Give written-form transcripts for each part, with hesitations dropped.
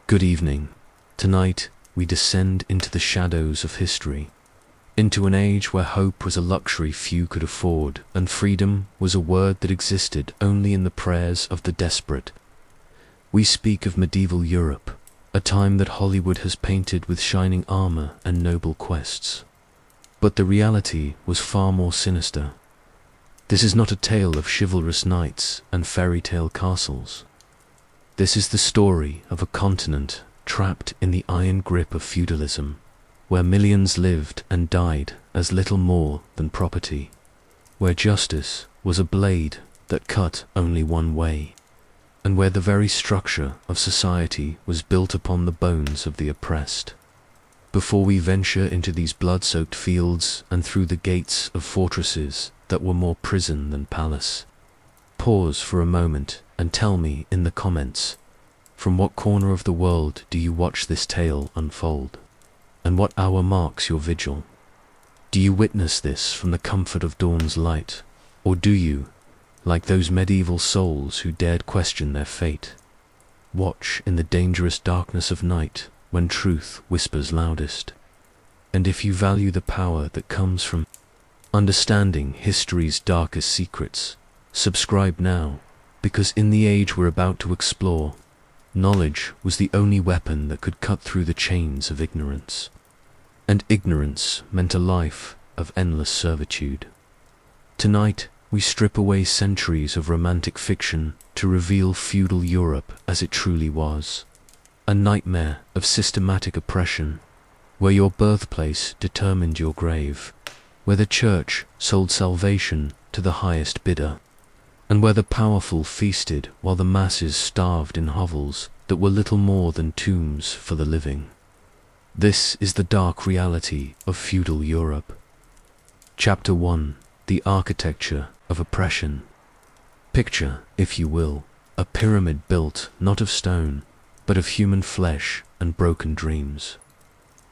Good evening. Tonight, we descend into the shadows of history, into an age where hope was a luxury few could afford, and freedom was a word that existed only in the prayers of the desperate. We speak of medieval Europe, a time that Hollywood has painted with shining armor and noble quests. But the reality was far more sinister. This is not a tale of chivalrous knights and fairy tale castles. This is the story of a continent trapped in the iron grip of feudalism, where millions lived and died as little more than property, where justice was a blade that cut only one way, and where the very structure of society was built upon the bones of the oppressed. Before we venture into these blood-soaked fields and through the gates of fortresses that were more prison than palace, pause for a moment and tell me in the comments, from what corner of the world do you watch this tale unfold? And what hour marks your vigil? Do you witness this from the comfort of dawn's light? Or do you, like those medieval souls who dared question their fate, watch in the dangerous darkness of night when truth whispers loudest? And if you value the power that comes from understanding history's darkest secrets, subscribe now, because in the age we're about to explore, knowledge was the only weapon that could cut through the chains of ignorance. And ignorance meant a life of endless servitude. Tonight, we strip away centuries of romantic fiction to reveal feudal Europe as it truly was. A nightmare of systematic oppression, where your birthplace determined your grave, where the church sold salvation to the highest bidder, and where the powerful feasted while the masses starved in hovels that were little more than tombs for the living. This is the dark reality of feudal Europe. Chapter 1. The Architecture of Oppression. Picture, if you will, a pyramid built not of stone, but of human flesh and broken dreams.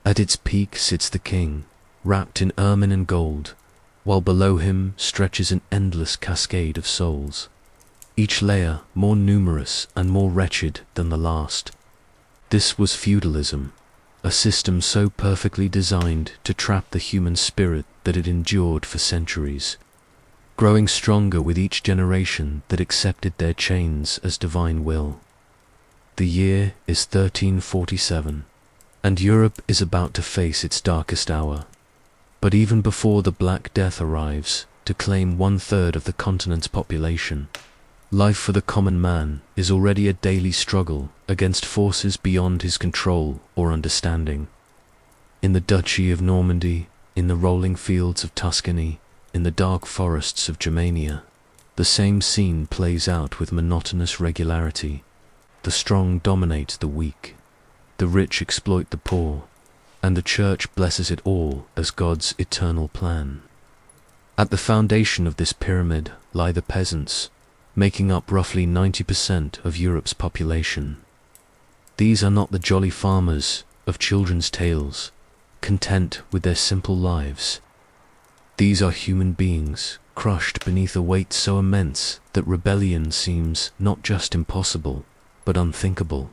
At its peak sits the king, wrapped in ermine and gold, while below him stretches an endless cascade of souls, each layer more numerous and more wretched than the last. This was feudalism, a system so perfectly designed to trap the human spirit that it endured for centuries, growing stronger with each generation that accepted their chains as divine will. The year is 1347, and Europe is about to face its darkest hour. But even before the Black Death arrives to claim 1/3 of the continent's population, life for the common man is already a daily struggle against forces beyond his control or understanding. In the Duchy of Normandy, in the rolling fields of Tuscany, in the dark forests of Germania, the same scene plays out with monotonous regularity. The strong dominate the weak, the rich exploit the poor, and the church blesses it all as God's eternal plan. At the foundation of this pyramid lie the peasants, making up roughly 90% of Europe's population. These are not the jolly farmers of children's tales, content with their simple lives. These are human beings, crushed beneath a weight so immense that rebellion seems not just impossible, but unthinkable.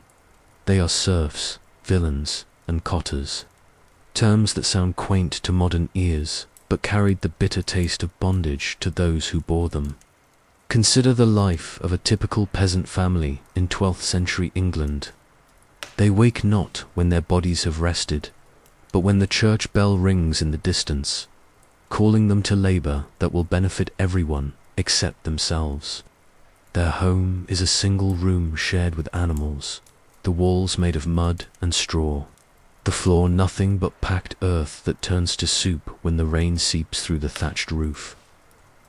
They are serfs, villains, and cotters. Terms that sound quaint to modern ears, but carried the bitter taste of bondage to those who bore them. Consider the life of a typical peasant family in 12th century England. They wake not when their bodies have rested, but when the church bell rings in the distance, calling them to labor that will benefit everyone except themselves. Their home is a single room shared with animals, the walls made of mud and straw, the floor nothing but packed earth that turns to soup when the rain seeps through the thatched roof.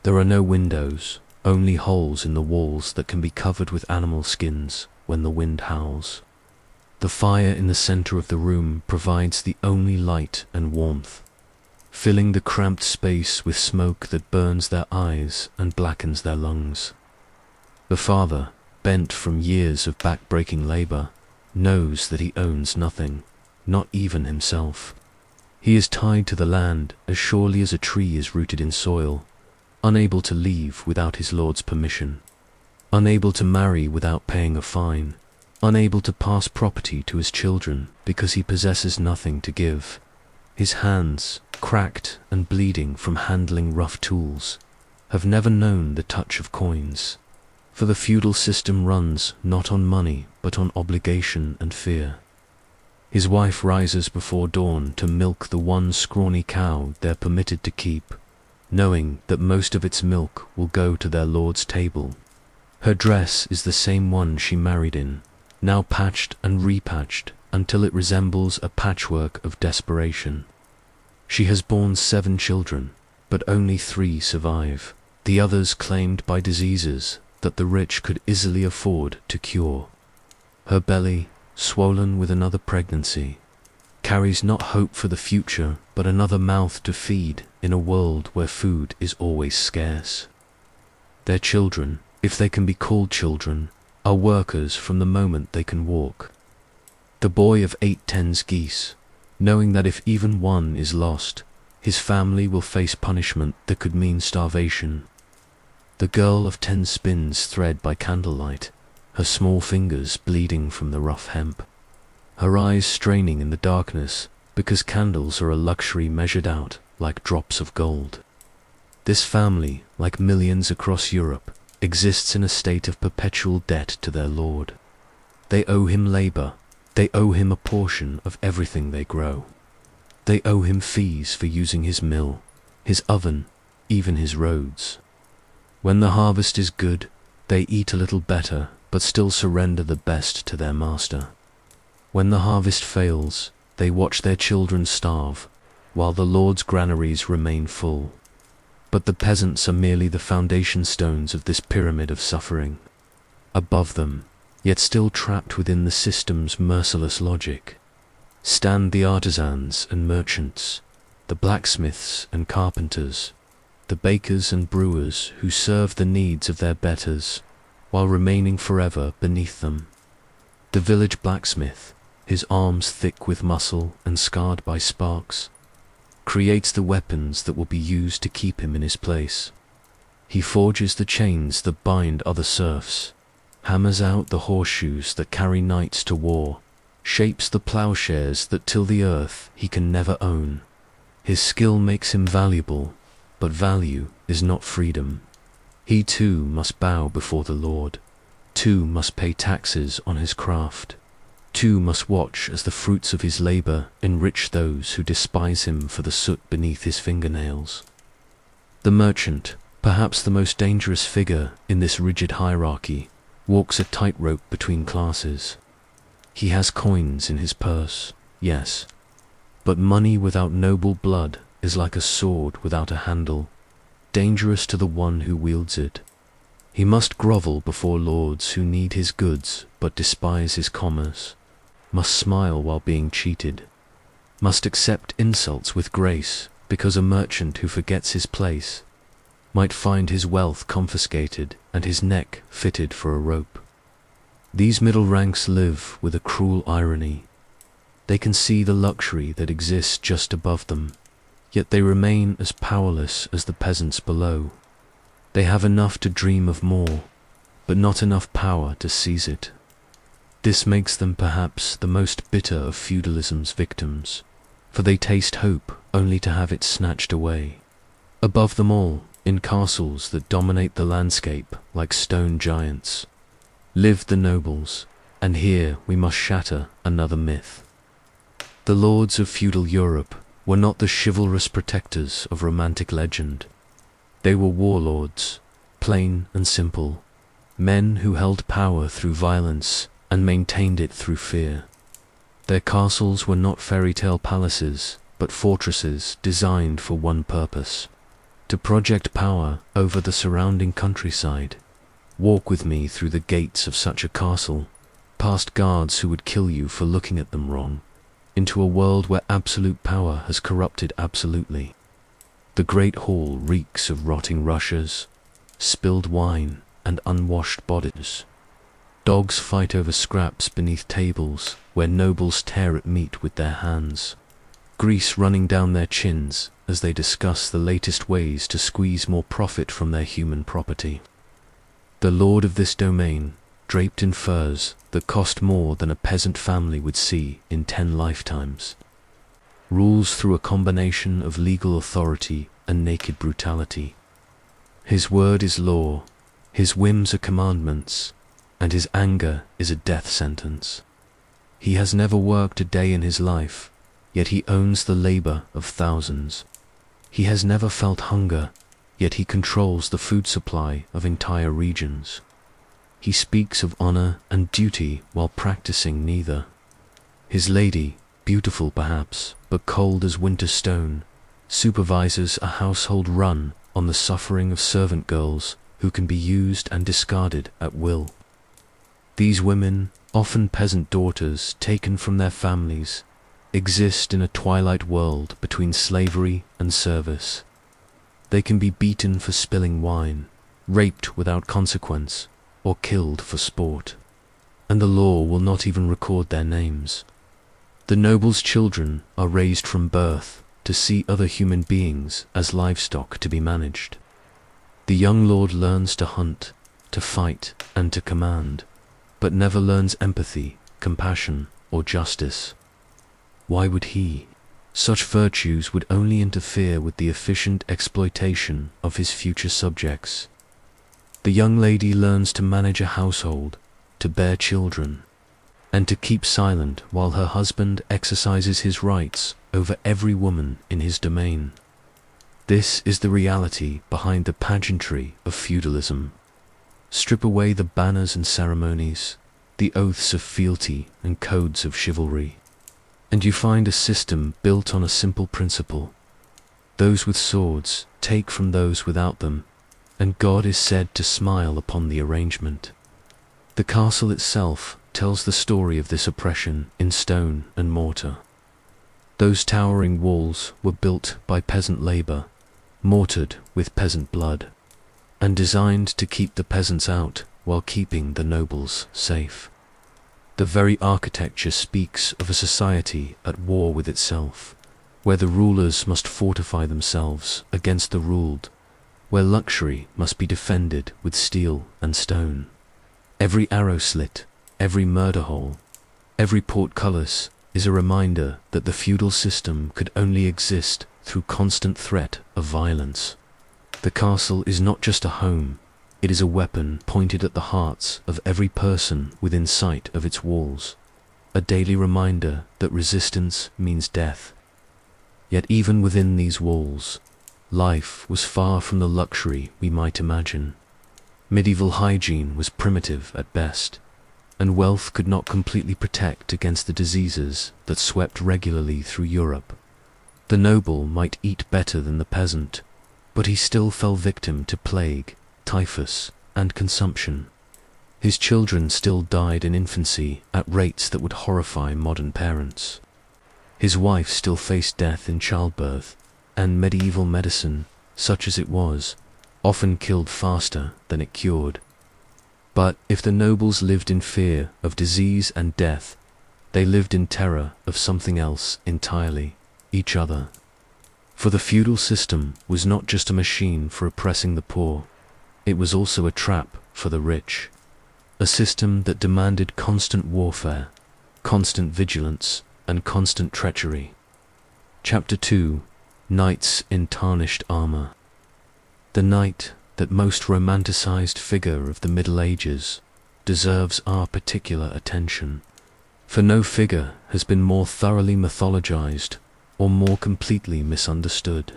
There are no windows, only holes in the walls that can be covered with animal skins when the wind howls. The fire in the center of the room provides the only light and warmth, filling the cramped space with smoke that burns their eyes and blackens their lungs. The father, bent from years of back-breaking labor, knows that he owns nothing, not even himself. He is tied to the land as surely as a tree is rooted in soil, unable to leave without his lord's permission, unable to marry without paying a fine, unable to pass property to his children because he possesses nothing to give. His hands, cracked and bleeding from handling rough tools, have never known the touch of coins. For the feudal system runs not on money but on obligation and fear. His wife rises before dawn to milk the one scrawny cow they're permitted to keep, knowing that most of its milk will go to their lord's table. Her dress is the same one she married in, now patched and repatched until it resembles a patchwork of desperation. She has borne 7 children, but only 3 survive, the others claimed by diseases that the rich could easily afford to cure. Her belly, swollen with another pregnancy, carries not hope for the future but another mouth to feed in a world where food is always scarce. Their children, if they can be called children, are workers from the moment they can walk. The boy of 8 tends geese, knowing that if even one is lost, his family will face punishment that could mean starvation. The girl of 10 spins thread by candlelight, her small fingers bleeding from the rough hemp, her eyes straining in the darkness because candles are a luxury measured out like drops of gold. This family, like millions across Europe, exists in a state of perpetual debt to their lord. They owe him labor, they owe him a portion of everything they grow. They owe him fees for using his mill, his oven, even his roads. When the harvest is good, they eat a little better, but still surrender the best to their master. When the harvest fails, they watch their children starve, while the Lord's granaries remain full. But the peasants are merely the foundation stones of this pyramid of suffering. Above them, yet still trapped within the system's merciless logic, stand the artisans and merchants, the blacksmiths and carpenters, the bakers and brewers who serve the needs of their betters, while remaining forever beneath them. The village blacksmith, his arms thick with muscle and scarred by sparks, creates the weapons that will be used to keep him in his place. He forges the chains that bind other serfs, hammers out the horseshoes that carry knights to war, shapes the plowshares that till the earth he can never own. His skill makes him valuable, but value is not freedom. He too must bow before the Lord, too must pay taxes on his craft, too must watch as the fruits of his labor enrich those who despise him for the soot beneath his fingernails. The merchant, perhaps the most dangerous figure in this rigid hierarchy, walks a tightrope between classes. He has coins in his purse, yes, but money without noble blood is like a sword without a handle, dangerous to the one who wields it. He must grovel before lords who need his goods but despise his commerce, must smile while being cheated, must accept insults with grace because a merchant who forgets his place might find his wealth confiscated and his neck fitted for a rope. These middle ranks live with a cruel irony. They can see the luxury that exists just above them, yet they remain as powerless as the peasants below. They have enough to dream of more, but not enough power to seize it. This makes them perhaps the most bitter of feudalism's victims, for they taste hope only to have it snatched away. Above them all, in castles that dominate the landscape like stone giants, live the nobles, and here we must shatter another myth. The lords of feudal Europe were not the chivalrous protectors of romantic legend. They were warlords, plain and simple, men who held power through violence and maintained it through fear. Their castles were not fairy tale palaces, but fortresses designed for one purpose: to project power over the surrounding countryside. Walk with me through the gates of such a castle, past guards who would kill you for looking at them wrong, into a world where absolute power has corrupted absolutely. The great hall reeks of rotting rushes, spilled wine, and unwashed bodies. Dogs fight over scraps beneath tables where nobles tear at meat with their hands, grease running down their chins as they discuss the latest ways to squeeze more profit from their human property. The lord of this domain, draped in furs, that cost more than a peasant family would see in 10 lifetimes. Rules through a combination of legal authority and naked brutality. His word is law, his whims are commandments, and his anger is a death sentence. He has never worked a day in his life, yet he owns the labor of thousands. He has never felt hunger, yet he controls the food supply of entire regions. He speaks of honor and duty while practicing neither. His lady, beautiful perhaps, but cold as winter stone, supervises a household run on the suffering of servant girls who can be used and discarded at will. These women, often peasant daughters taken from their families, exist in a twilight world between slavery and service. They can be beaten for spilling wine, raped without consequence, or killed for sport, and the law will not even record their names. The noble's children are raised from birth to see other human beings as livestock to be managed. The young lord learns to hunt, to fight, and to command, but never learns empathy, compassion, or justice. Why would he? Such virtues would only interfere with the efficient exploitation of his future subjects. The young lady learns to manage a household, to bear children, and to keep silent while her husband exercises his rights over every woman in his domain. This is the reality behind the pageantry of feudalism. Strip away the banners and ceremonies, the oaths of fealty and codes of chivalry, and you find a system built on a simple principle. Those with swords take from those without them, and God is said to smile upon the arrangement. The castle itself tells the story of this oppression in stone and mortar. Those towering walls were built by peasant labor, mortared with peasant blood, and designed to keep the peasants out while keeping the nobles safe. The very architecture speaks of a society at war with itself, where the rulers must fortify themselves against the ruled, where luxury must be defended with steel and stone. Every arrow slit, every murder hole, every portcullis is a reminder that the feudal system could only exist through constant threat of violence. The castle is not just a home, it is a weapon pointed at the hearts of every person within sight of its walls, a daily reminder that resistance means death. Yet even within these walls, life was far from the luxury we might imagine. Medieval hygiene was primitive at best, and wealth could not completely protect against the diseases that swept regularly through Europe. The noble might eat better than the peasant, but he still fell victim to plague, typhus, and consumption. His children still died in infancy at rates that would horrify modern parents. His wife still faced death in childbirth, and medieval medicine, such as it was, often killed faster than it cured. But if the nobles lived in fear of disease and death, they lived in terror of something else entirely, each other. For the feudal system was not just a machine for oppressing the poor, it was also a trap for the rich. A system that demanded constant warfare, constant vigilance, and constant treachery. Chapter 2: Knights in Tarnished Armor. The knight, that most romanticized figure of the Middle Ages, deserves our particular attention, for no figure has been more thoroughly mythologized or more completely misunderstood.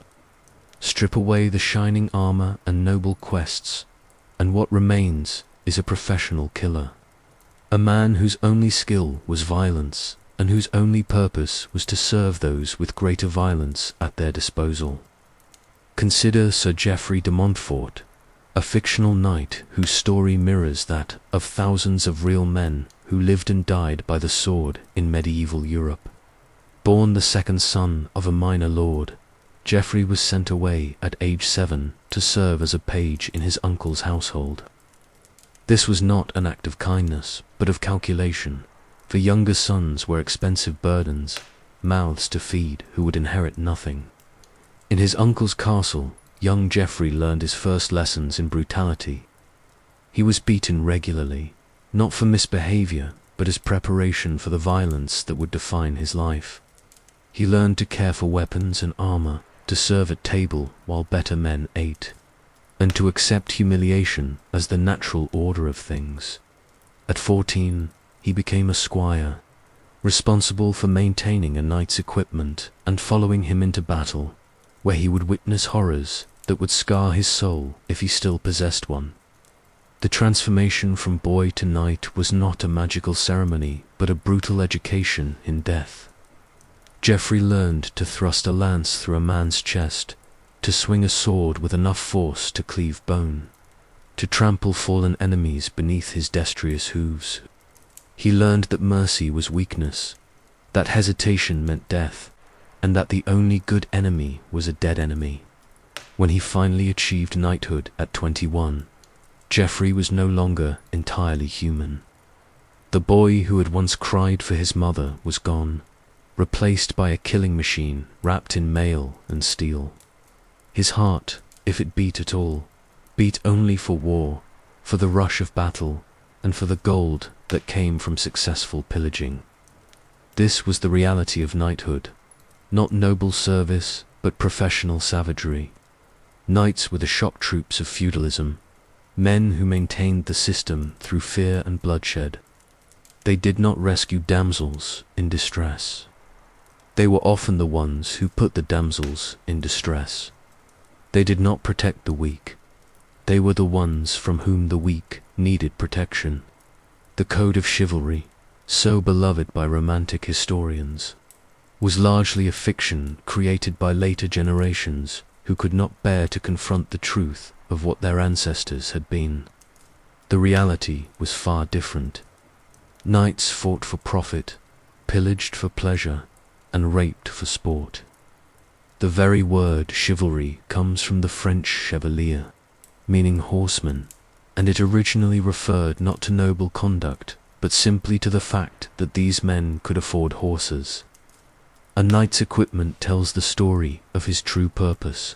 Strip away the shining armor and noble quests, and what remains is a professional killer. A man whose only skill was violence, and whose only purpose was to serve those with greater violence at their disposal. Consider Sir Geoffrey de Montfort, a fictional knight whose story mirrors that of thousands of real men who lived and died by the sword in medieval Europe. Born the second son of a minor lord, Geoffrey was sent away at age 7 to serve as a page in his uncle's household. This was not an act of kindness, but of calculation, for younger sons were expensive burdens, mouths to feed who would inherit nothing. In his uncle's castle, young Geoffrey learned his first lessons in brutality. He was beaten regularly, not for misbehavior, but as preparation for the violence that would define his life. He learned to care for weapons and armor, to serve at table while better men ate, and to accept humiliation as the natural order of things. At 14, he became a squire, responsible for maintaining a knight's equipment and following him into battle, where he would witness horrors that would scar his soul if he still possessed one. The transformation from boy to knight was not a magical ceremony, but a brutal education in death. Geoffrey learned to thrust a lance through a man's chest, to swing a sword with enough force to cleave bone, to trample fallen enemies beneath his destrious hooves. He learned that mercy was weakness, that hesitation meant death, and that the only good enemy was a dead enemy. When he finally achieved knighthood at 21, Geoffrey was no longer entirely human. The boy who had once cried for his mother was gone, replaced by a killing machine wrapped in mail and steel. His heart, if it beat at all, beat only for war, for the rush of battle, and for the gold that came from successful pillaging. This was the reality of knighthood, not noble service, but professional savagery. Knights were the shock troops of feudalism, men who maintained the system through fear and bloodshed. They did not rescue damsels in distress. They were often the ones who put the damsels in distress. They did not protect the weak. They were the ones from whom the weak needed protection. The code of chivalry, so beloved by romantic historians, was largely a fiction created by later generations who could not bear to confront the truth of what their ancestors had been. The reality was far different. Knights fought for profit, pillaged for pleasure, and raped for sport. The very word chivalry comes from the French chevalier, meaning horseman, and it originally referred not to noble conduct, but simply to the fact that these men could afford horses. A knight's equipment tells the story of his true purpose.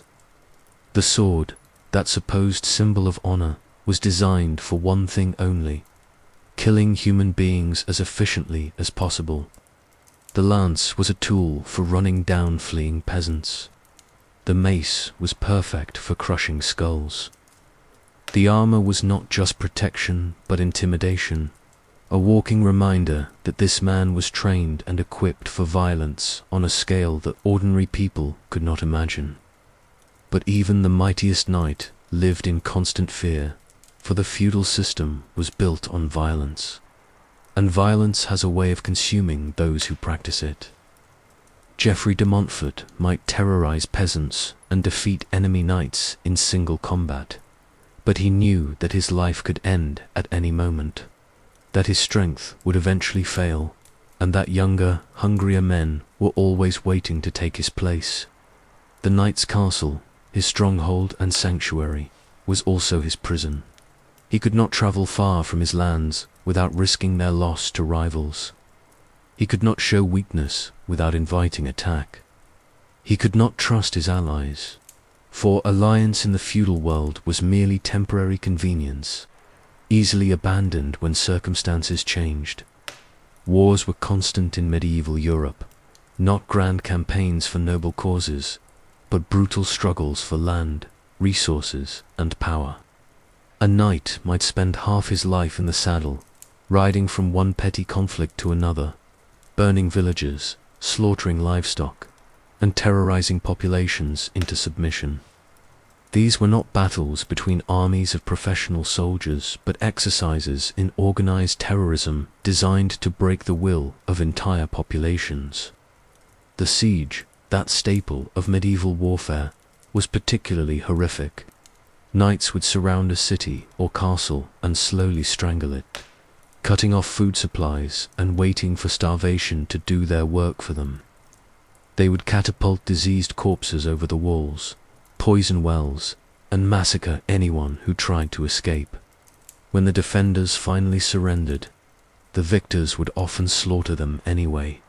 The sword, that supposed symbol of honor, was designed for one thing only: killing human beings as efficiently as possible. The lance was a tool for running down fleeing peasants. The mace was perfect for crushing skulls. The armor was not just protection, but intimidation, a walking reminder that this man was trained and equipped for violence on a scale that ordinary people could not imagine. But even the mightiest knight lived in constant fear, for the feudal system was built on violence, and violence has a way of consuming those who practice it. Geoffrey de Montfort might terrorize peasants and defeat enemy knights in single combat, but he knew that his life could end at any moment, that his strength would eventually fail, and that younger, hungrier men were always waiting to take his place. The knight's castle, his stronghold and sanctuary, was also his prison. He could not travel far from his lands without risking their loss to rivals. He could not show weakness without inviting attack. He could not trust his allies, for alliance in the feudal world was merely temporary convenience, easily abandoned when circumstances changed. Wars were constant in medieval Europe, not grand campaigns for noble causes, but brutal struggles for land, resources, and power. A knight might spend half his life in the saddle, riding from one petty conflict to another, burning villages, slaughtering livestock, and terrorizing populations into submission. These were not battles between armies of professional soldiers, but exercises in organized terrorism designed to break the will of entire populations. The siege, that staple of medieval warfare, was particularly horrific. Knights would surround a city or castle and slowly strangle it, cutting off food supplies and waiting for starvation to do their work for them. They would catapult diseased corpses over the walls, poison wells, and massacre anyone who tried to escape. When the defenders finally surrendered, the victors would often slaughter them anyway,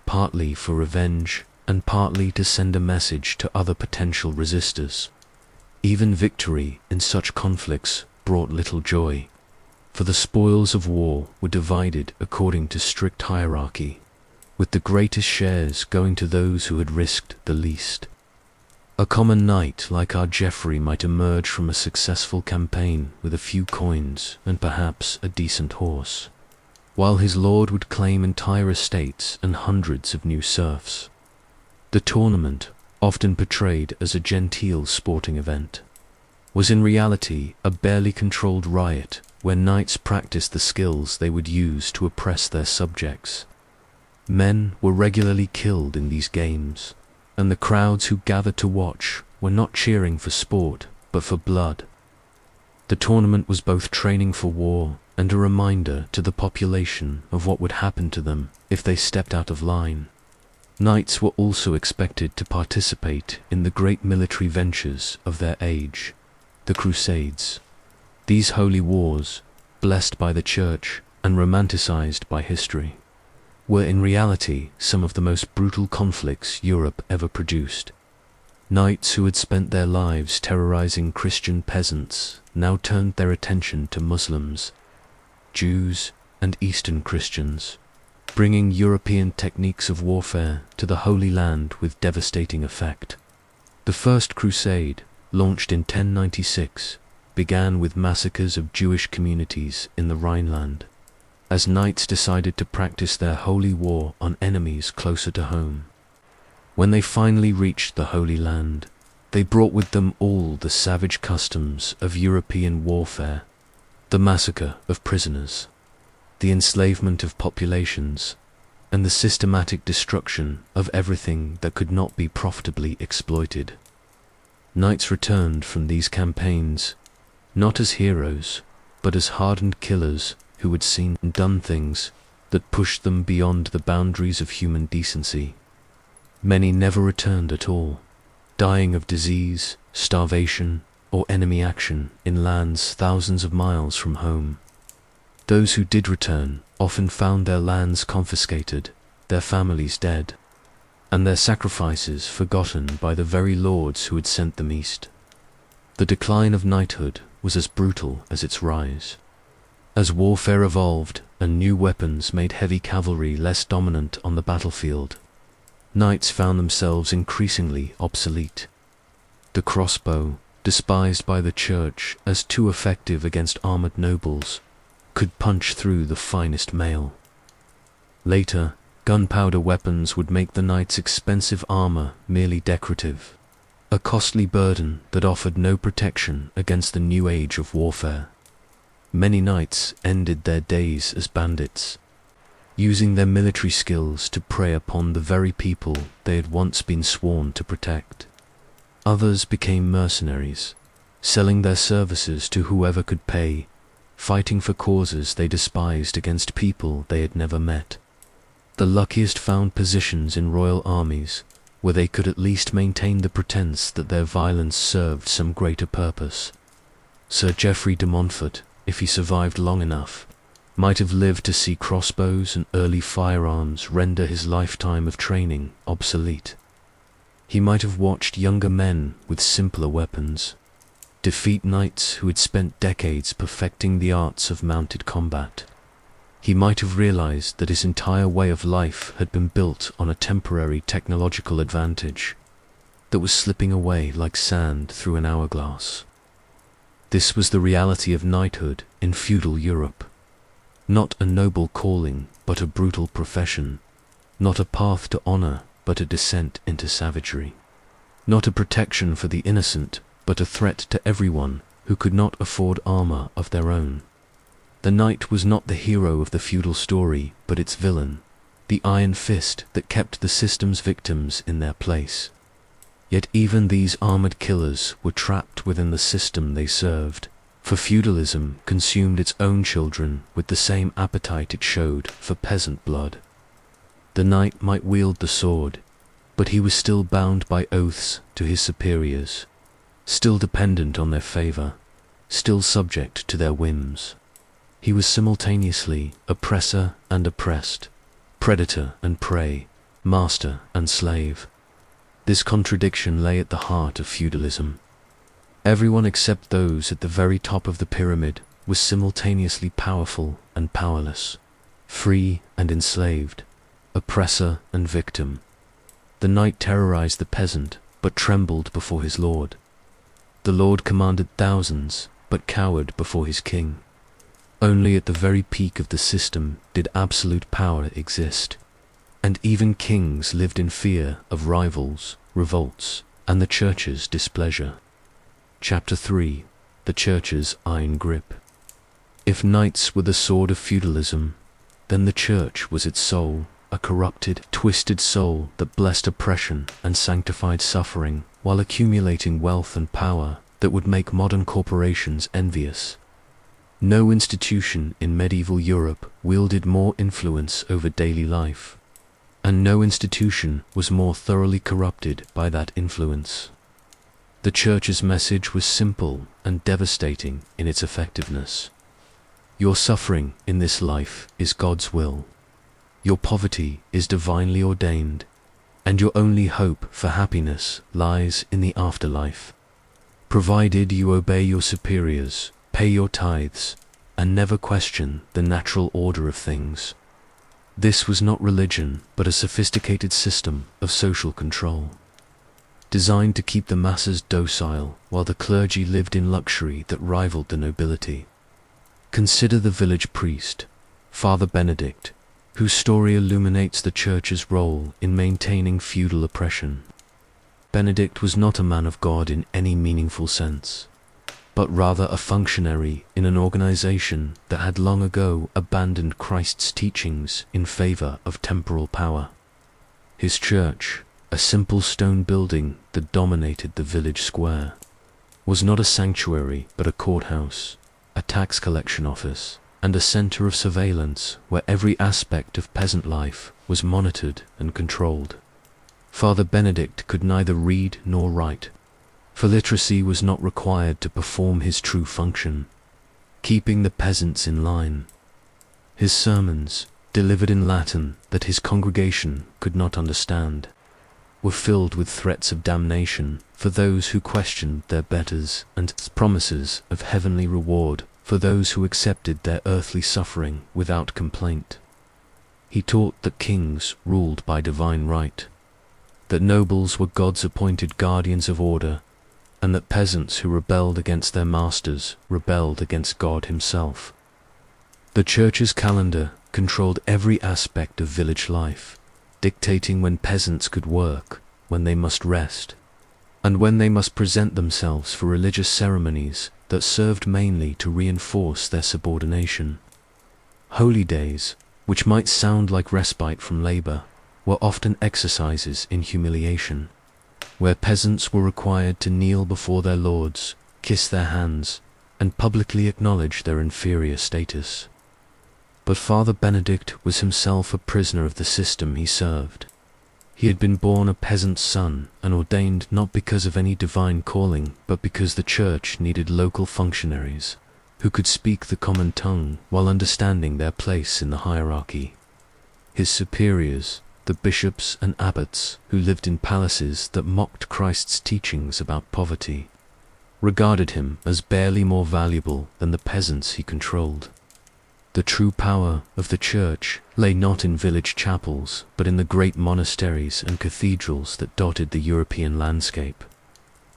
partly for revenge and partly to send a message to other potential resistors. Even victory in such conflicts brought little joy. for the spoils of war were divided according to strict hierarchy, with the greatest shares going to those who had risked the least. A common knight like our Geoffrey might emerge from a successful campaign with a few coins and perhaps a decent horse, while his lord would claim entire estates and hundreds of new serfs. The tournament, often portrayed as a genteel sporting event, was in reality a barely controlled riot where knights practiced the skills they would use to oppress their subjects. Men were regularly killed in these games, and the crowds who gathered to watch were not cheering for sport, but for blood. The tournament was both training for war and a reminder to the population of what would happen to them if they stepped out of line. Knights were also expected to participate in the great military ventures of their age, the Crusades. These holy wars, blessed by the Church and romanticized by history, were in reality some of the most brutal conflicts Europe ever produced. Knights who had spent their lives terrorizing Christian peasants now turned their attention to Muslims, Jews, and Eastern Christians, bringing European techniques of warfare to the Holy Land with devastating effect. The First Crusade, launched in 1096, began with massacres of Jewish communities in the Rhineland, as knights decided to practice their holy war on enemies closer to home. When they finally reached the Holy Land, they brought with them all the savage customs of European warfare, the massacre of prisoners, the enslavement of populations, and the systematic destruction of everything that could not be profitably exploited. Knights returned from these campaigns, not as heroes, but as hardened killers who had seen and done things that pushed them beyond the boundaries of human decency. Many never returned at all, dying of disease, starvation, or enemy action in lands thousands of miles from home. Those who did return often found their lands confiscated, their families dead, and their sacrifices forgotten by the very lords who had sent them east. The decline of knighthood was as brutal as its rise. As warfare evolved and new weapons made heavy cavalry less dominant on the battlefield, knights found themselves increasingly obsolete. The crossbow, despised by the Church as too effective against armored nobles, could punch through the finest mail. Later, gunpowder weapons would make the knight's expensive armor merely decorative, a costly burden that offered no protection against the new age of warfare. Many knights ended their days as bandits, using their military skills to prey upon the very people they had once been sworn to protect. Others became mercenaries, selling their services to whoever could pay, fighting for causes they despised against people they had never met. The luckiest found positions in royal armies, where they could at least maintain the pretense that their violence served some greater purpose. Sir Geoffrey de Montfort, if he survived long enough, might have lived to see crossbows and early firearms render his lifetime of training obsolete. He might have watched younger men with simpler weapons defeat knights who had spent decades perfecting the arts of mounted combat. He might have realized that his entire way of life had been built on a temporary technological advantage that was slipping away like sand through an hourglass. This was the reality of knighthood in feudal Europe. Not a noble calling, but a brutal profession. Not a path to honor, but a descent into savagery. Not a protection for the innocent, but a threat to everyone who could not afford armor of their own. The knight was not the hero of the feudal story, but its villain, the iron fist that kept the system's victims in their place. Yet even these armored killers were trapped within the system they served, for feudalism consumed its own children with the same appetite it showed for peasant blood. The knight might wield the sword, but he was still bound by oaths to his superiors, still dependent on their favor, still subject to their whims. He was simultaneously oppressor and oppressed, predator and prey, master and slave. This contradiction lay at the heart of feudalism. Everyone except those at the very top of the pyramid was simultaneously powerful and powerless, free and enslaved, oppressor and victim. The knight terrorized the peasant, but trembled before his lord. The lord commanded thousands, but cowered before his king. Only at the very peak of the system did absolute power exist, and even kings lived in fear of rivals, revolts, and the church's displeasure. Chapter 3. The Church's Iron Grip. If knights were the sword of feudalism, then the church was its soul, a corrupted, twisted soul that blessed oppression and sanctified suffering while accumulating wealth and power that would make modern corporations envious. No institution in medieval Europe wielded more influence over daily life, and no institution was more thoroughly corrupted by that influence. The church's message was simple and devastating in its effectiveness. Your suffering in this life is God's will. Your poverty is divinely ordained, and your only hope for happiness lies in the afterlife, provided you obey your superiors, pay your tithes, and never question the natural order of things. This was not religion, but a sophisticated system of social control, designed to keep the masses docile while the clergy lived in luxury that rivaled the nobility. Consider the village priest, Father Benedict, whose story illuminates the church's role in maintaining feudal oppression. Benedict was not a man of God in any meaningful sense, but rather a functionary in an organization that had long ago abandoned Christ's teachings in favor of temporal power. His church, a simple stone building that dominated the village square, was not a sanctuary but a courthouse, a tax collection office, and a center of surveillance where every aspect of peasant life was monitored and controlled. Father Benedict could neither read nor write, for literacy was not required to perform his true function, keeping the peasants in line. His sermons, delivered in Latin that his congregation could not understand, were filled with threats of damnation for those who questioned their betters and promises of heavenly reward for those who accepted their earthly suffering without complaint. He taught that kings ruled by divine right, that nobles were God's appointed guardians of order, and that peasants who rebelled against their masters rebelled against God himself. The church's calendar controlled every aspect of village life, dictating when peasants could work, when they must rest, and when they must present themselves for religious ceremonies that served mainly to reinforce their subordination. Holy days, which might sound like respite from labor, were often exercises in humiliation, where peasants were required to kneel before their lords, kiss their hands, and publicly acknowledge their inferior status. But Father Benedict was himself a prisoner of the system he served. He had been born a peasant's son and ordained not because of any divine calling, but because the church needed local functionaries who could speak the common tongue while understanding their place in the hierarchy. His superiors, the bishops and abbots who lived in palaces that mocked Christ's teachings about poverty, regarded him as barely more valuable than the peasants he controlled. The true power of the church lay not in village chapels, but in the great monasteries and cathedrals that dotted the European landscape.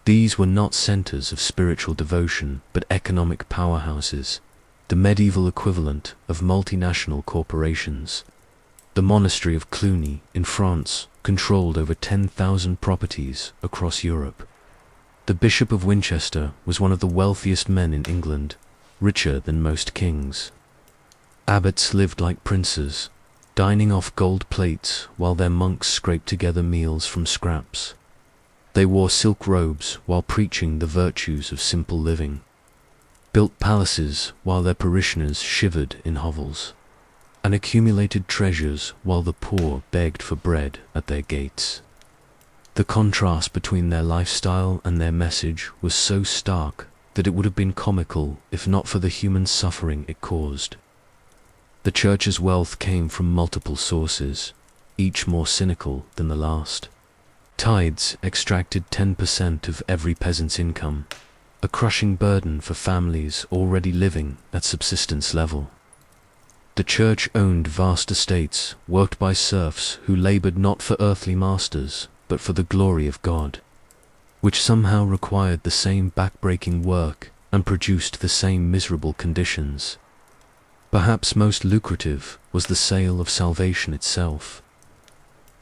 These were not centers of spiritual devotion, but economic powerhouses, the medieval equivalent of multinational corporations. The monastery of Cluny in France controlled over 10,000 properties across Europe. The Bishop of Winchester was one of the wealthiest men in England, richer than most kings. Abbots lived like princes, dining off gold plates while their monks scraped together meals from scraps. They wore silk robes while preaching the virtues of simple living, built palaces while their parishioners shivered in hovels, and accumulated treasures while the poor begged for bread at their gates. The contrast between their lifestyle and their message was so stark that it would have been comical if not for the human suffering it caused. The church's wealth came from multiple sources, each more cynical than the last. Tithes extracted 10% of every peasant's income, a crushing burden for families already living at subsistence level. The church owned vast estates worked by serfs who labored not for earthly masters, but for the glory of God, which somehow required the same backbreaking work and produced the same miserable conditions. Perhaps most lucrative was the sale of salvation itself.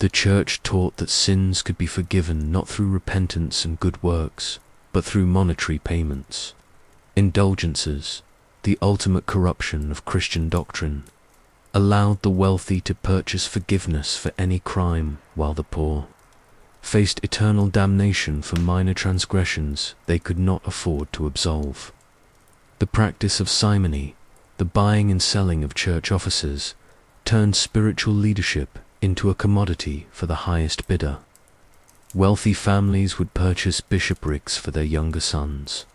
The church taught that sins could be forgiven not through repentance and good works, but through monetary payments. Indulgences, the ultimate corruption of Christian doctrine, allowed the wealthy to purchase forgiveness for any crime, while the poor faced eternal damnation for minor transgressions they could not afford to absolve. The practice of simony, the buying and selling of church offices, turned spiritual leadership into a commodity for the highest bidder. Wealthy families would purchase bishoprics for their younger sons,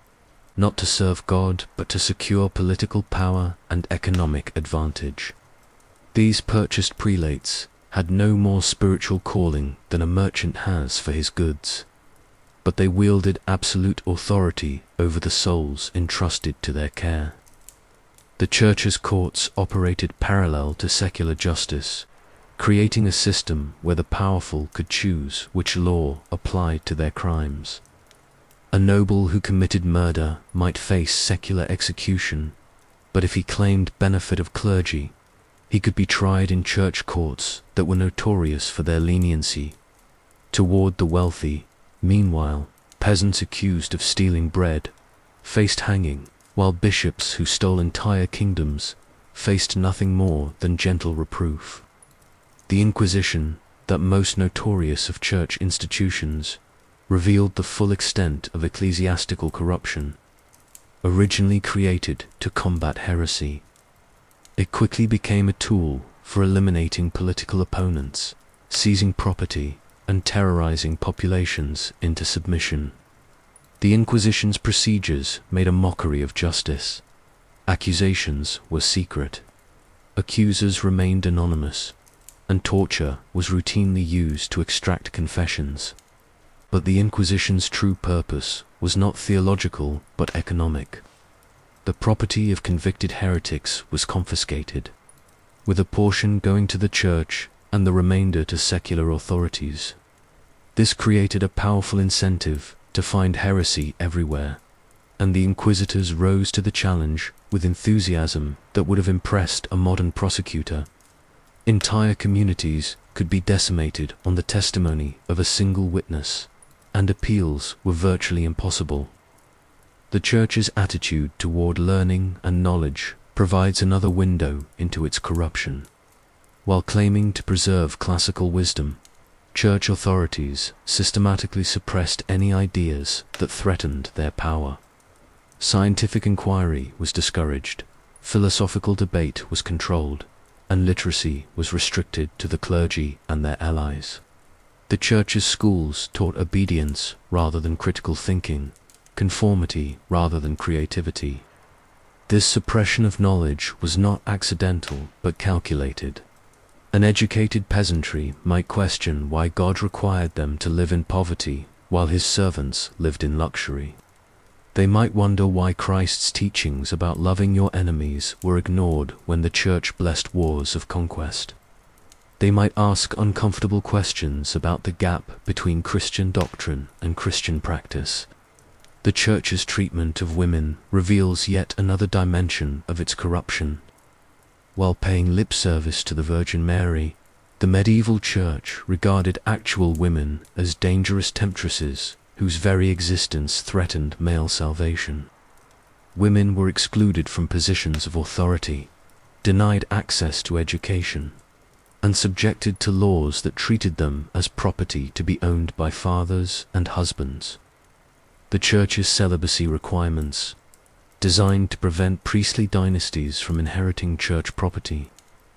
not to serve God, but to secure political power and economic advantage. These purchased prelates had no more spiritual calling than a merchant has for his goods, but they wielded absolute authority over the souls entrusted to their care. The church's courts operated parallel to secular justice, creating a system where the powerful could choose which law applied to their crimes. A noble who committed murder might face secular execution, but if he claimed benefit of clergy, he could be tried in church courts that were notorious for their leniency toward the wealthy. Meanwhile, peasants accused of stealing bread faced hanging, while bishops who stole entire kingdoms faced nothing more than gentle reproof. The Inquisition, that most notorious of church institutions, revealed the full extent of ecclesiastical corruption. Originally created to combat heresy, it quickly became a tool for eliminating political opponents, seizing property, and terrorizing populations into submission. The Inquisition's procedures made a mockery of justice. Accusations were secret. Accusers remained anonymous, and torture was routinely used to extract confessions. But the Inquisition's true purpose was not theological but economic. The property of convicted heretics was confiscated, with a portion going to the church and the remainder to secular authorities. This created a powerful incentive to find heresy everywhere, and the inquisitors rose to the challenge with enthusiasm that would have impressed a modern prosecutor. Entire communities could be decimated on the testimony of a single witness, and appeals were virtually impossible. The Church's attitude toward learning and knowledge provides another window into its corruption. While claiming to preserve classical wisdom, Church authorities systematically suppressed any ideas that threatened their power. Scientific inquiry was discouraged, philosophical debate was controlled, and literacy was restricted to the clergy and their allies. The Church's schools taught obedience rather than critical thinking, conformity rather than creativity. This suppression of knowledge was not accidental but calculated. An educated peasantry might question why God required them to live in poverty while his servants lived in luxury. They might wonder why Christ's teachings about loving your enemies were ignored when the Church blessed wars of conquest. They might ask uncomfortable questions about the gap between Christian doctrine and Christian practice. The Church's treatment of women reveals yet another dimension of its corruption. While paying lip service to the Virgin Mary, the medieval Church regarded actual women as dangerous temptresses whose very existence threatened male salvation. Women were excluded from positions of authority, denied access to education, and subjected to laws that treated them as property to be owned by fathers and husbands. The Church's celibacy requirements, designed to prevent priestly dynasties from inheriting church property,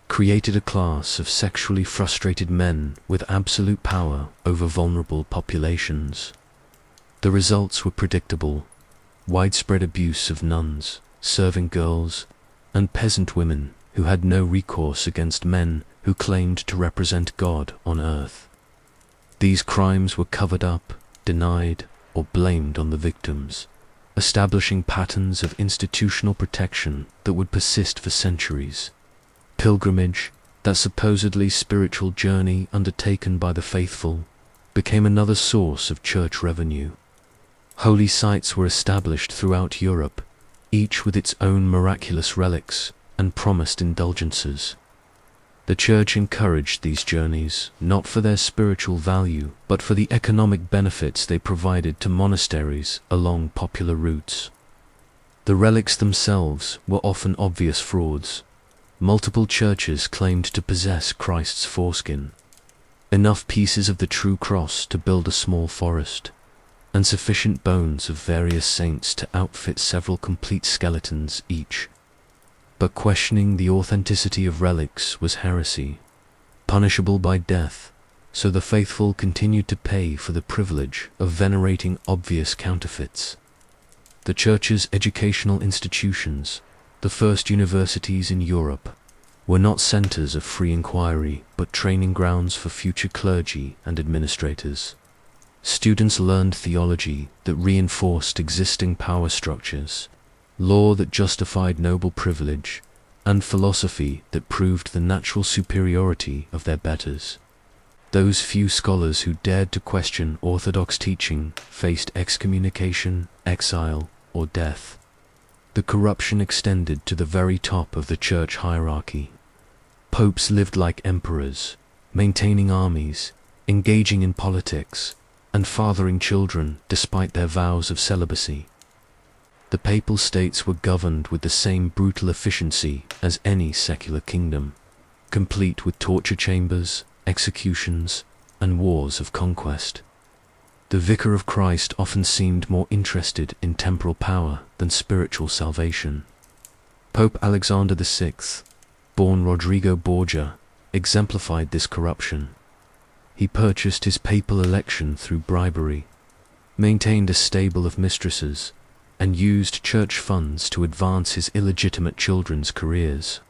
created a class of sexually frustrated men with absolute power over vulnerable populations. The results were predictable: widespread abuse of nuns, serving girls, and peasant women who had no recourse against men who claimed to represent God on earth. These crimes were covered up, denied, or blamed on the victims, establishing patterns of institutional protection that would persist for centuries. Pilgrimage, that supposedly spiritual journey undertaken by the faithful, became another source of church revenue. Holy sites were established throughout Europe, each with its own miraculous relics and promised indulgences. The Church encouraged these journeys not for their spiritual value, but for the economic benefits they provided to monasteries along popular routes. The relics themselves were often obvious frauds. Multiple churches claimed to possess Christ's foreskin, enough pieces of the true cross to build a small forest, and sufficient bones of various saints to outfit several complete skeletons each. But questioning the authenticity of relics was heresy, punishable by death, so the faithful continued to pay for the privilege of venerating obvious counterfeits. The Church's educational institutions, the first universities in Europe, were not centers of free inquiry, but training grounds for future clergy and administrators. Students learned theology that reinforced existing power structures, law that justified noble privilege, and philosophy that proved the natural superiority of their betters. Those few scholars who dared to question orthodox teaching faced excommunication, exile, or death. The corruption extended to the very top of the church hierarchy. Popes lived like emperors, maintaining armies, engaging in politics, and fathering children despite their vows of celibacy. The papal states were governed with the same brutal efficiency as any secular kingdom, complete with torture chambers, executions, and wars of conquest. The Vicar of Christ often seemed more interested in temporal power than spiritual salvation. Pope Alexander VI, born Rodrigo Borgia, exemplified this corruption. He purchased his papal election through bribery, maintained a stable of mistresses, and used church funds to advance his illegitimate children's careers.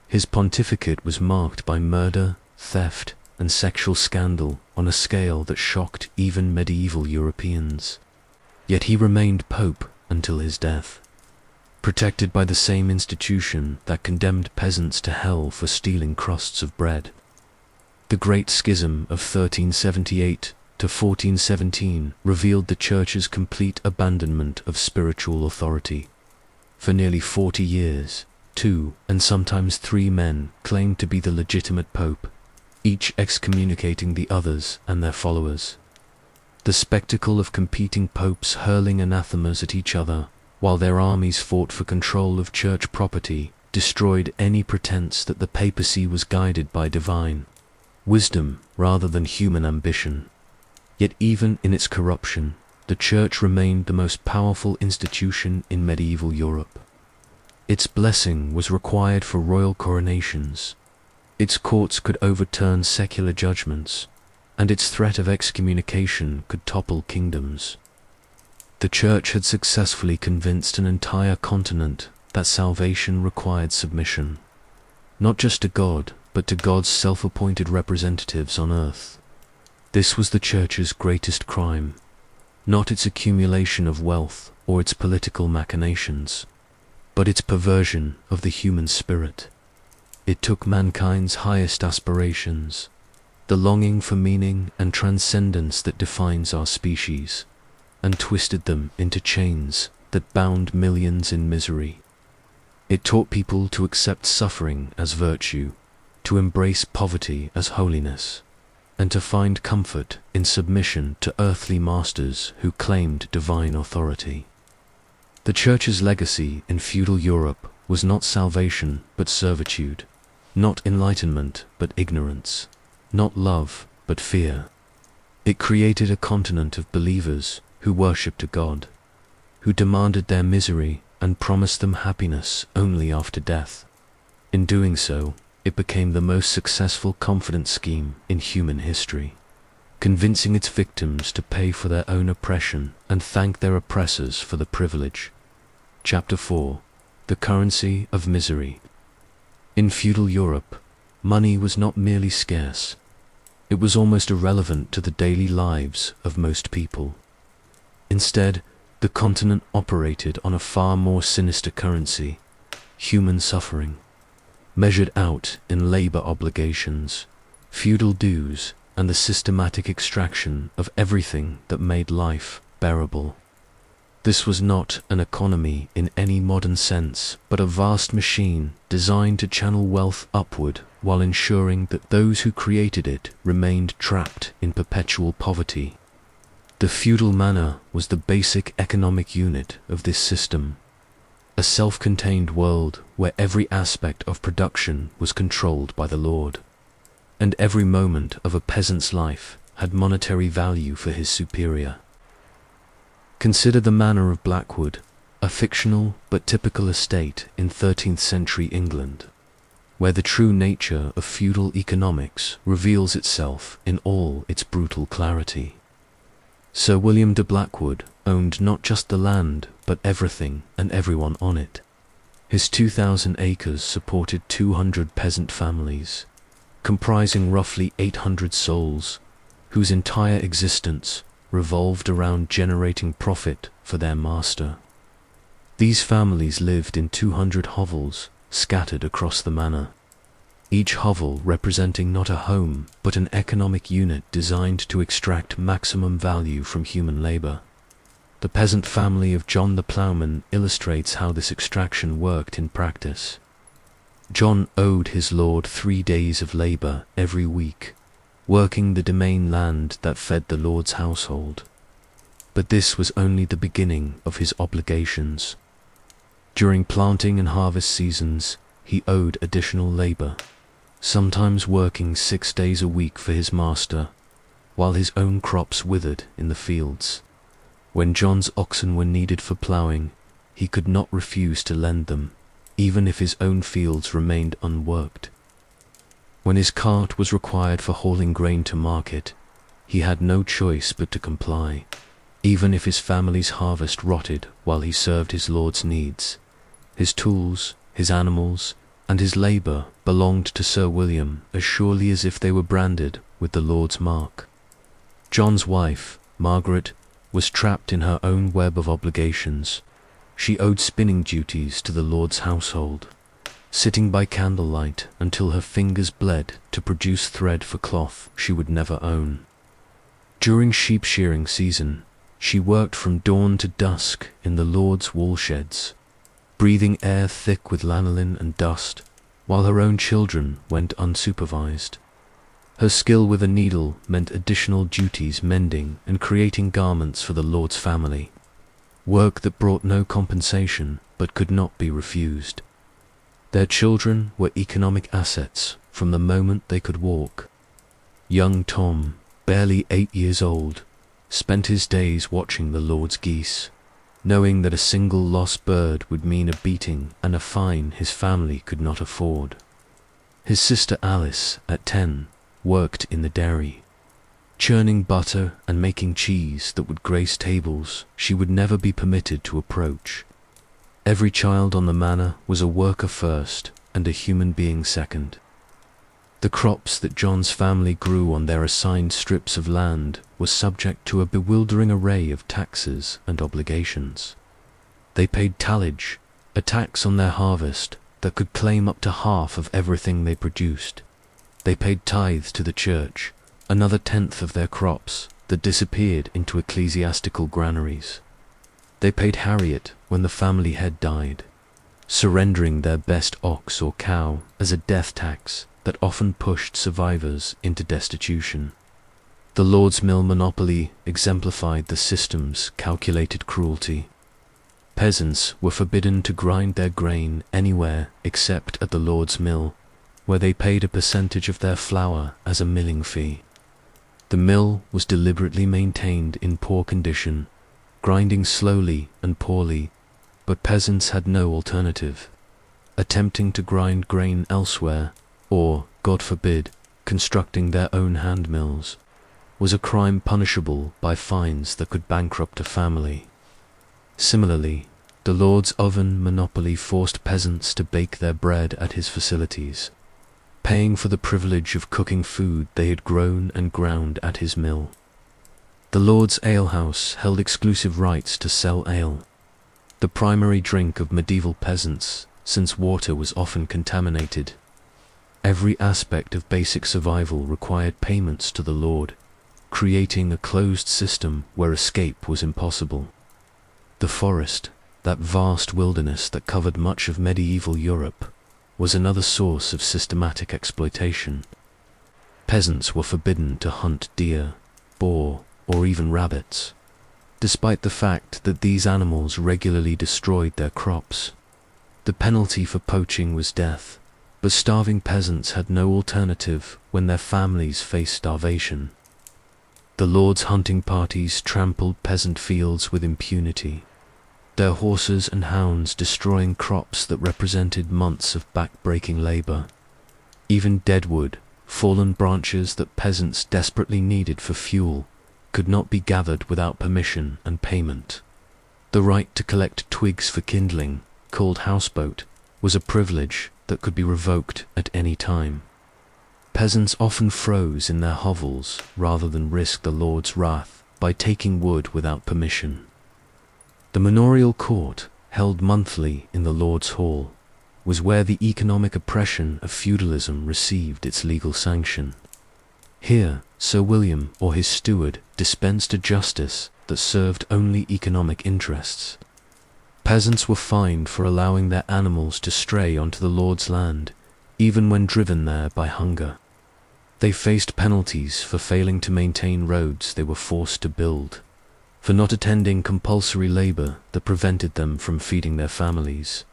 His pontificate was marked by murder, theft, and sexual scandal on a scale that shocked even medieval Europeans. Yet he remained pope until his death, protected by the same institution that condemned peasants to hell for stealing crusts of bread. The Great Schism of 1378 to 1417 revealed the Church's complete abandonment of spiritual authority. For nearly 40 years, 2 and sometimes 3 men claimed to be the legitimate pope, each excommunicating the others and their followers. The spectacle of competing popes hurling anathemas at each other while their armies fought for control of church property destroyed any pretense that the papacy was guided by divine wisdom rather than human ambition. Yet even in its corruption, the Church remained the most powerful institution in medieval Europe. Its blessing was required for royal coronations. Its courts could overturn secular judgments, and its threat of excommunication could topple kingdoms. The Church had successfully convinced an entire continent that salvation required submission, not just to God, but to God's self-appointed representatives on earth. This was the Church's greatest crime, not its accumulation of wealth or its political machinations, but its perversion of the human spirit. It took mankind's highest aspirations, the longing for meaning and transcendence that defines our species, and twisted them into chains that bound millions in misery. It taught people to accept suffering as virtue, to embrace poverty as holiness, and to find comfort in submission to earthly masters who claimed divine authority. The Church's legacy in feudal Europe was not salvation but servitude, not enlightenment but ignorance, not love but fear. It created a continent of believers who worshipped a God, who demanded their misery and promised them happiness only after death. In doing so, it became the most successful confidence scheme in human history, convincing its victims to pay for their own oppression and thank their oppressors for the privilege. Chapter 4. The Currency of Misery. In feudal Europe, money was not merely scarce, it was almost irrelevant to the daily lives of most people. Instead, The continent operated on a far more sinister currency, human suffering, measured out in labor obligations, feudal dues, and the systematic extraction of everything that made life bearable. This was not an economy in any modern sense, but a vast machine designed to channel wealth upward while ensuring that those who created it remained trapped in perpetual poverty. The feudal manor was the basic economic unit of this system, a self-contained world where every aspect of production was controlled by the lord, and every moment of a peasant's life had monetary value for his superior. Consider the manor of Blackwood, a fictional but typical estate in 13th century England, where the true nature of feudal economics reveals itself in all its brutal clarity. Sir William de Blackwood owned not just the land, but everything and everyone on it. His 2,000 acres supported 200 peasant families, comprising roughly 800 souls, whose entire existence revolved around generating profit for their master. These families lived in 200 hovels scattered across the manor, each hovel representing not a home but an economic unit designed to extract maximum value from human labor. The peasant family of John the Ploughman illustrates how this extraction worked in practice. John owed his lord 3 days of labor every week, working the domain land that fed the lord's household. But this was only the beginning of his obligations. During planting and harvest seasons, he owed additional labor, sometimes working 6 days a week for his master, while his own crops withered in the fields. When John's oxen were needed for ploughing, he could not refuse to lend them, even if his own fields remained unworked. When his cart was required for hauling grain to market, he had no choice but to comply, even if his family's harvest rotted while he served his lord's needs. His tools, his animals, and his labor belonged to Sir William as surely as if they were branded with the lord's mark. John's wife, Margaret, was trapped in her own web of obligations. She owed spinning duties to the lord's household, sitting by candlelight until her fingers bled to produce thread for cloth she would never own. During sheep shearing season, she worked from dawn to dusk in the lord's wool sheds, breathing air thick with lanolin and dust, while her own children went unsupervised. Her skill with a needle meant additional duties mending and creating garments for the lord's family, work that brought no compensation but could not be refused. Their children were economic assets from the moment they could walk. Young Tom, barely 8 years old, spent his days watching the lord's geese, knowing that a single lost bird would mean a beating and a fine his family could not afford. His sister Alice, at 10, worked in the dairy, churning butter and making cheese that would grace tables she would never be permitted to approach. Every child on the manor was a worker first and a human being second. The crops that John's family grew on their assigned strips of land were subject to a bewildering array of taxes and obligations. They paid tallage, a tax on their harvest that could claim up to half of everything they produced. They paid tithes to the church, another tenth of their crops that disappeared into ecclesiastical granaries. They paid Harriet when the family head died, surrendering their best ox or cow as a death tax that often pushed survivors into destitution. The Lord's Mill monopoly exemplified the system's calculated cruelty. Peasants were forbidden to grind their grain anywhere except at the Lord's Mill, where they paid a percentage of their flour as a milling fee. The mill was deliberately maintained in poor condition, grinding slowly and poorly, but peasants had no alternative. Attempting to grind grain elsewhere, or, God forbid, constructing their own hand mills, was a crime punishable by fines that could bankrupt a family. Similarly, the Lord's oven monopoly forced peasants to bake their bread at his facilities, paying for the privilege of cooking food they had grown and ground at his mill. The lord's alehouse held exclusive rights to sell ale, the primary drink of medieval peasants, since water was often contaminated. Every aspect of basic survival required payments to the lord, creating a closed system where escape was impossible. The forest, that vast wilderness that covered much of medieval Europe, was another source of systematic exploitation. Peasants were forbidden to hunt deer, boar, or even rabbits, despite the fact that these animals regularly destroyed their crops. The penalty for poaching was death, but starving peasants had no alternative when their families faced starvation. The lord's hunting parties trampled peasant fields with impunity, their horses and hounds destroying crops that represented months of back-breaking labor. Even dead wood, fallen branches that peasants desperately needed for fuel, could not be gathered without permission and payment. The right to collect twigs for kindling, called houseboat, was a privilege that could be revoked at any time. Peasants often froze in their hovels rather than risk the lord's wrath by taking wood without permission. The manorial court, held monthly in the lord's hall, was where the economic oppression of feudalism received its legal sanction. Here, Sir William or his steward dispensed a justice that served only economic interests. Peasants were fined for allowing their animals to stray onto the lord's land, even when driven there by hunger. They faced penalties for failing to maintain roads they were forced to build, for not attending compulsory labor that prevented them from feeding their families,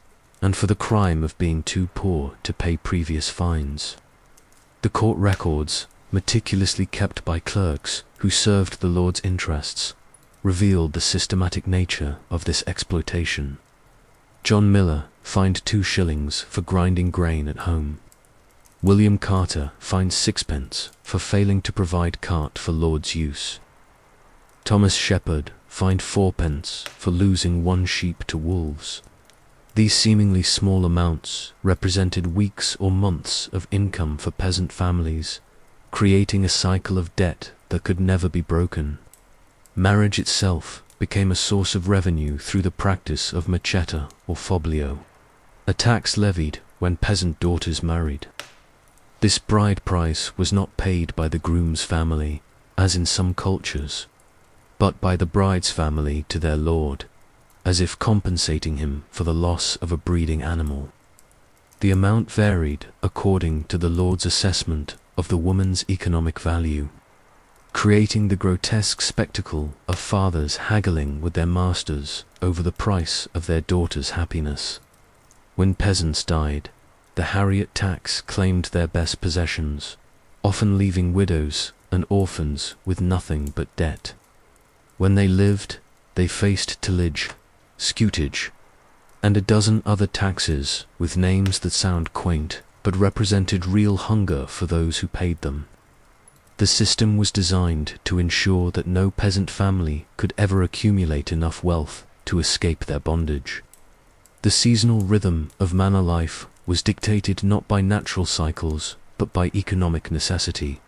and for the crime of being too poor to pay previous fines. The court records, meticulously kept by clerks who served the lord's interests, revealed the systematic nature of this exploitation. John Miller fined 2 shillings for grinding grain at home. William Carter fined 6 pence for failing to provide cart for lord's use. Thomas Shepherd fined 4 pence for losing 1 sheep to wolves. These seemingly small amounts represented weeks or months of income for peasant families, creating a cycle of debt that could never be broken. Marriage itself became a source of revenue through the practice of macheta or foblio, a tax levied when peasant daughters married. This bride price was not paid by the groom's family, as in some cultures, but by the bride's family to their lord, as if compensating him for the loss of a breeding animal. The amount varied according to the lord's assessment of the woman's economic value, creating the grotesque spectacle of fathers haggling with their masters over the price of their daughter's happiness. When peasants died, the Harriet tax claimed their best possessions, often leaving widows and orphans with nothing but debt. When they lived, they faced tillage, scutage, and a dozen other taxes with names that sound quaint but represented real hunger for those who paid them. The system was designed to ensure that no peasant family could ever accumulate enough wealth to escape their bondage. The seasonal rhythm of manor life was dictated not by natural cycles but by economic necessity.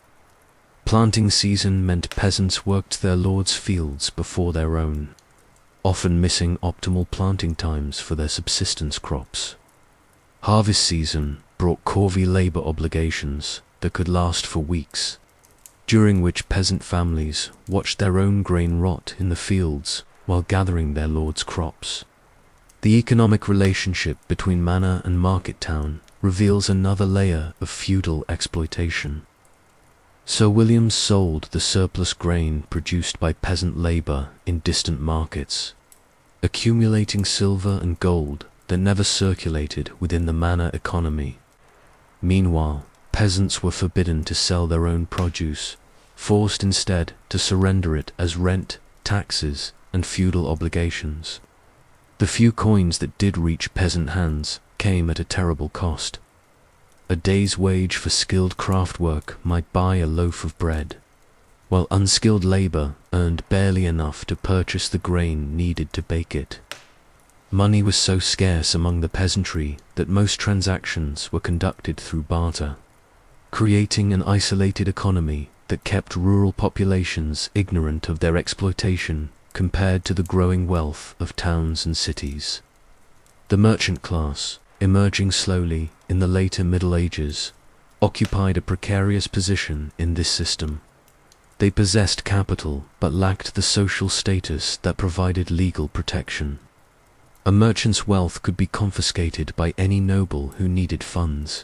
Planting season meant peasants worked their lord's fields before their own, often missing optimal planting times for their subsistence crops. Harvest season brought corvée labor obligations that could last for weeks, during which peasant families watched their own grain rot in the fields while gathering their lord's crops. The economic relationship between manor and market town reveals another layer of feudal exploitation. Sir William sold the surplus grain produced by peasant labor in distant markets, accumulating silver and gold that never circulated within the manor economy. Meanwhile, peasants were forbidden to sell their own produce, forced instead to surrender it as rent, taxes, and feudal obligations. The few coins that did reach peasant hands came at a terrible cost. A day's wage for skilled craft work might buy a loaf of bread, while unskilled labor earned barely enough to purchase the grain needed to bake it. Money was so scarce among the peasantry that most transactions were conducted through barter, creating an isolated economy that kept rural populations ignorant of their exploitation compared to the growing wealth of towns and cities. The merchant class, emerging slowly in the later Middle Ages, occupied a precarious position in this system. They possessed capital but lacked the social status that provided legal protection. A merchant's wealth could be confiscated by any noble who needed funds,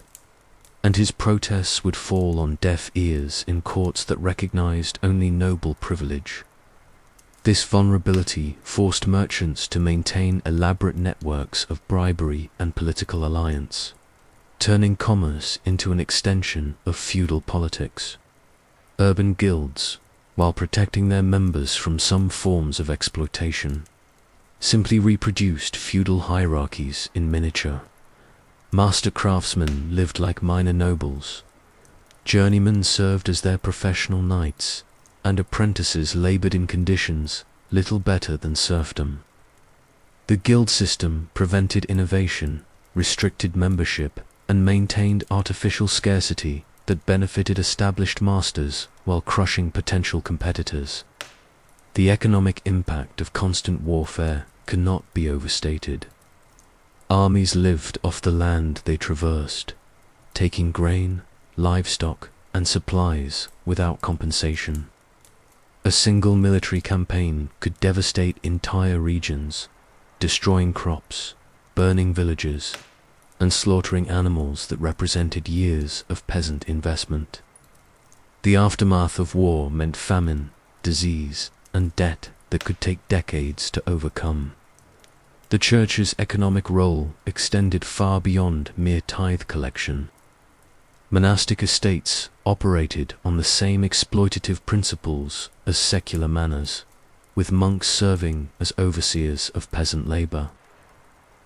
and his protests would fall on deaf ears in courts that recognized only noble privilege. This vulnerability forced merchants to maintain elaborate networks of bribery and political alliance, turning commerce into an extension of feudal politics. Urban guilds, while protecting their members from some forms of exploitation, simply reproduced feudal hierarchies in miniature. Master craftsmen lived like minor nobles, journeymen served as their professional knights, and apprentices labored in conditions little better than serfdom. The guild system prevented innovation, restricted membership, and maintained artificial scarcity that benefited established masters while crushing potential competitors. The economic impact of constant warfare cannot be overstated. Armies lived off the land they traversed, taking grain, livestock, and supplies without compensation. A single military campaign could devastate entire regions, destroying crops, burning villages, and slaughtering animals that represented years of peasant investment. The aftermath of war meant famine, disease, and debt that could take decades to overcome. The church's economic role extended far beyond mere tithe collection. Monastic estates operated on the same exploitative principles as secular manors, with monks serving as overseers of peasant labor.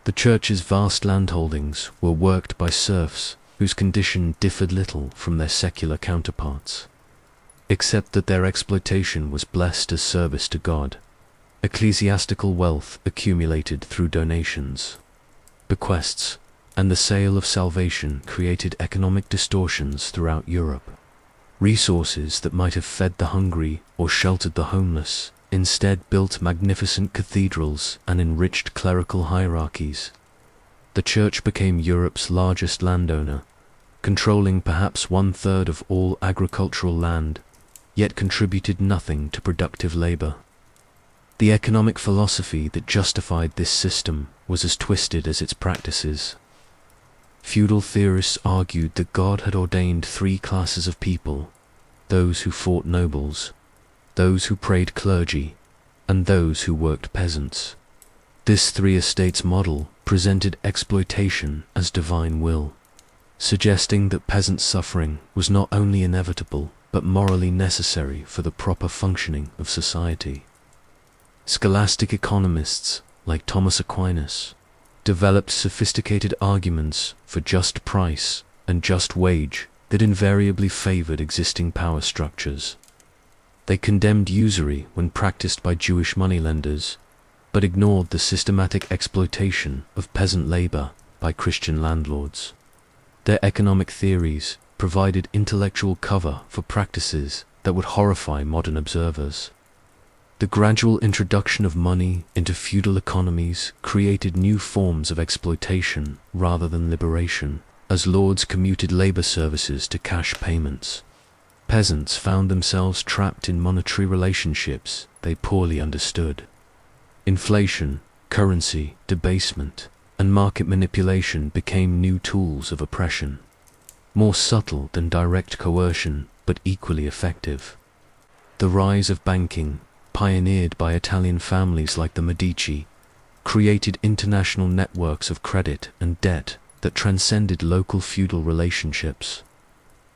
The church's vast landholdings were worked by serfs whose condition differed little from their secular counterparts, except that their exploitation was blessed as service to God. Ecclesiastical wealth accumulated through donations, bequests, and the sale of salvation created economic distortions throughout Europe. Resources that might have fed the hungry or sheltered the homeless instead built magnificent cathedrals and enriched clerical hierarchies. The church became Europe's largest landowner, controlling perhaps 1/3 of all agricultural land, yet contributed nothing to productive labor. The economic philosophy that justified this system was as twisted as its practices. Feudal theorists argued that God had ordained 3 classes of people: those who fought nobles, those who prayed clergy, and those who worked peasants. This 3 estates model presented exploitation as divine will, suggesting that peasant suffering was not only inevitable but morally necessary for the proper functioning of society. Scholastic economists like Thomas Aquinas developed sophisticated arguments for just price and just wage that invariably favored existing power structures. They condemned usury when practiced by Jewish moneylenders, but ignored the systematic exploitation of peasant labor by Christian landlords. Their economic theories provided intellectual cover for practices that would horrify modern observers. The gradual introduction of money into feudal economies created new forms of exploitation rather than liberation, as lords commuted labor services to cash payments. Peasants found themselves trapped in monetary relationships they poorly understood. Inflation, currency, debasement, and market manipulation became new tools of oppression, more subtle than direct coercion, but equally effective. The rise of banking, pioneered by Italian families like the Medici, created international networks of credit and debt that transcended local feudal relationships.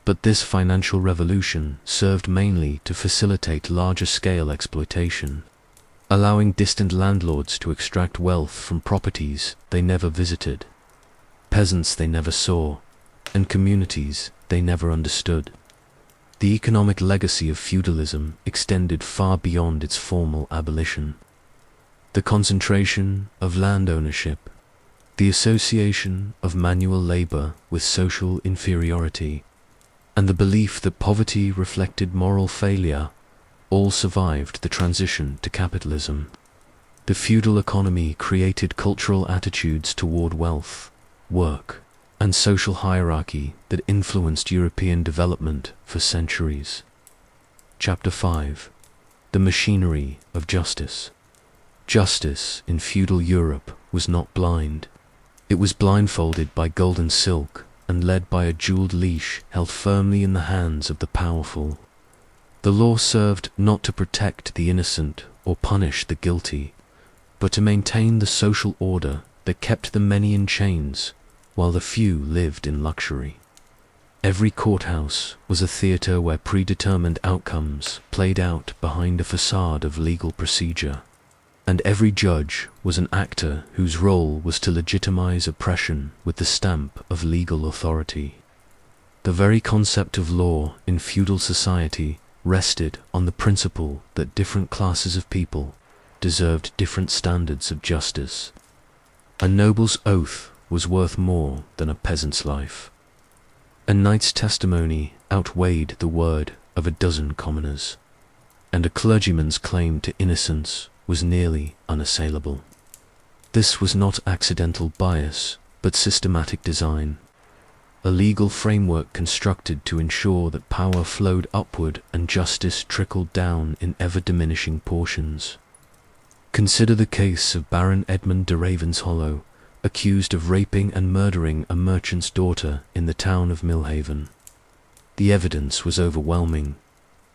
But this financial revolution served mainly to facilitate larger-scale exploitation, allowing distant landlords to extract wealth from properties they never visited, peasants they never saw, and communities they never understood. The economic legacy of feudalism extended far beyond its formal abolition. The concentration of land ownership, the association of manual labor with social inferiority, and the belief that poverty reflected moral failure all survived the transition to capitalism. The feudal economy created cultural attitudes toward wealth, work, and social hierarchy that influenced European development for centuries. Chapter 5. The Machinery of Justice. Justice in feudal Europe was not blind. It was blindfolded by golden silk and led by a jeweled leash held firmly in the hands of the powerful. The law served not to protect the innocent or punish the guilty, but to maintain the social order that kept the many in chains while the few lived in luxury. Every courthouse was a theater where predetermined outcomes played out behind a facade of legal procedure, and every judge was an actor whose role was to legitimize oppression with the stamp of legal authority. The very concept of law in feudal society rested on the principle that different classes of people deserved different standards of justice. A noble's oath was worth more than a peasant's life. A knight's testimony outweighed the word of a dozen commoners, and a clergyman's claim to innocence was nearly unassailable. This was not accidental bias, but systematic design, a legal framework constructed to ensure that power flowed upward and justice trickled down in ever-diminishing portions. Consider the case of Baron Edmund de Ravenshollow, accused of raping and murdering a merchant's daughter in the town of Millhaven. The evidence was overwhelming.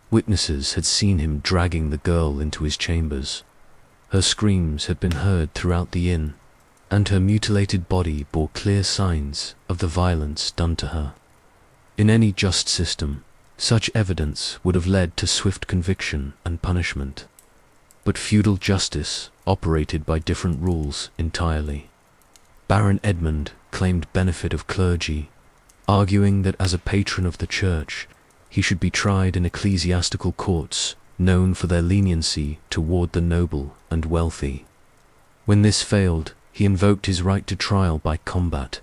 Witnesses had seen him dragging the girl into his chambers. Her screams had been heard throughout the inn, and her mutilated body bore clear signs of the violence done to her. In any just system, such evidence would have led to swift conviction and punishment. But feudal justice operated by different rules entirely. Baron Edmund claimed benefit of clergy, arguing that as a patron of the church, he should be tried in ecclesiastical courts known for their leniency toward the noble and wealthy. When this failed, he invoked his right to trial by combat,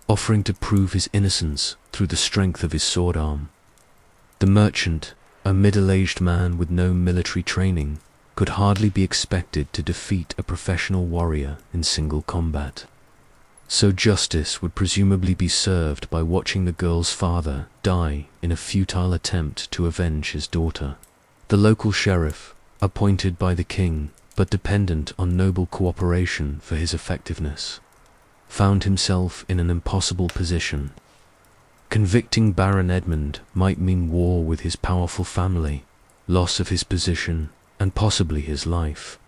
offering to prove his innocence through the strength of his sword arm. The merchant, a middle-aged man with no military training, could hardly be expected to defeat a professional warrior in single combat. So justice would presumably be served by watching the girl's father die in a futile attempt to avenge his daughter. The local sheriff, appointed by the king but dependent on noble cooperation for his effectiveness, found himself in an impossible position. Convicting Baron Edmund might mean war with his powerful family, loss of his position, and possibly his life.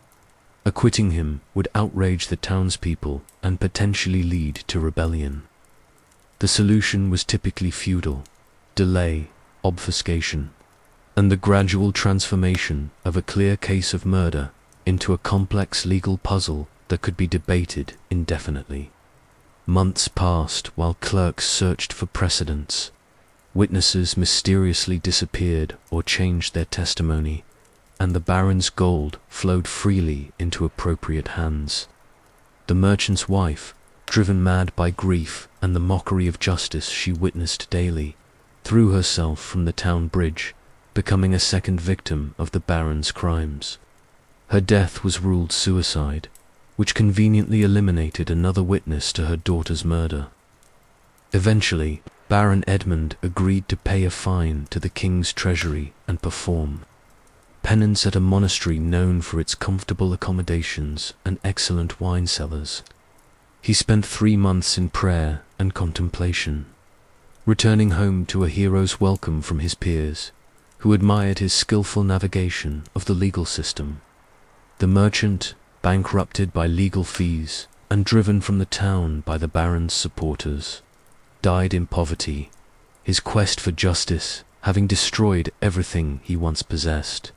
Acquitting him would outrage the townspeople and potentially lead to rebellion. The solution was typically feudal: delay, obfuscation, and the gradual transformation of a clear case of murder into a complex legal puzzle that could be debated indefinitely. Months passed while clerks searched for precedents. Witnesses mysteriously disappeared or changed their testimony, and the baron's gold flowed freely into appropriate hands. The merchant's wife, driven mad by grief and the mockery of justice she witnessed daily, threw herself from the town bridge, becoming a second victim of the baron's crimes. Her death was ruled suicide, which conveniently eliminated another witness to her daughter's murder. Eventually, Baron Edmund agreed to pay a fine to the king's treasury and perform penance at a monastery known for its comfortable accommodations and excellent wine cellars. He spent 3 months in prayer and contemplation, returning home to a hero's welcome from his peers, who admired his skillful navigation of the legal system. The merchant, bankrupted by legal fees and driven from the town by the baron's supporters, died in poverty, his quest for justice having destroyed everything he once possessed.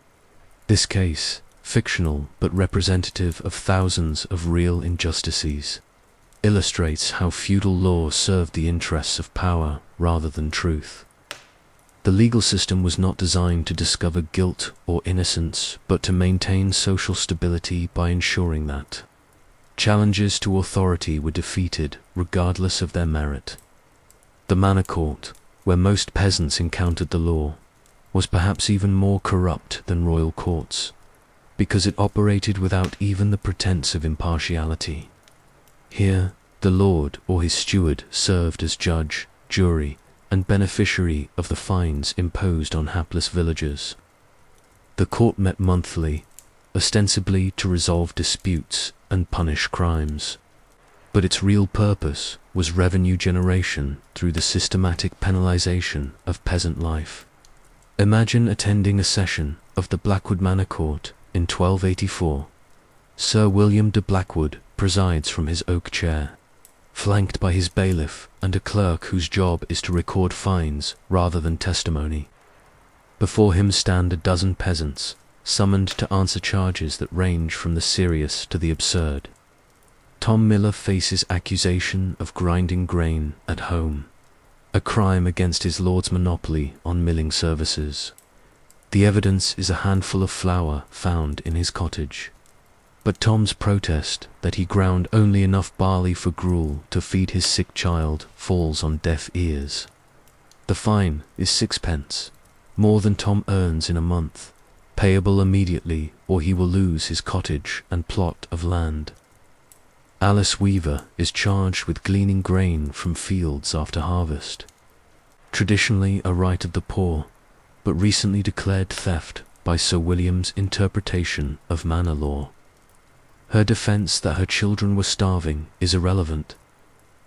This case, fictional but representative of thousands of real injustices, illustrates how feudal law served the interests of power rather than truth. The legal system was not designed to discover guilt or innocence, but to maintain social stability by ensuring that challenges to authority were defeated regardless of their merit. The manor court, where most peasants encountered the law, was perhaps even more corrupt than royal courts, because it operated without even the pretense of impartiality. Here, the lord or his steward served as judge, jury, and beneficiary of the fines imposed on hapless villagers. The court met monthly, ostensibly to resolve disputes and punish crimes, but its real purpose was revenue generation through the systematic penalization of peasant life. Imagine attending a session of the Blackwood Manor Court in 1284. Sir William de Blackwood presides from his oak chair, flanked by his bailiff and a clerk whose job is to record fines rather than testimony. Before him stand a dozen peasants, summoned to answer charges that range from the serious to the absurd. Tom Miller faces accusation of grinding grain at home, a crime against his lord's monopoly on milling services. The evidence is a handful of flour found in his cottage. But Tom's protest that he ground only enough barley for gruel to feed his sick child falls on deaf ears. The fine is 6 pence, more than Tom earns in a month, payable immediately or he will lose his cottage and plot of land. Alice Weaver is charged with gleaning grain from fields after harvest, traditionally a right of the poor, but recently declared theft by Sir William's interpretation of manor law. Her defense that her children were starving is irrelevant.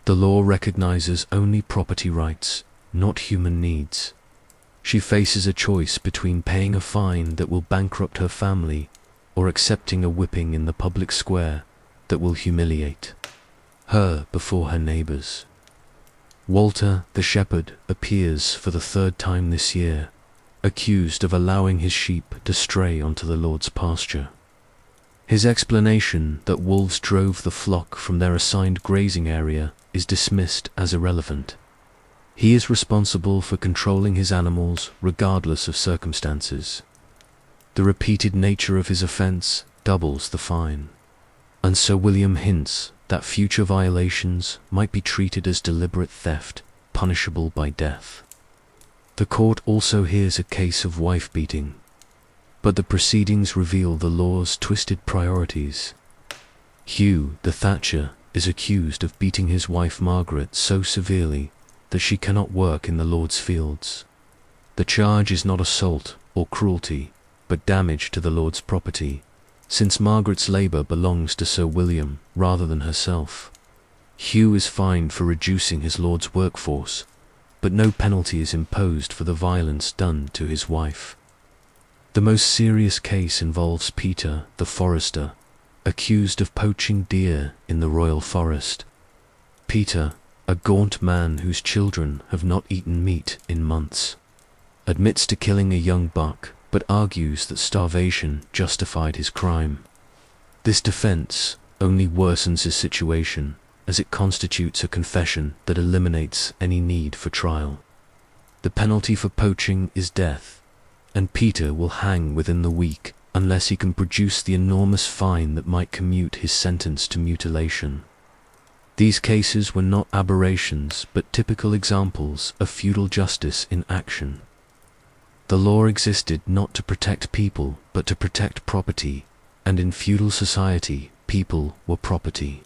The law recognizes only property rights, not human needs. She faces a choice between paying a fine that will bankrupt her family or accepting a whipping in the public square that will humiliate her before her neighbors. Walter the shepherd appears for the 3rd time this year, accused of allowing his sheep to stray onto the Lord's pasture. His explanation that wolves drove the flock from their assigned grazing area is dismissed as irrelevant. He is responsible for controlling his animals regardless of circumstances. The repeated nature of his offense doubles the fine, and Sir William hints that future violations might be treated as deliberate theft, punishable by death. The court also hears a case of wife-beating, but the proceedings reveal the law's twisted priorities. Hugh the Thatcher is accused of beating his wife Margaret so severely that she cannot work in the Lord's fields. The charge is not assault or cruelty, but damage to the Lord's property, since Margaret's labour belongs to Sir William rather than herself. Hugh is fined for reducing his lord's workforce, but no penalty is imposed for the violence done to his wife. The most serious case involves Peter the forester, accused of poaching deer in the royal forest. Peter, a gaunt man whose children have not eaten meat in months, admits to killing a young buck, but argues that starvation justified his crime. This defense only worsens his situation, as it constitutes a confession that eliminates any need for trial. The penalty for poaching is death, and Peter will hang within the week unless he can produce the enormous fine that might commute his sentence to mutilation. These cases were not aberrations, but typical examples of feudal justice in action. The law existed not to protect people, but to protect property, and in feudal society, people were property.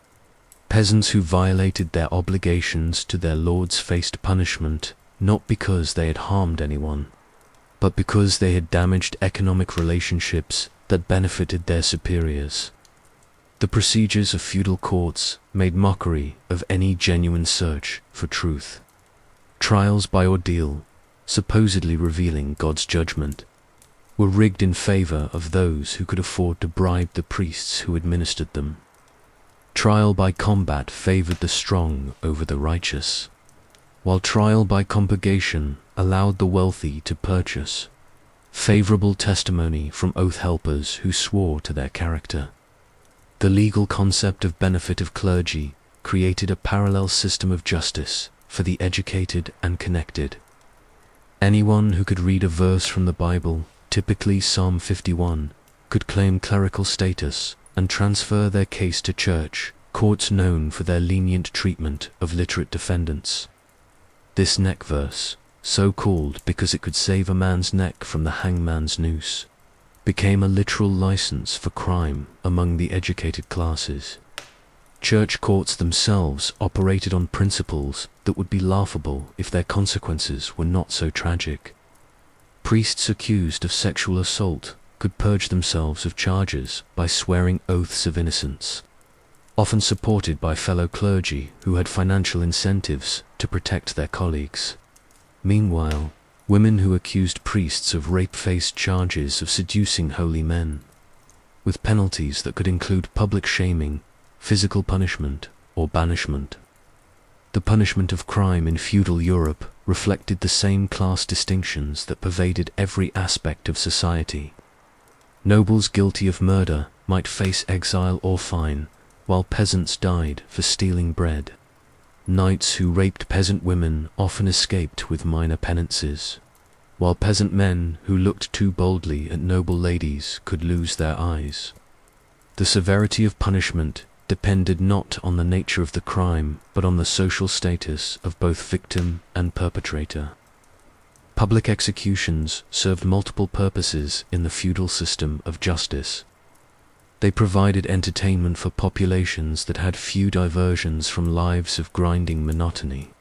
Peasants who violated their obligations to their lords faced punishment, not because they had harmed anyone, but because they had damaged economic relationships that benefited their superiors. The procedures of feudal courts made mockery of any genuine search for truth. Trials by ordeal, supposedly revealing God's judgment, were rigged in favor of those who could afford to bribe the priests who administered them. Trial by combat favored the strong over the righteous, while trial by compurgation allowed the wealthy to purchase favorable testimony from oath helpers who swore to their character. The legal concept of benefit of clergy created a parallel system of justice for the educated and connected. Anyone who could read a verse from the Bible, typically Psalm 51, could claim clerical status and transfer their case to church, courts known for their lenient treatment of literate defendants. This neck verse, so called because it could save a man's neck from the hangman's noose, became a literal license for crime among the educated classes. Church courts themselves operated on principles that would be laughable if their consequences were not so tragic. Priests accused of sexual assault could purge themselves of charges by swearing oaths of innocence, often supported by fellow clergy who had financial incentives to protect their colleagues. Meanwhile, women who accused priests of rape faced charges of seducing holy men, with penalties that could include public shaming, physical punishment, or banishment. The punishment of crime in feudal Europe reflected the same class distinctions that pervaded every aspect of society. Nobles guilty of murder might face exile or fine, while peasants died for stealing bread. Knights who raped peasant women often escaped with minor penances, while peasant men who looked too boldly at noble ladies could lose their eyes. The severity of punishment depended not on the nature of the crime, but on the social status of both victim and perpetrator. Public executions served multiple purposes in the feudal system of justice. They provided entertainment for populations that had few diversions from lives of grinding monotony.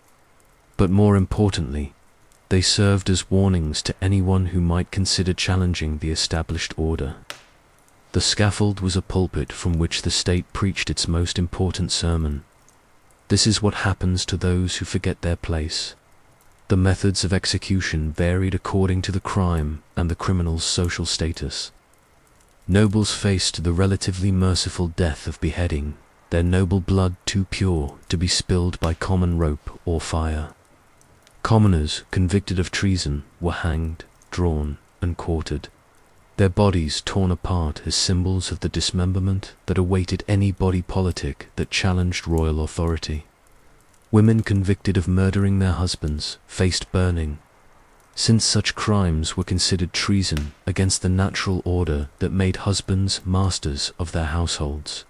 But more importantly, they served as warnings to anyone who might consider challenging the established order. The scaffold was a pulpit from which the state preached its most important sermon. This is what happens to those who forget their place. The methods of execution varied according to the crime and the criminal's social status. Nobles faced the relatively merciful death of beheading, their noble blood too pure to be spilled by common rope or fire. Commoners convicted of treason were hanged, drawn, and quartered, their bodies torn apart as symbols of the dismemberment that awaited any body politic that challenged royal authority. Women convicted of murdering their husbands faced burning, since such crimes were considered treason against the natural order that made husbands masters of their households.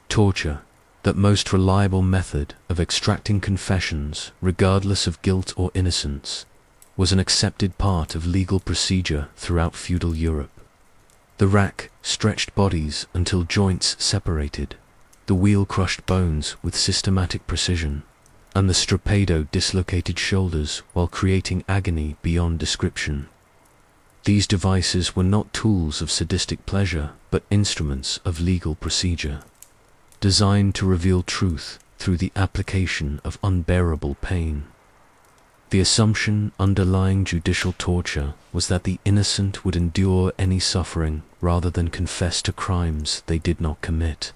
Torture, that most reliable method of extracting confessions regardless of guilt or innocence, was an accepted part of legal procedure throughout feudal Europe. The rack stretched bodies until joints separated, the wheel crushed bones with systematic precision, and the strappado dislocated shoulders while creating agony beyond description. These devices were not tools of sadistic pleasure, but instruments of legal procedure, designed to reveal truth through the application of unbearable pain. The assumption underlying judicial torture was that the innocent would endure any suffering rather than confess to crimes they did not commit,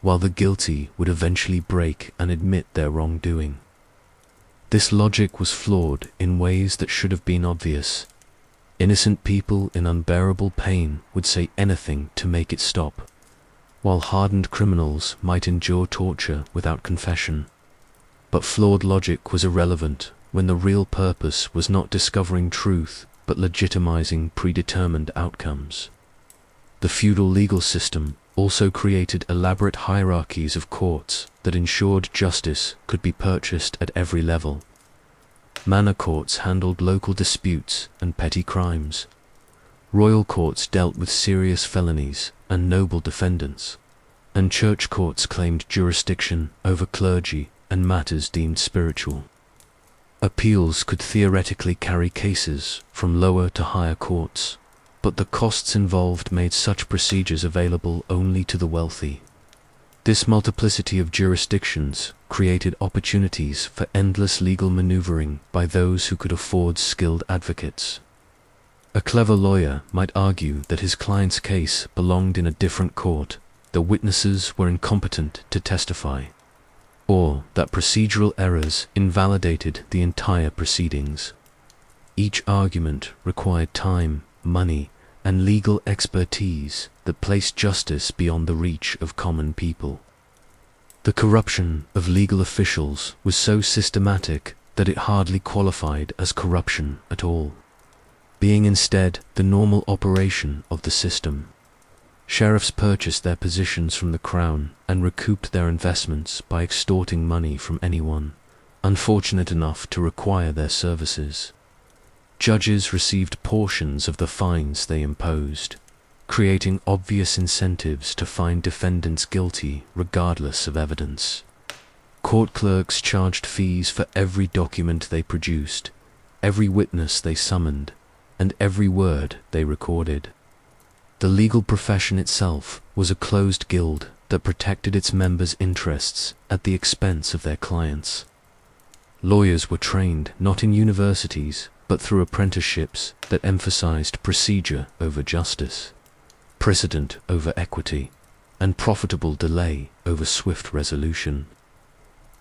while the guilty would eventually break and admit their wrongdoing. This logic was flawed in ways that should have been obvious. Innocent people in unbearable pain would say anything to make it stop, while hardened criminals might endure torture without confession. But flawed logic was irrelevant when the real purpose was not discovering truth, but legitimizing predetermined outcomes. The feudal legal system also created elaborate hierarchies of courts that ensured justice could be purchased at every level. Manor courts handled local disputes and petty crimes. Royal courts dealt with serious felonies and noble defendants, and church courts claimed jurisdiction over clergy and matters deemed spiritual. Appeals could theoretically carry cases from lower to higher courts, but the costs involved made such procedures available only to the wealthy. This multiplicity of jurisdictions created opportunities for endless legal maneuvering by those who could afford skilled advocates. A clever lawyer might argue that his client's case belonged in a different court, the witnesses were incompetent to testify, or that procedural errors invalidated the entire proceedings. Each argument required time, money, and legal expertise that placed justice beyond the reach of common people. The corruption of legal officials was so systematic that it hardly qualified as corruption at all, being instead the normal operation of the system. Sheriffs purchased their positions from the crown and recouped their investments by extorting money from anyone, unfortunate enough to require their services. Judges received portions of the fines they imposed, creating obvious incentives to find defendants guilty regardless of evidence. Court clerks charged fees for every document they produced, every witness they summoned, and every word they recorded. The legal profession itself was a closed guild that protected its members' interests at the expense of their clients. Lawyers were trained not in universities, but through apprenticeships that emphasized procedure over justice, precedent over equity, and profitable delay over swift resolution.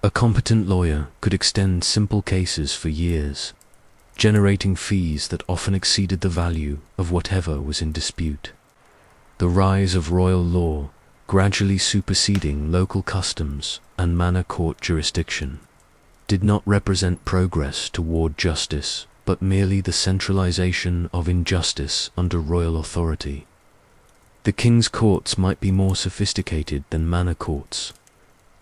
A competent lawyer could extend simple cases for years, generating fees that often exceeded the value of whatever was in dispute. The rise of royal law, gradually superseding local customs and manor court jurisdiction, did not represent progress toward justice, but merely the centralization of injustice under royal authority. The king's courts might be more sophisticated than manor courts,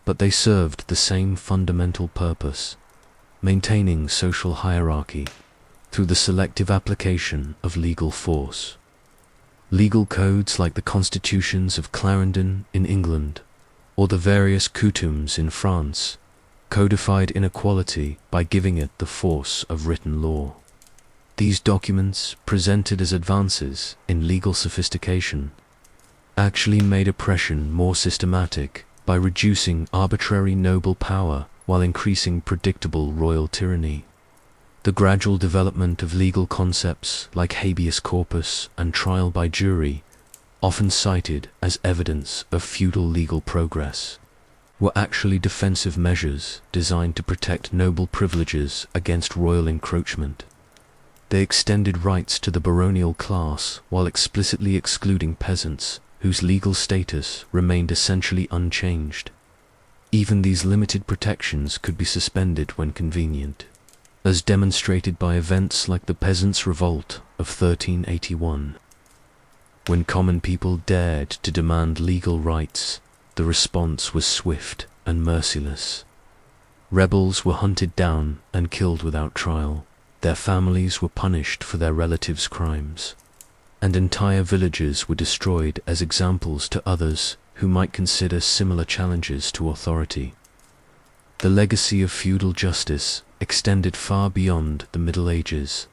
but they served the same fundamental purpose, maintaining social hierarchy through the selective application of legal force. Legal codes like the constitutions of Clarendon in England or the various coutumes in France codified inequality by giving it the force of written law. These documents, presented as advances in legal sophistication, actually made oppression more systematic by reducing arbitrary noble power while increasing predictable royal tyranny. The gradual development of legal concepts like habeas corpus and trial by jury, often cited as evidence of feudal legal progress, were actually defensive measures designed to protect noble privileges against royal encroachment. They extended rights to the baronial class while explicitly excluding peasants, whose legal status remained essentially unchanged. Even these limited protections could be suspended when convenient, as demonstrated by events like the Peasants' Revolt of 1381. When common people dared to demand legal rights, the response was swift and merciless. Rebels were hunted down and killed without trial. Their families were punished for their relatives' crimes, and entire villages were destroyed as examples to others who might consider similar challenges to authority. The legacy of feudal justice extended far beyond the Middle Ages,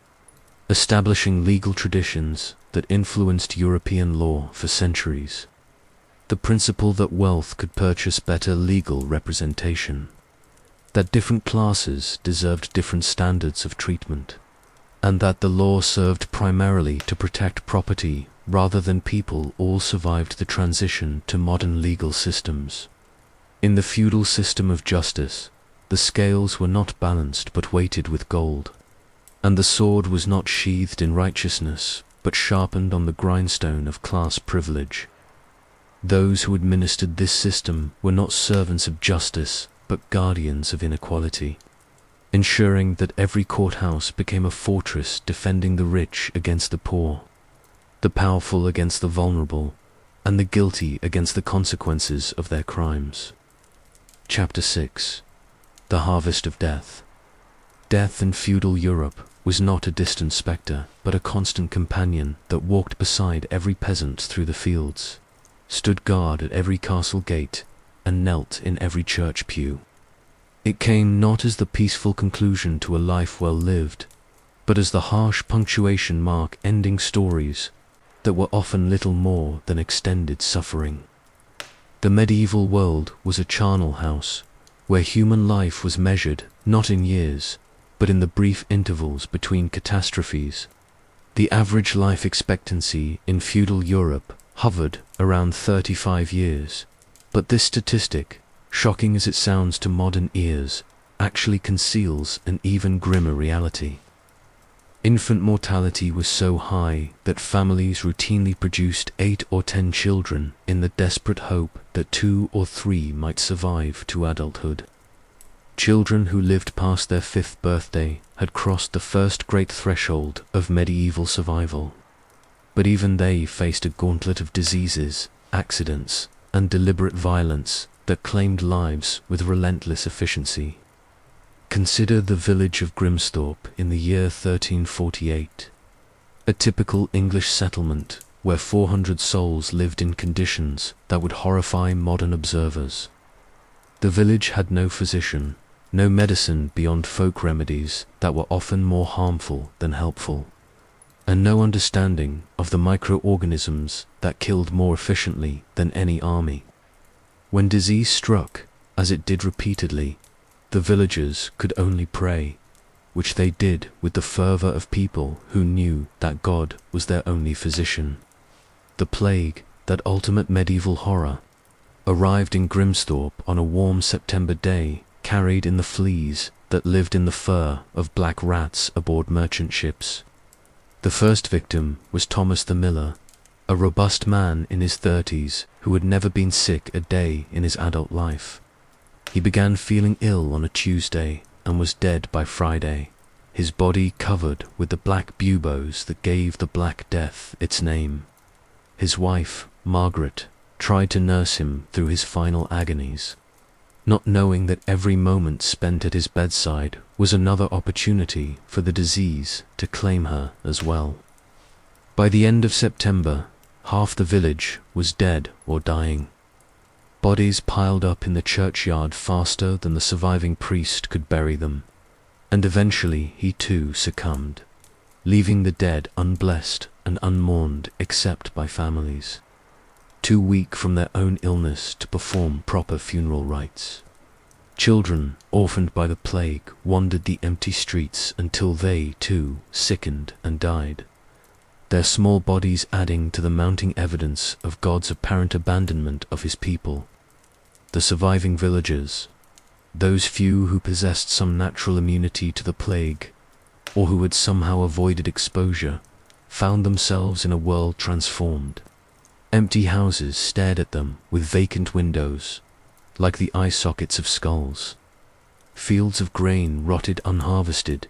establishing legal traditions that influenced European law for centuries. The principle that wealth could purchase better legal representation, that different classes deserved different standards of treatment, and that the law served primarily to protect property rather than people, all survived the transition to modern legal systems. In the feudal system of justice, the scales were not balanced but weighted with gold, and the sword was not sheathed in righteousness but sharpened on the grindstone of class privilege. Those who administered this system were not servants of justice but guardians of inequality, ensuring that every courthouse became a fortress defending the rich against the poor, the powerful against the vulnerable, and the guilty against the consequences of their crimes. Chapter 6. The Harvest of Death. Death in feudal Europe was not a distant spectre, but a constant companion that walked beside every peasant through the fields, stood guard at every castle gate, and knelt in every church pew. It came not as the peaceful conclusion to a life well lived, but as the harsh punctuation mark ending stories that were often little more than extended suffering. The medieval world was a charnel house, where human life was measured not in years, but in the brief intervals between catastrophes. The average life expectancy in feudal Europe hovered around 35 years, but this statistic, shocking as it sounds to modern ears, actually conceals an even grimmer reality. Infant mortality was so high that families routinely produced 8 or 10 children in the desperate hope that 2 or 3 might survive to adulthood. Children who lived past their 5th birthday had crossed the first great threshold of medieval survival, but even they faced a gauntlet of diseases, accidents, and deliberate violence that claimed lives with relentless efficiency. Consider the village of Grimsthorpe in the year 1348. A typical English settlement where 400 souls lived in conditions that would horrify modern observers. The village had no physician, no medicine beyond folk remedies that were often more harmful than helpful, and no understanding of the microorganisms that killed more efficiently than any army. When disease struck, as it did repeatedly, the villagers could only pray, which they did with the fervor of people who knew that God was their only physician. The plague, that ultimate medieval horror, arrived in Grimsthorpe on a warm September day, carried in the fleas that lived in the fur of black rats aboard merchant ships. The first victim was Thomas the Miller, a robust man in his 30s who had never been sick a day in his adult life. He began feeling ill on a Tuesday and was dead by Friday, his body covered with the black buboes that gave the Black Death its name. His wife, Margaret, tried to nurse him through his final agonies, not knowing that every moment spent at his bedside was another opportunity for the disease to claim her as well. By the end of September, half the village was dead or dying. Bodies piled up in the churchyard faster than the surviving priest could bury them, and eventually he too succumbed, leaving the dead unblessed and unmourned except by families, too weak from their own illness to perform proper funeral rites. Children, orphaned by the plague, wandered the empty streets until they, too, sickened and died, their small bodies adding to the mounting evidence of God's apparent abandonment of his people. The surviving villagers, those few who possessed some natural immunity to the plague, or who had somehow avoided exposure, found themselves in a world transformed. Empty houses stared at them with vacant windows, like the eye sockets of skulls. Fields of grain rotted unharvested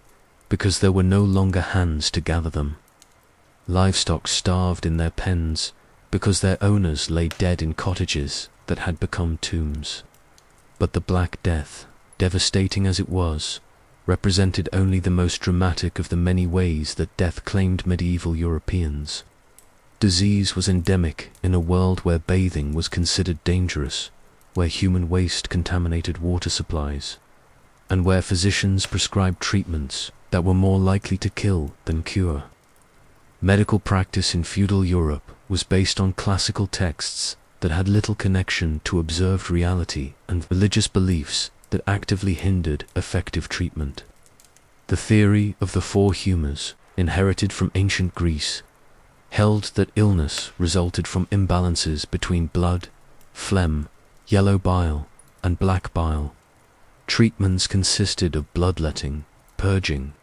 because there were no longer hands to gather them. Livestock starved in their pens because their owners lay dead in cottages that had become tombs. But the Black Death, devastating as it was, represented only the most dramatic of the many ways that death claimed medieval Europeans. Disease was endemic in a world where bathing was considered dangerous, where human waste contaminated water supplies, and where physicians prescribed treatments that were more likely to kill than cure. Medical practice in feudal Europe was based on classical texts that had little connection to observed reality and religious beliefs that actively hindered effective treatment. The theory of the four humours, inherited from ancient Greece, held that illness resulted from imbalances between blood, phlegm, yellow bile, and black bile. Treatments consisted of bloodletting, purging,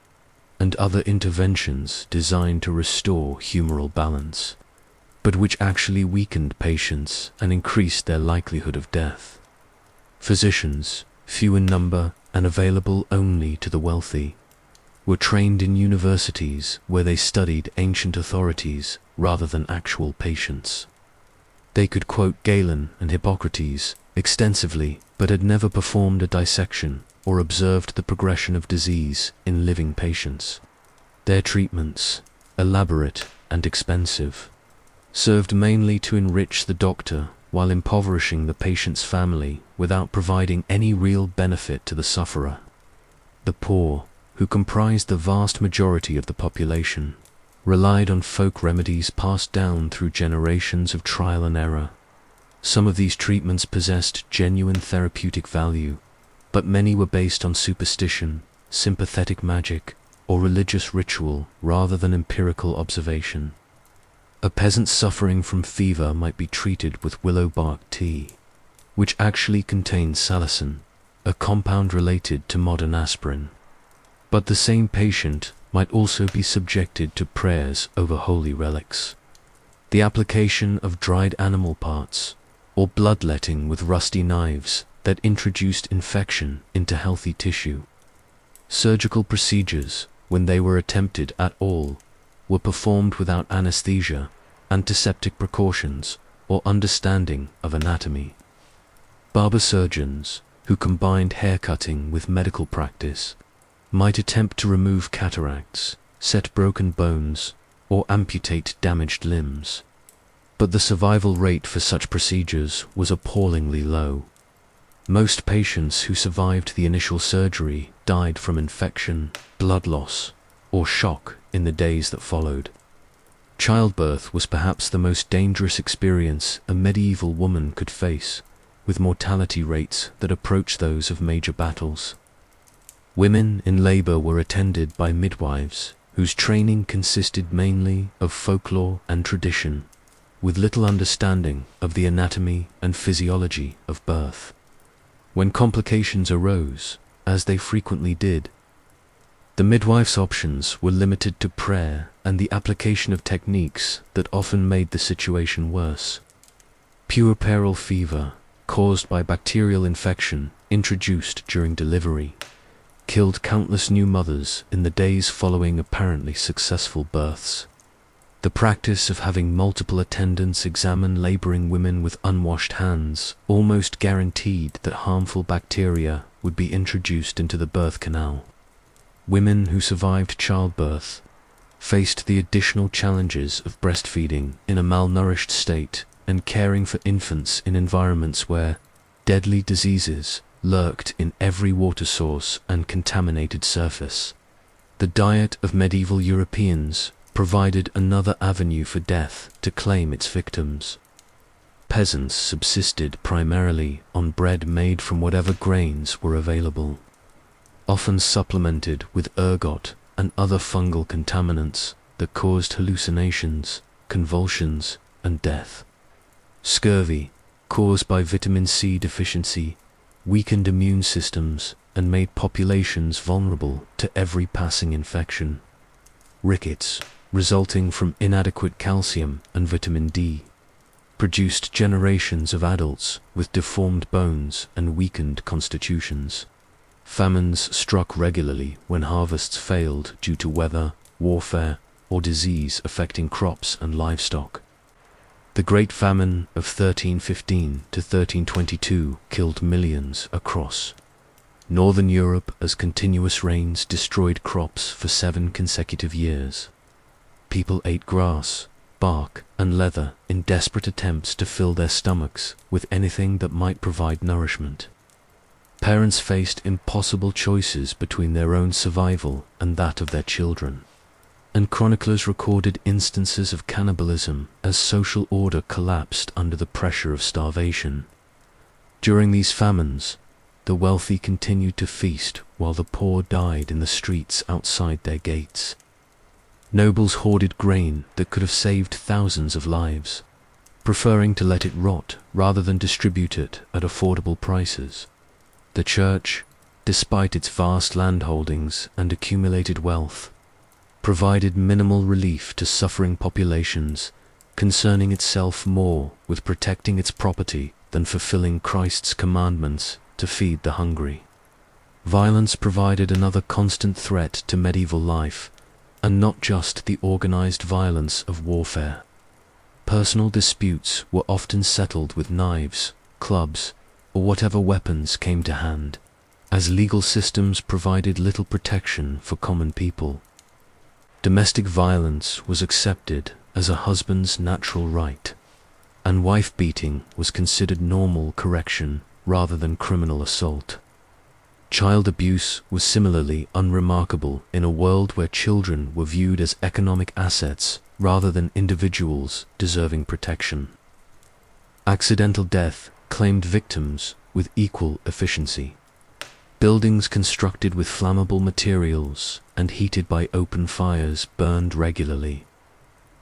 and other interventions designed to restore humoral balance, but which actually weakened patients and increased their likelihood of death. Physicians, few in number and available only to the wealthy, were trained in universities where they studied ancient authorities rather than actual patients. They could quote Galen and Hippocrates extensively, but had never performed a dissection or observed the progression of disease in living patients. Their treatments, elaborate and expensive, served mainly to enrich the doctor while impoverishing the patient's family without providing any real benefit to the sufferer. The poor, who comprised the vast majority of the population, relied on folk remedies passed down through generations of trial and error. Some of these treatments possessed genuine therapeutic value, but many were based on superstition, sympathetic magic, or religious ritual rather than empirical observation. A peasant suffering from fever might be treated with willow bark tea, which actually contained salicin, a compound related to modern aspirin. But the same patient might also be subjected to prayers over holy relics, the application of dried animal parts, or bloodletting with rusty knives that introduced infection into healthy tissue. Surgical procedures, when they were attempted at all, were performed without anesthesia, antiseptic precautions, or understanding of anatomy. Barber surgeons, who combined haircutting with medical practice, might attempt to remove cataracts, set broken bones, or amputate damaged limbs. But the survival rate for such procedures was appallingly low. Most patients who survived the initial surgery died from infection, blood loss, or shock in the days that followed. Childbirth was perhaps the most dangerous experience a medieval woman could face, with mortality rates that approached those of major battles. Women in labor were attended by midwives, whose training consisted mainly of folklore and tradition, with little understanding of the anatomy and physiology of birth. When complications arose, as they frequently did, the midwife's options were limited to prayer and the application of techniques that often made the situation worse. Puerperal fever, caused by bacterial infection introduced during delivery, killed countless new mothers in the days following apparently successful births. The practice of having multiple attendants examine laboring women with unwashed hands almost guaranteed that harmful bacteria would be introduced into the birth canal. Women who survived childbirth faced the additional challenges of breastfeeding in a malnourished state and caring for infants in environments where deadly diseases lurked in every water source and contaminated surface. The diet of medieval Europeans provided another avenue for death to claim its victims. Peasants subsisted primarily on bread made from whatever grains were available, often supplemented with ergot and other fungal contaminants that caused hallucinations, convulsions, and death. Scurvy, caused by vitamin C deficiency, weakened immune systems and made populations vulnerable to every passing infection. Rickets, resulting from inadequate calcium and vitamin D, produced generations of adults with deformed bones and weakened constitutions. Famines struck regularly when harvests failed due to weather, warfare, or disease affecting crops and livestock. The Great Famine of 1315 to 1322 killed millions across Northern Europe as continuous rains destroyed crops for 7 consecutive years. People ate grass, bark, and leather in desperate attempts to fill their stomachs with anything that might provide nourishment. Parents faced impossible choices between their own survival and that of their children, and chroniclers recorded instances of cannibalism as social order collapsed under the pressure of starvation. During these famines, the wealthy continued to feast while the poor died in the streets outside their gates. Nobles hoarded grain that could have saved thousands of lives, preferring to let it rot rather than distribute it at affordable prices. The Church, despite its vast landholdings and accumulated wealth, provided minimal relief to suffering populations, concerning itself more with protecting its property than fulfilling Christ's commandments to feed the hungry. Violence provided another constant threat to medieval life, and not just the organized violence of warfare. Personal disputes were often settled with knives, clubs, or whatever weapons came to hand, as legal systems provided little protection for common people. Domestic violence was accepted as a husband's natural right, and wife-beating was considered normal correction rather than criminal assault. Child abuse was similarly unremarkable in a world where children were viewed as economic assets rather than individuals deserving protection. Accidental death claimed victims with equal efficiency. Buildings constructed with flammable materials and heated by open fires burned regularly,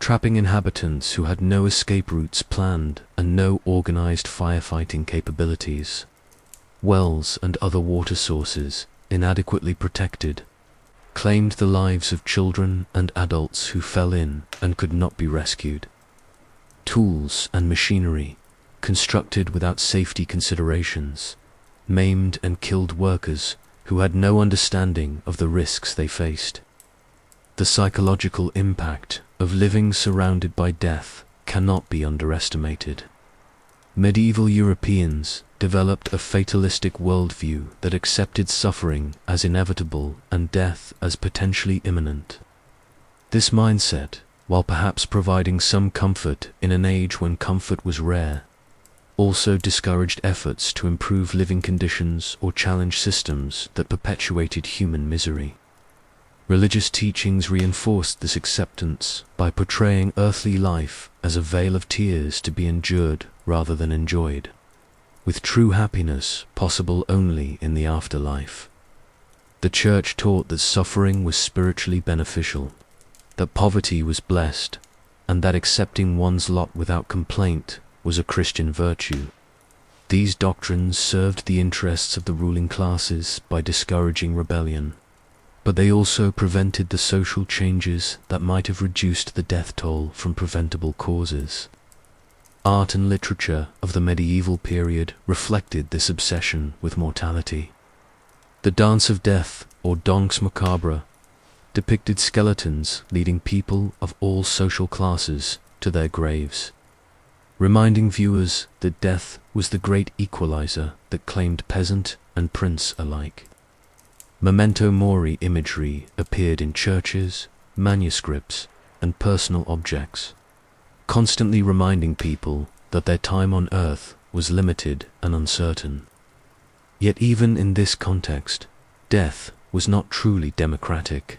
trapping inhabitants who had no escape routes planned and no organized firefighting capabilities. Wells and other water sources, inadequately protected, claimed the lives of children and adults who fell in and could not be rescued. Tools and machinery, constructed without safety considerations, maimed and killed workers who had no understanding of the risks they faced. The psychological impact of living surrounded by death cannot be underestimated. Medieval Europeans developed a fatalistic worldview that accepted suffering as inevitable and death as potentially imminent. This mindset, while perhaps providing some comfort in an age when comfort was rare, also discouraged efforts to improve living conditions or challenge systems that perpetuated human misery. Religious teachings reinforced this acceptance by portraying earthly life as a vale of tears to be endured rather than enjoyed, with true happiness possible only in the afterlife. The Church taught that suffering was spiritually beneficial, that poverty was blessed, and that accepting one's lot without complaint was a Christian virtue. These doctrines served the interests of the ruling classes by discouraging rebellion, but they also prevented the social changes that might have reduced the death toll from preventable causes. Art and literature of the medieval period reflected this obsession with mortality. The Dance of Death, or Danse Macabre, depicted skeletons leading people of all social classes to their graves, reminding viewers that death was the great equalizer that claimed peasant and prince alike. Memento mori imagery appeared in churches, manuscripts, and personal objects, constantly reminding people that their time on earth was limited and uncertain. Yet even in this context, death was not truly democratic.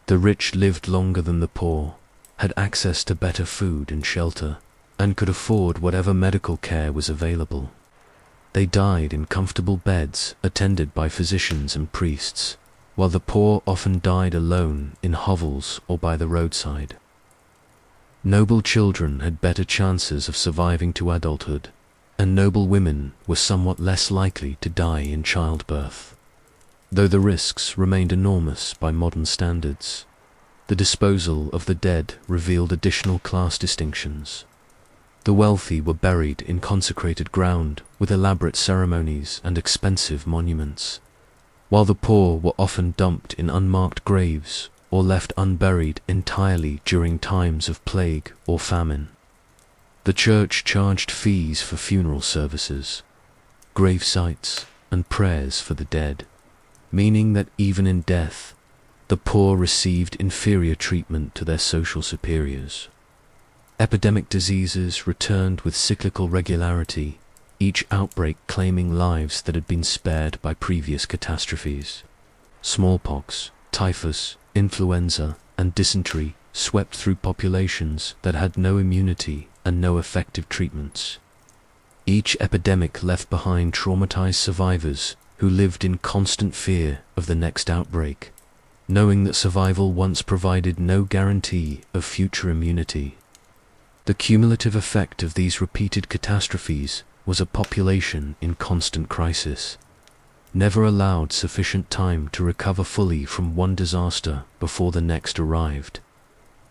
The rich lived longer than the poor, had access to better food and shelter, and could afford whatever medical care was available. They died in comfortable beds attended by physicians and priests, while the poor often died alone in hovels or by the roadside. Noble children had better chances of surviving to adulthood, and noble women were somewhat less likely to die in childbirth. Though the risks remained enormous by modern standards, the disposal of the dead revealed additional class distinctions. The wealthy were buried in consecrated ground with elaborate ceremonies and expensive monuments, while the poor were often dumped in unmarked graves or left unburied entirely during times of plague or famine. The Church charged fees for funeral services, grave sites, and prayers for the dead, meaning that even in death, the poor received inferior treatment to their social superiors. Epidemic diseases returned with cyclical regularity, each outbreak claiming lives that had been spared by previous catastrophes. Smallpox, typhus, influenza, and dysentery swept through populations that had no immunity and no effective treatments. Each epidemic left behind traumatized survivors who lived in constant fear of the next outbreak, knowing that survival once provided no guarantee of future immunity. The cumulative effect of these repeated catastrophes was a population in constant crisis, never allowed sufficient time to recover fully from one disaster before the next arrived.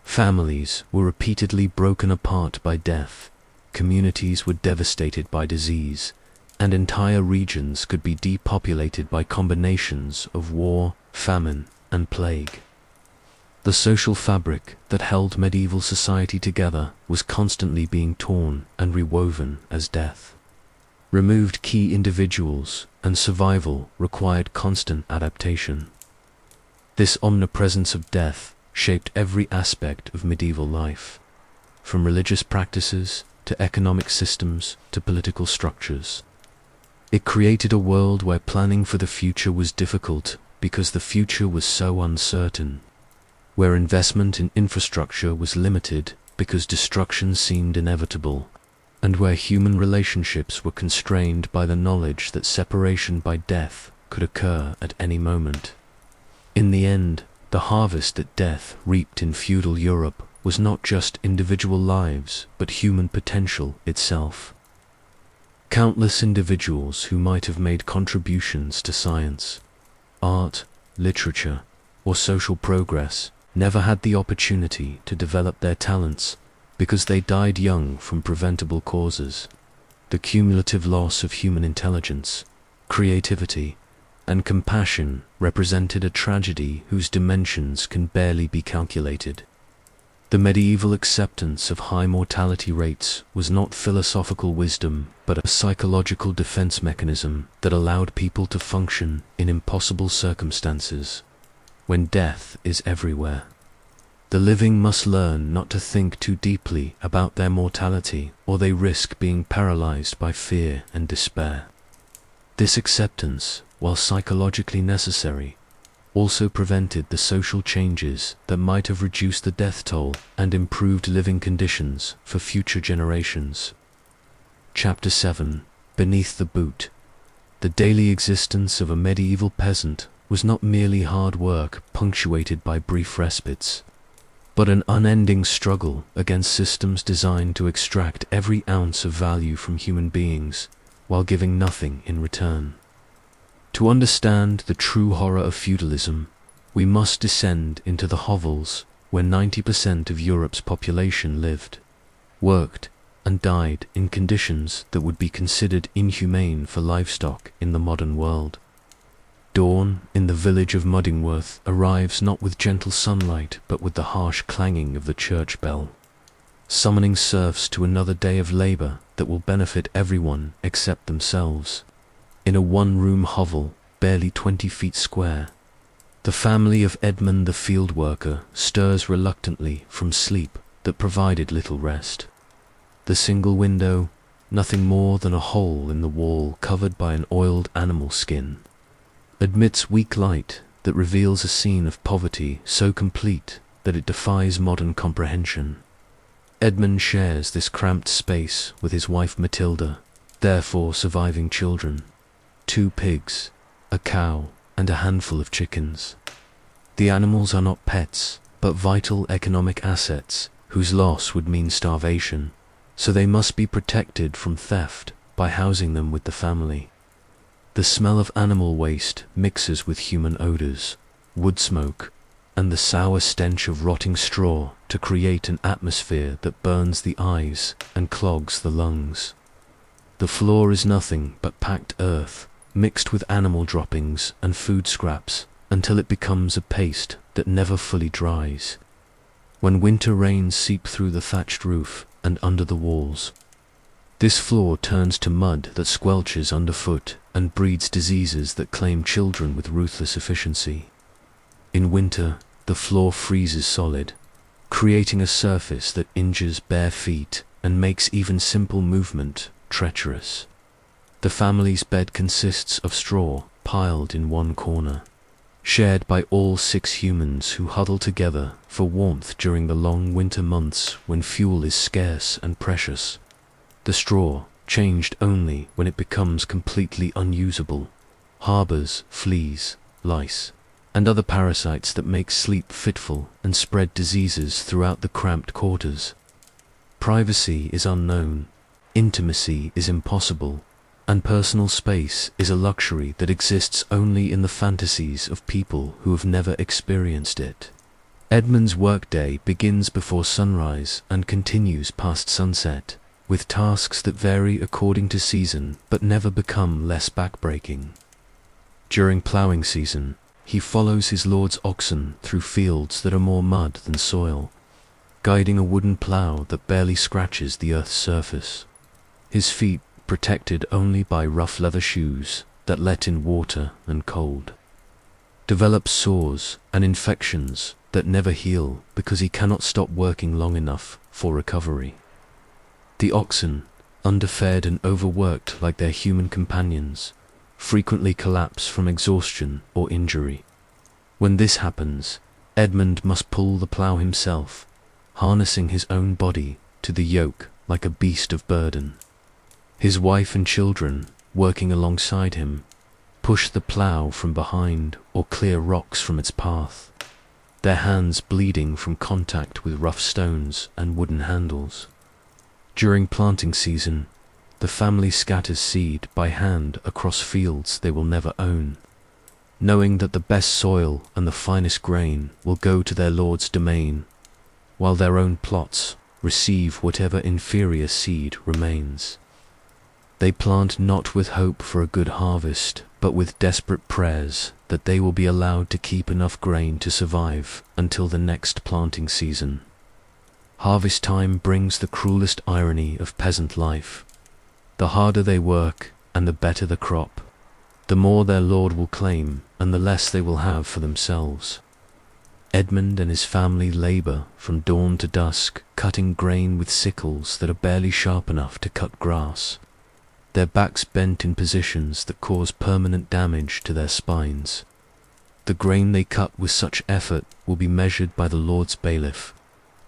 Families were repeatedly broken apart by death, communities were devastated by disease, and entire regions could be depopulated by combinations of war, famine, and plague. The social fabric that held medieval society together was constantly being torn and rewoven as death removed key individuals, and survival required constant adaptation. This omnipresence of death shaped every aspect of medieval life, from religious practices to economic systems to political structures. It created a world where planning for the future was difficult because the future was so uncertain, where investment in infrastructure was limited because destruction seemed inevitable, and where human relationships were constrained by the knowledge that separation by death could occur at any moment. In the end, the harvest that death reaped in feudal Europe was not just individual lives, but human potential itself. Countless individuals who might have made contributions to science, art, literature, or social progress never had the opportunity to develop their talents because they died young from preventable causes. The cumulative loss of human intelligence, creativity, and compassion represented a tragedy whose dimensions can barely be calculated. The medieval acceptance of high mortality rates was not philosophical wisdom, but a psychological defense mechanism that allowed people to function in impossible circumstances, when death is everywhere. The living must learn not to think too deeply about their mortality, or they risk being paralyzed by fear and despair. This acceptance, while psychologically necessary, also prevented the social changes that might have reduced the death toll and improved living conditions for future generations. Chapter 7. Beneath the Boot. The daily existence of a medieval peasant was not merely hard work punctuated by brief respites, but an unending struggle against systems designed to extract every ounce of value from human beings while giving nothing in return. To understand the true horror of feudalism, we must descend into the hovels where 90% of Europe's population lived, worked, and died in conditions that would be considered inhumane for livestock in the modern world. Dawn in the village of Muddingworth arrives not with gentle sunlight but with the harsh clanging of the church bell, summoning serfs to another day of labor that will benefit everyone except themselves. In a one-room hovel, barely 20 feet square, the family of Edmund the field worker stirs reluctantly from sleep that provided little rest. The single window, nothing more than a hole in the wall covered by an oiled animal skin, admits weak light that reveals a scene of poverty so complete that it defies modern comprehension. Edmund shares this cramped space with his wife Matilda, their 4 surviving children, 2 pigs, a cow, and a handful of chickens. The animals are not pets, but vital economic assets whose loss would mean starvation, so they must be protected from theft by housing them with the family. The smell of animal waste mixes with human odors, wood smoke, and the sour stench of rotting straw to create an atmosphere that burns the eyes and clogs the lungs. The floor is nothing but packed earth, mixed with animal droppings and food scraps until it becomes a paste that never fully dries. When winter rains seep through the thatched roof and under the walls, this floor turns to mud that squelches underfoot and breeds diseases that claim children with ruthless efficiency. In winter, the floor freezes solid, creating a surface that injures bare feet and makes even simple movement treacherous. The family's bed consists of straw piled in one corner, shared by all 6 humans who huddle together for warmth during the long winter months when fuel is scarce and precious. The straw, changed only when it becomes completely unusable, harbors fleas, lice, and other parasites that make sleep fitful and spread diseases throughout the cramped quarters. Privacy is unknown, intimacy is impossible, and personal space is a luxury that exists only in the fantasies of people who have never experienced it. Edmund's workday begins before sunrise and continues past sunset, with tasks that vary according to season but never become less backbreaking. During ploughing season, he follows his lord's oxen through fields that are more mud than soil, guiding a wooden plough that barely scratches the earth's surface. His feet protected only by rough leather shoes that let in water and cold, develops sores and infections that never heal because he cannot stop working long enough for recovery. The oxen, underfed and overworked like their human companions, frequently collapse from exhaustion or injury. When this happens, Edmund must pull the plough himself, harnessing his own body to the yoke like a beast of burden. His wife and children, working alongside him, push the plough from behind or clear rocks from its path, their hands bleeding from contact with rough stones and wooden handles. During planting season, the family scatters seed by hand across fields they will never own, knowing that the best soil and the finest grain will go to their lord's domain, while their own plots receive whatever inferior seed remains. They plant not with hope for a good harvest, but with desperate prayers that they will be allowed to keep enough grain to survive until the next planting season. Harvest time brings the cruelest irony of peasant life. The harder they work, and the better the crop, the more their lord will claim, and the less they will have for themselves. Edmund and his family labor from dawn to dusk, cutting grain with sickles that are barely sharp enough to cut grass, their backs bent in positions that cause permanent damage to their spines. The grain they cut with such effort will be measured by the Lord's bailiff,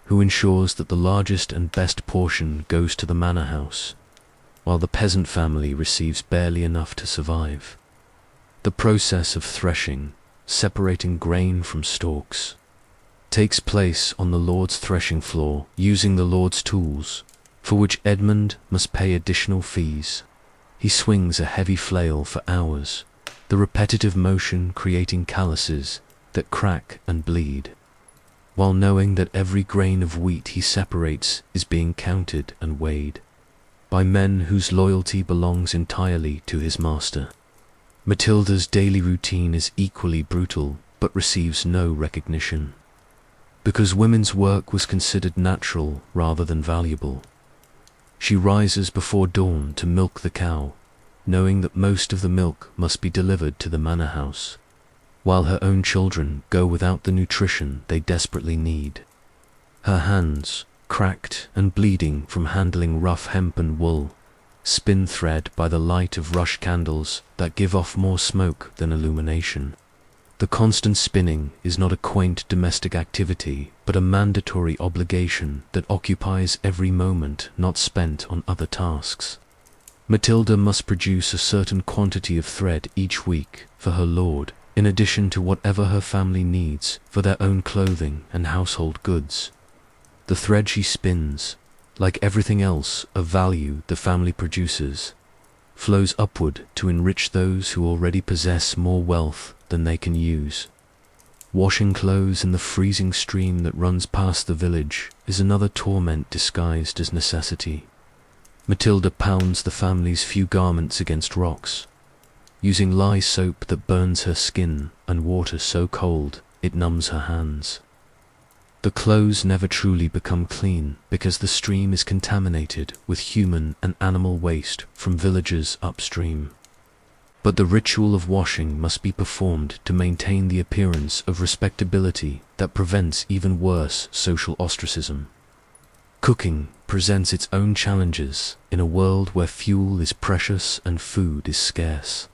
who ensures that the largest and best portion goes to the manor house, while the peasant family receives barely enough to survive. The process of threshing, separating grain from stalks, takes place on the Lord's threshing floor using the Lord's tools, for which Edmund must pay additional fees. He swings a heavy flail for hours, the repetitive motion creating calluses that crack and bleed, while knowing that every grain of wheat he separates is being counted and weighed by men whose loyalty belongs entirely to his master. Matilda's daily routine is equally brutal, but receives no recognition, because women's work was considered natural rather than valuable. She rises before dawn to milk the cow, knowing that most of the milk must be delivered to the manor house, while her own children go without the nutrition they desperately need. Her hands, cracked and bleeding from handling rough hemp and wool, spin thread by the light of rush candles that give off more smoke than illumination. The constant spinning is not a quaint domestic activity, but a mandatory obligation that occupies every moment not spent on other tasks. Matilda must produce a certain quantity of thread each week for her lord, in addition to whatever her family needs for their own clothing and household goods. The thread she spins, like everything else of value the family produces, flows upward to enrich those who already possess more wealth than they can use. Washing clothes in the freezing stream that runs past the village is another torment disguised as necessity. Matilda pounds the family's few garments against rocks, using lye soap that burns her skin and water so cold it numbs her hands. The clothes never truly become clean because the stream is contaminated with human and animal waste from villagers upstream. But the ritual of washing must be performed to maintain the appearance of respectability that prevents even worse social ostracism. Cooking presents its own challenges in a world where fuel is precious and food is scarce.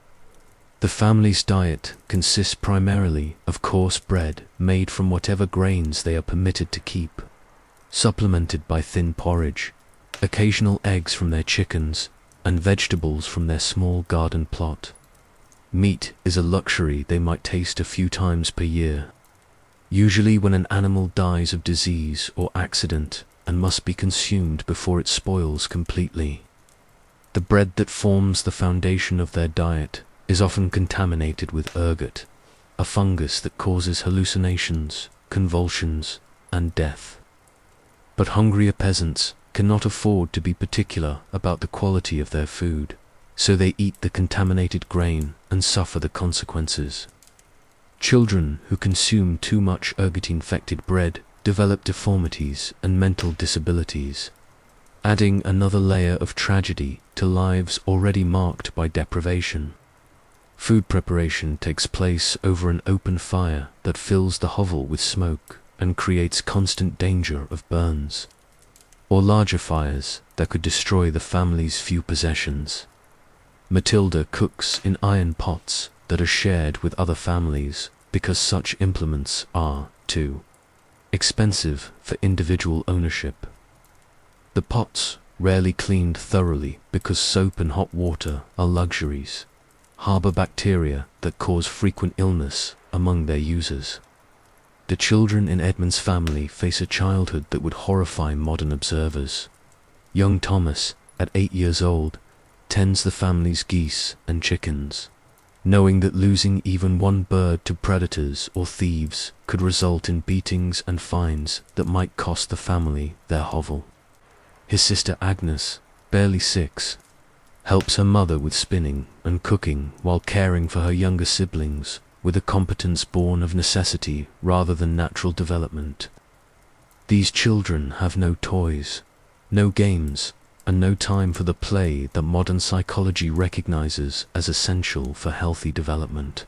The family's diet consists primarily of coarse bread made from whatever grains they are permitted to keep, supplemented by thin porridge, occasional eggs from their chickens, and vegetables from their small garden plot. Meat is a luxury they might taste a few times per year, usually when an animal dies of disease or accident and must be consumed before it spoils completely. The bread that forms the foundation of their diet is often contaminated with ergot, a fungus that causes hallucinations, convulsions, and death. But hungrier peasants cannot afford to be particular about the quality of their food, so they eat the contaminated grain and suffer the consequences. Children who consume too much ergot-infected bread develop deformities and mental disabilities, adding another layer of tragedy to lives already marked by deprivation. Food preparation takes place over an open fire that fills the hovel with smoke and creates constant danger of burns, or larger fires that could destroy the family's few possessions. Matilda cooks in iron pots that are shared with other families because such implements are, too expensive for individual ownership. The pots, rarely cleaned thoroughly because soap and hot water are luxuries, harbor bacteria that cause frequent illness among their users. The children in Edmund's family face a childhood that would horrify modern observers. Young Thomas, at 8 years old, tends the family's geese and chickens, knowing that losing even one bird to predators or thieves could result in beatings and fines that might cost the family their hovel. His sister Agnes, barely 6, helps her mother with spinning and cooking while caring for her younger siblings with a competence born of necessity rather than natural development. These children have no toys, no games, and no time for the play that modern psychology recognizes as essential for healthy development.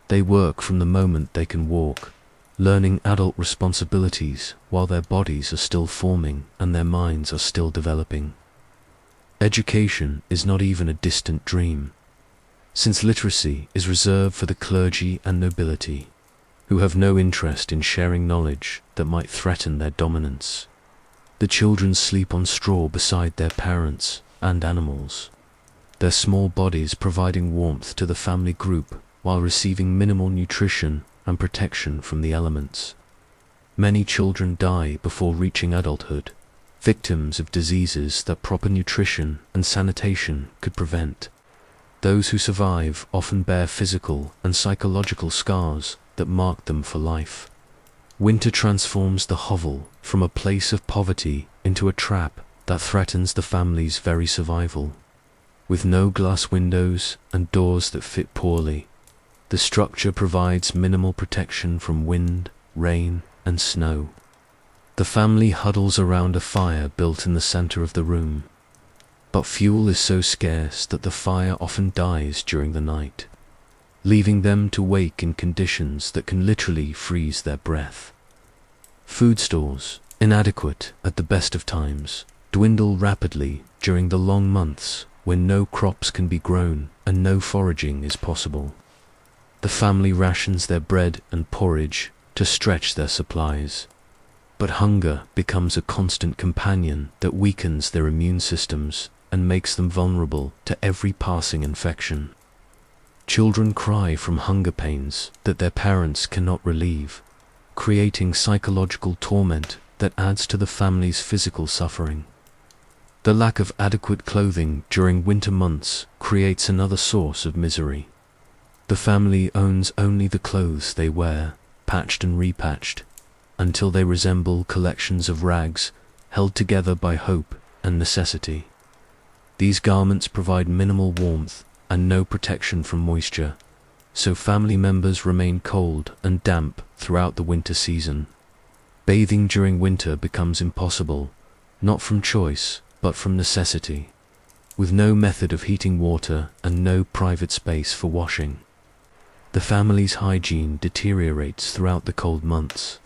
They work from the moment they can walk, learning adult responsibilities while their bodies are still forming and their minds are still developing. Education is not even a distant dream, since literacy is reserved for the clergy and nobility, who have no interest in sharing knowledge that might threaten their dominance. The children sleep on straw beside their parents and animals, their small bodies providing warmth to the family group while receiving minimal nutrition and protection from the elements. Many children die before reaching adulthood, victims of diseases that proper nutrition and sanitation could prevent. Those who survive often bear physical and psychological scars that mark them for life. Winter transforms the hovel from a place of poverty into a trap that threatens the family's very survival. With no glass windows and doors that fit poorly, the structure provides minimal protection from wind, rain, and snow. The family huddles around a fire built in the center of the room, but fuel is so scarce that the fire often dies during the night, leaving them to wake in conditions that can literally freeze their breath. Food stores, inadequate at the best of times, dwindle rapidly during the long months when no crops can be grown and no foraging is possible. The family rations their bread and porridge to stretch their supplies, but hunger becomes a constant companion that weakens their immune systems and makes them vulnerable to every passing infection. Children cry from hunger pains that their parents cannot relieve, creating psychological torment that adds to the family's physical suffering. The lack of adequate clothing during winter months creates another source of misery. The family owns only the clothes they wear, patched and repatched, until they resemble collections of rags held together by hope and necessity. These garments provide minimal warmth and no protection from moisture, so family members remain cold and damp throughout the winter season. Bathing during winter becomes impossible, not from choice, but from necessity, with no method of heating water and no private space for washing. The family's hygiene deteriorates throughout the cold months.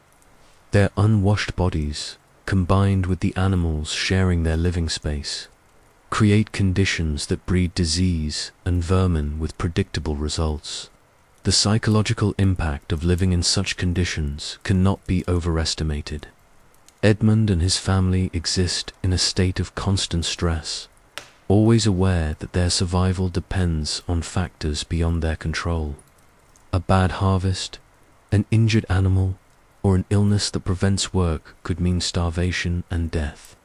Their unwashed bodies, combined with the animals sharing their living space, create conditions that breed disease and vermin with predictable results. The psychological impact of living in such conditions cannot be overestimated. Edmund and his family exist in a state of constant stress, always aware that their survival depends on factors beyond their control. A bad harvest, an injured animal, or an illness that prevents work could mean starvation and death.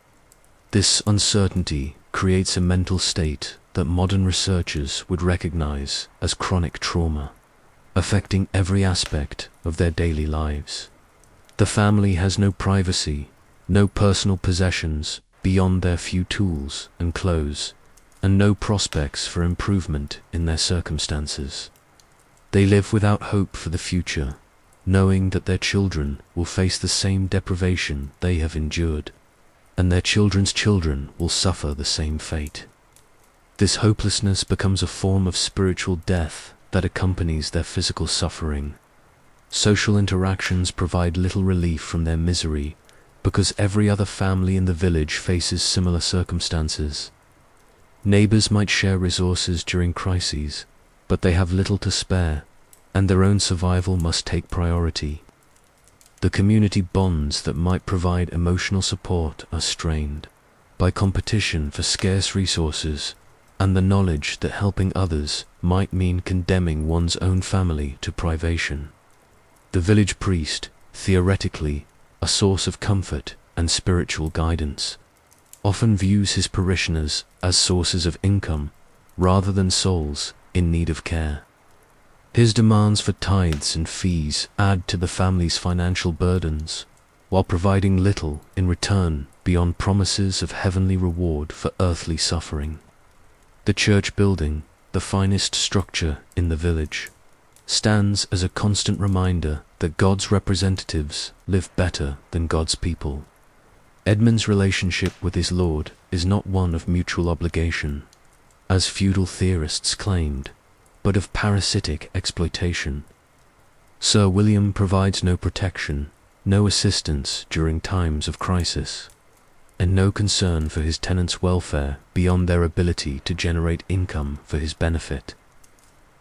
This uncertainty creates a mental state that modern researchers would recognize as chronic trauma, affecting every aspect of their daily lives. The family has no privacy, no personal possessions beyond their few tools and clothes, and no prospects for improvement in their circumstances. They live without hope for the future, knowing that their children will face the same deprivation they have endured, and their children's children will suffer the same fate. This hopelessness becomes a form of spiritual death that accompanies their physical suffering. Social interactions provide little relief from their misery because every other family in the village faces similar circumstances. Neighbors might share resources during crises, but they have little to spare, and their own survival must take priority. The community bonds that might provide emotional support are strained by competition for scarce resources and the knowledge that helping others might mean condemning one's own family to privation. The village priest, theoretically a source of comfort and spiritual guidance, often views his parishioners as sources of income rather than souls in need of care. His demands for tithes and fees add to the family's financial burdens, while providing little in return beyond promises of heavenly reward for earthly suffering. The church building, the finest structure in the village, stands as a constant reminder that God's representatives live better than God's people. Edmund's relationship with his lord is not one of mutual obligation, as feudal theorists claimed, but of parasitic exploitation. Sir William provides no protection, no assistance during times of crisis, and no concern for his tenants' welfare beyond their ability to generate income for his benefit.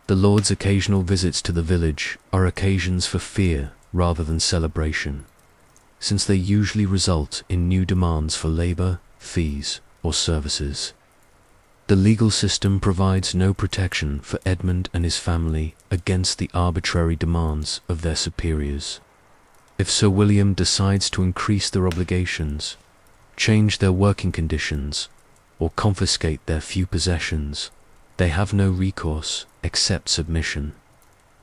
The Lord's occasional visits to the village are occasions for fear rather than celebration, since they usually result in new demands for labor, fees, or services. The legal system provides no protection for Edmund and his family against the arbitrary demands of their superiors. If Sir William decides to increase their obligations, change their working conditions, or confiscate their few possessions, they have no recourse except submission.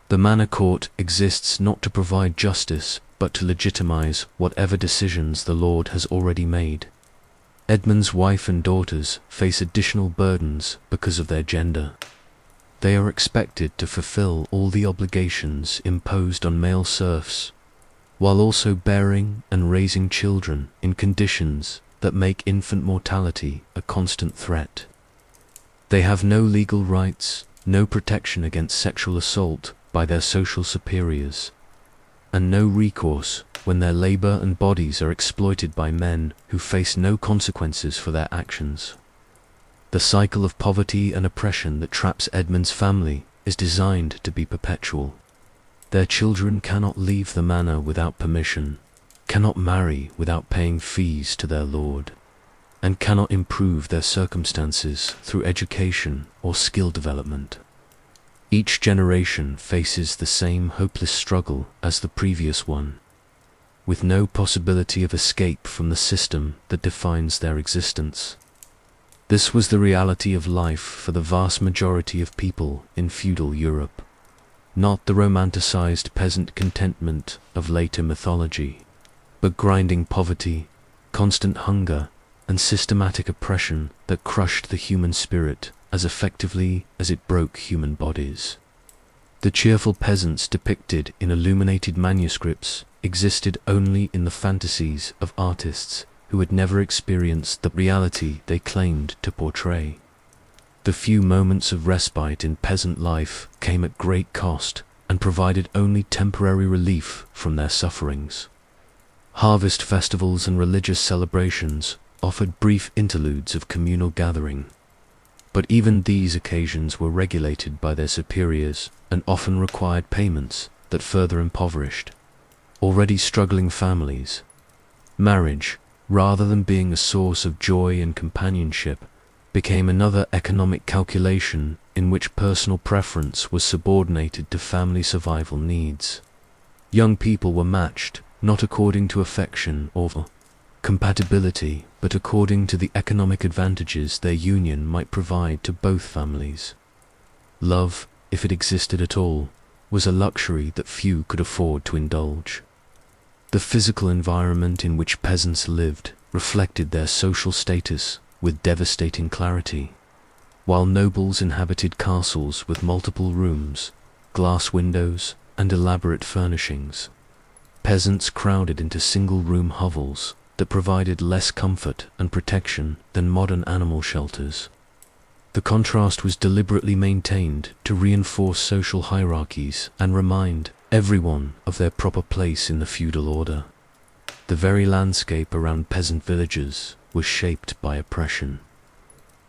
The manor court exists not to provide justice, but to legitimize whatever decisions the Lord has already made. Edmund's wife and daughters face additional burdens because of their gender. They are expected to fulfill all the obligations imposed on male serfs, while also bearing and raising children in conditions that make infant mortality a constant threat. They have no legal rights, no protection against sexual assault by their social superiors, and no recourse when their labor and bodies are exploited by men who face no consequences for their actions. The cycle of poverty and oppression that traps Edmund's family is designed to be perpetual. Their children cannot leave the manor without permission, cannot marry without paying fees to their lord, and cannot improve their circumstances through education or skill development. Each generation faces the same hopeless struggle as the previous one, with no possibility of escape from the system that defines their existence. This was the reality of life for the vast majority of people in feudal Europe, not the romanticized peasant contentment of later mythology, but grinding poverty, constant hunger, and systematic oppression that crushed the human spirit as effectively as it broke human bodies. The cheerful peasants depicted in illuminated manuscripts existed only in the fantasies of artists who had never experienced the reality they claimed to portray. The few moments of respite in peasant life came at great cost and provided only temporary relief from their sufferings. Harvest festivals and religious celebrations offered brief interludes of communal gathering, but even these occasions were regulated by their superiors and often required payments that further impoverished already struggling families. Marriage, rather than being a source of joy and companionship, became another economic calculation in which personal preference was subordinated to family survival needs. Young people were matched not according to affection or compatibility, but according to the economic advantages their union might provide to both families. Love, if it existed at all, was a luxury that few could afford to indulge. The physical environment in which peasants lived reflected their social status with devastating clarity. While nobles inhabited castles with multiple rooms, glass windows, and elaborate furnishings, peasants crowded into single-room hovels that provided less comfort and protection than modern animal shelters. The contrast was deliberately maintained to reinforce social hierarchies and remind everyone of their proper place in the feudal order. The very landscape around peasant villages was shaped by oppression.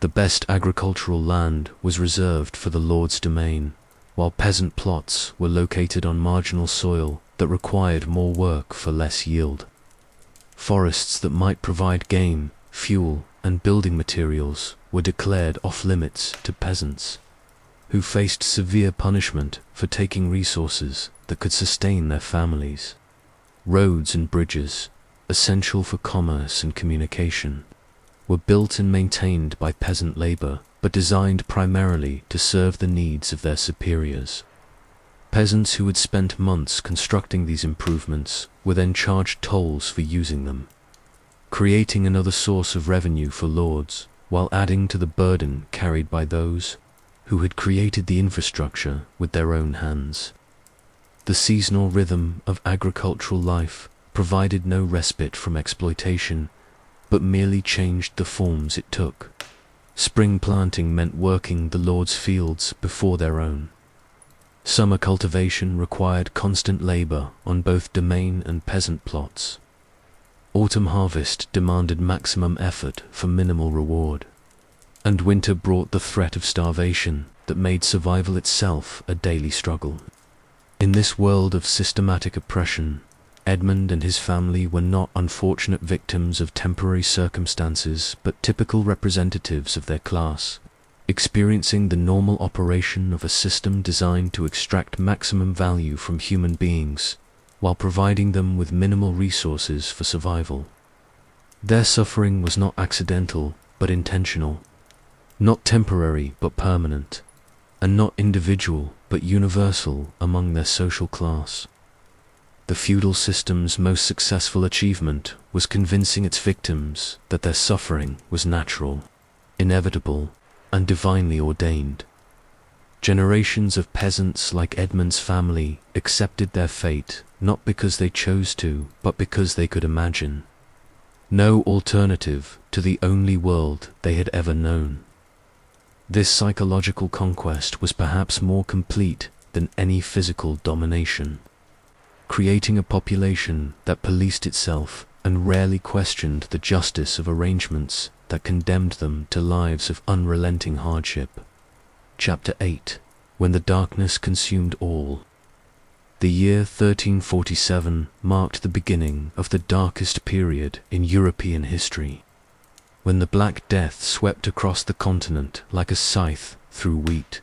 The best agricultural land was reserved for the lord's domain, while peasant plots were located on marginal soil that required more work for less yield. Forests that might provide game, fuel, and building materials were declared off-limits to peasants, who faced severe punishment for taking resources that could sustain their families. Roads and bridges, essential for commerce and communication, were built and maintained by peasant labor, but designed primarily to serve the needs of their superiors. Peasants who had spent months constructing these improvements were then charged tolls for using them, creating another source of revenue for lords, while adding to the burden carried by those who had created the infrastructure with their own hands. The seasonal rhythm of agricultural life provided no respite from exploitation, but merely changed the forms it took. Spring planting meant working the Lord's fields before their own. Summer cultivation required constant labor on both domain and peasant plots. Autumn harvest demanded maximum effort for minimal reward. And winter brought the threat of starvation that made survival itself a daily struggle. In this world of systematic oppression, Edmund and his family were not unfortunate victims of temporary circumstances, but typical representatives of their class, experiencing the normal operation of a system designed to extract maximum value from human beings, while providing them with minimal resources for survival. Their suffering was not accidental, but intentional, not temporary, but permanent, and not individual, but universal among their social class. The feudal system's most successful achievement was convincing its victims that their suffering was natural, inevitable, and divinely ordained. Generations of peasants like Edmund's family accepted their fate not because they chose to, but because they could imagine no alternative to the only world they had ever known. This psychological conquest was perhaps more complete than any physical domination, creating a population that policed itself and rarely questioned the justice of arrangements that condemned them to lives of unrelenting hardship. Chapter 8. When the darkness consumed all. The year 1347 marked the beginning of the darkest period in European history, when the Black Death swept across the continent like a scythe through wheat,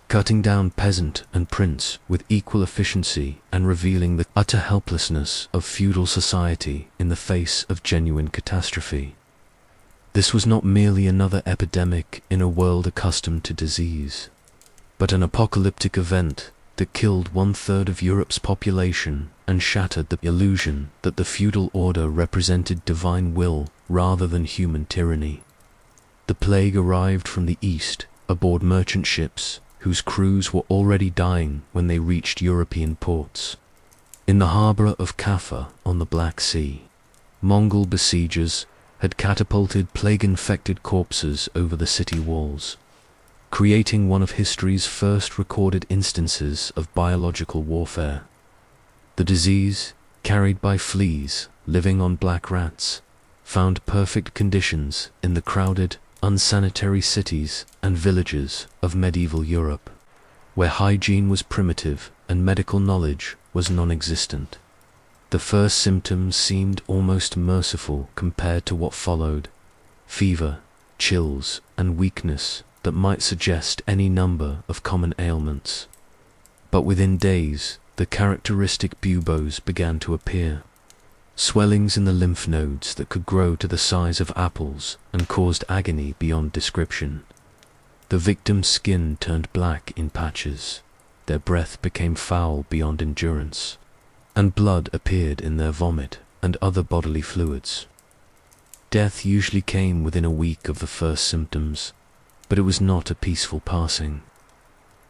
cutting down peasant and prince with equal efficiency and revealing the utter helplessness of feudal society in the face of genuine catastrophe. This was not merely another epidemic in a world accustomed to disease, but an apocalyptic event that killed 1/3 of Europe's population and shattered the illusion that the feudal order represented divine will rather than human tyranny. The plague arrived from the east aboard merchant ships whose crews were already dying when they reached European ports. In the harbor of Kaffa on the Black Sea, Mongol besiegers had catapulted plague-infected corpses over the city walls, creating one of history's first recorded instances of biological warfare. The disease, carried by fleas living on black rats, found perfect conditions in the crowded, unsanitary cities and villages of medieval Europe, where hygiene was primitive and medical knowledge was non-existent. The first symptoms seemed almost merciful compared to what followed: fever, chills, and weakness that might suggest any number of common ailments. But within days, the characteristic buboes began to appear. Swellings in the lymph nodes that could grow to the size of apples and caused agony beyond description. The victim's skin turned black in patches, their breath became foul beyond endurance, and blood appeared in their vomit and other bodily fluids. Death usually came within a week of the first symptoms, but it was not a peaceful passing.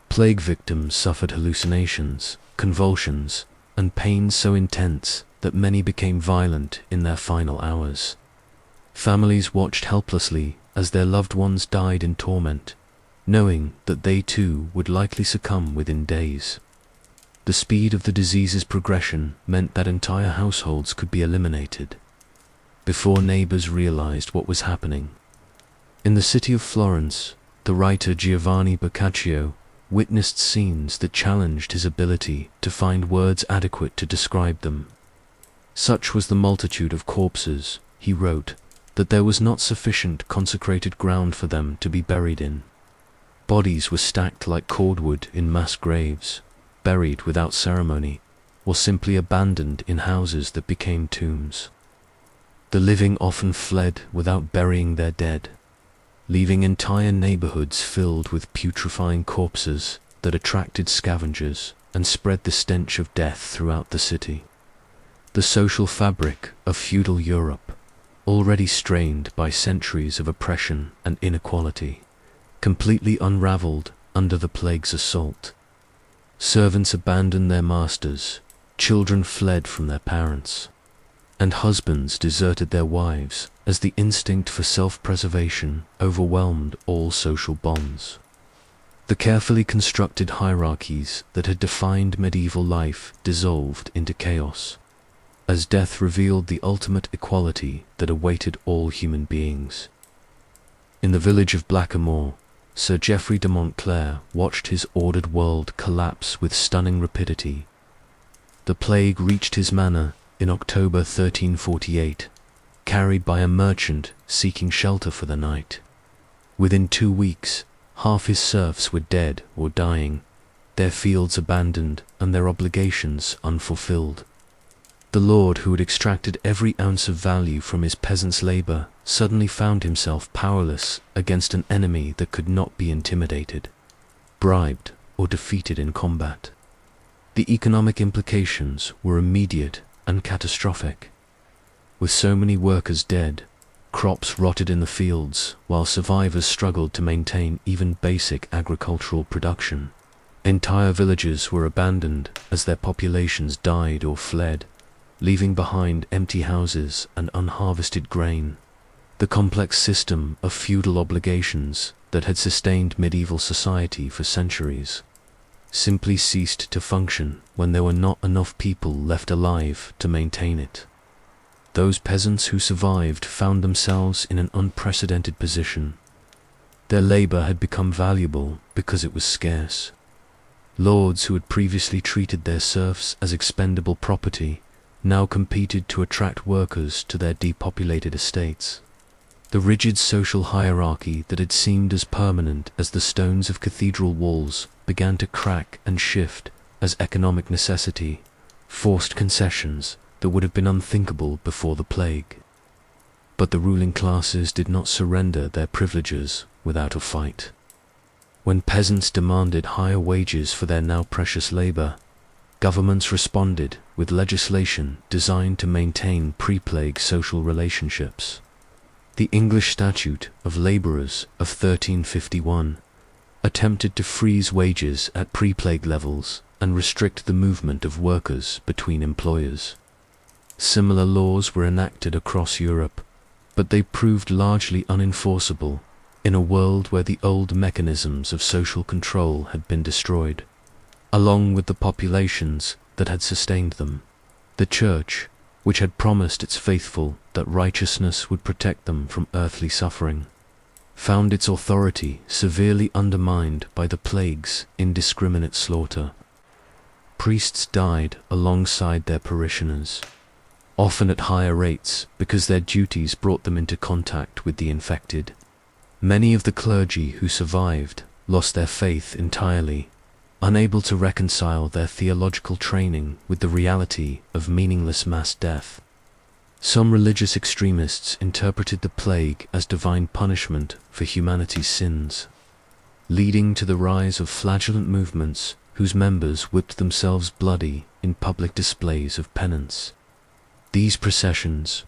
Plague victims suffered hallucinations, convulsions, and pain so intense that many became violent in their final hours. Families watched helplessly as their loved ones died in torment, knowing that they too would likely succumb within days. The speed of the disease's progression meant that entire households could be eliminated before neighbors realized what was happening. In the city of Florence, the writer Giovanni Boccaccio witnessed scenes that challenged his ability to find words adequate to describe them. Such was the multitude of corpses, he wrote, that there was not sufficient consecrated ground for them to be buried in. Bodies were stacked like cordwood in mass graves, buried without ceremony, or simply abandoned in houses that became tombs. The living often fled without burying their dead, leaving entire neighborhoods filled with putrefying corpses that attracted scavengers and spread the stench of death throughout the city. The social fabric of feudal Europe, already strained by centuries of oppression and inequality, completely unraveled under the plague's assault. Servants abandoned their masters, children fled from their parents, and husbands deserted their wives as the instinct for self-preservation overwhelmed all social bonds. The carefully constructed hierarchies that had defined medieval life dissolved into chaos, as death revealed the ultimate equality that awaited all human beings. In the village of Blackamoor, Sir Geoffrey de Montclair watched his ordered world collapse with stunning rapidity. The plague reached his manor in October 1348, carried by a merchant seeking shelter for the night. Within 2 weeks, half his serfs were dead or dying, their fields abandoned and their obligations unfulfilled. The lord who had extracted every ounce of value from his peasants' labor suddenly found himself powerless against an enemy that could not be intimidated, bribed, or defeated in combat. The economic implications were immediate and catastrophic. With so many workers dead, crops rotted in the fields while survivors struggled to maintain even basic agricultural production. Entire villages were abandoned as their populations died or fled, leaving behind empty houses and unharvested grain. The complex system of feudal obligations that had sustained medieval society for centuries simply ceased to function when there were not enough people left alive to maintain it. Those peasants who survived found themselves in an unprecedented position. Their labor had become valuable because it was scarce. Lords who had previously treated their serfs as expendable property now competed to attract workers to their depopulated estates. The rigid social hierarchy that had seemed as permanent as the stones of cathedral walls began to crack and shift as economic necessity forced concessions that would have been unthinkable before the plague. But the ruling classes did not surrender their privileges without a fight. When peasants demanded higher wages for their now precious labor, governments responded with legislation designed to maintain pre-plague social relationships. The English Statute of Labourers of 1351 attempted to freeze wages at pre-plague levels and restrict the movement of workers between employers. Similar laws were enacted across Europe, but they proved largely unenforceable in a world where the old mechanisms of social control had been destroyed, along with the populations that had sustained them. The Church, which had promised its faithful that righteousness would protect them from earthly suffering, found its authority severely undermined by the plague's indiscriminate slaughter. Priests died alongside their parishioners, often at higher rates because their duties brought them into contact with the infected. Many of the clergy who survived lost their faith entirely, unable to reconcile their theological training with the reality of meaningless mass death. Some religious extremists interpreted the plague as divine punishment for humanity's sins, leading to the rise of flagellant movements whose members whipped themselves bloody in public displays of penance. These processions,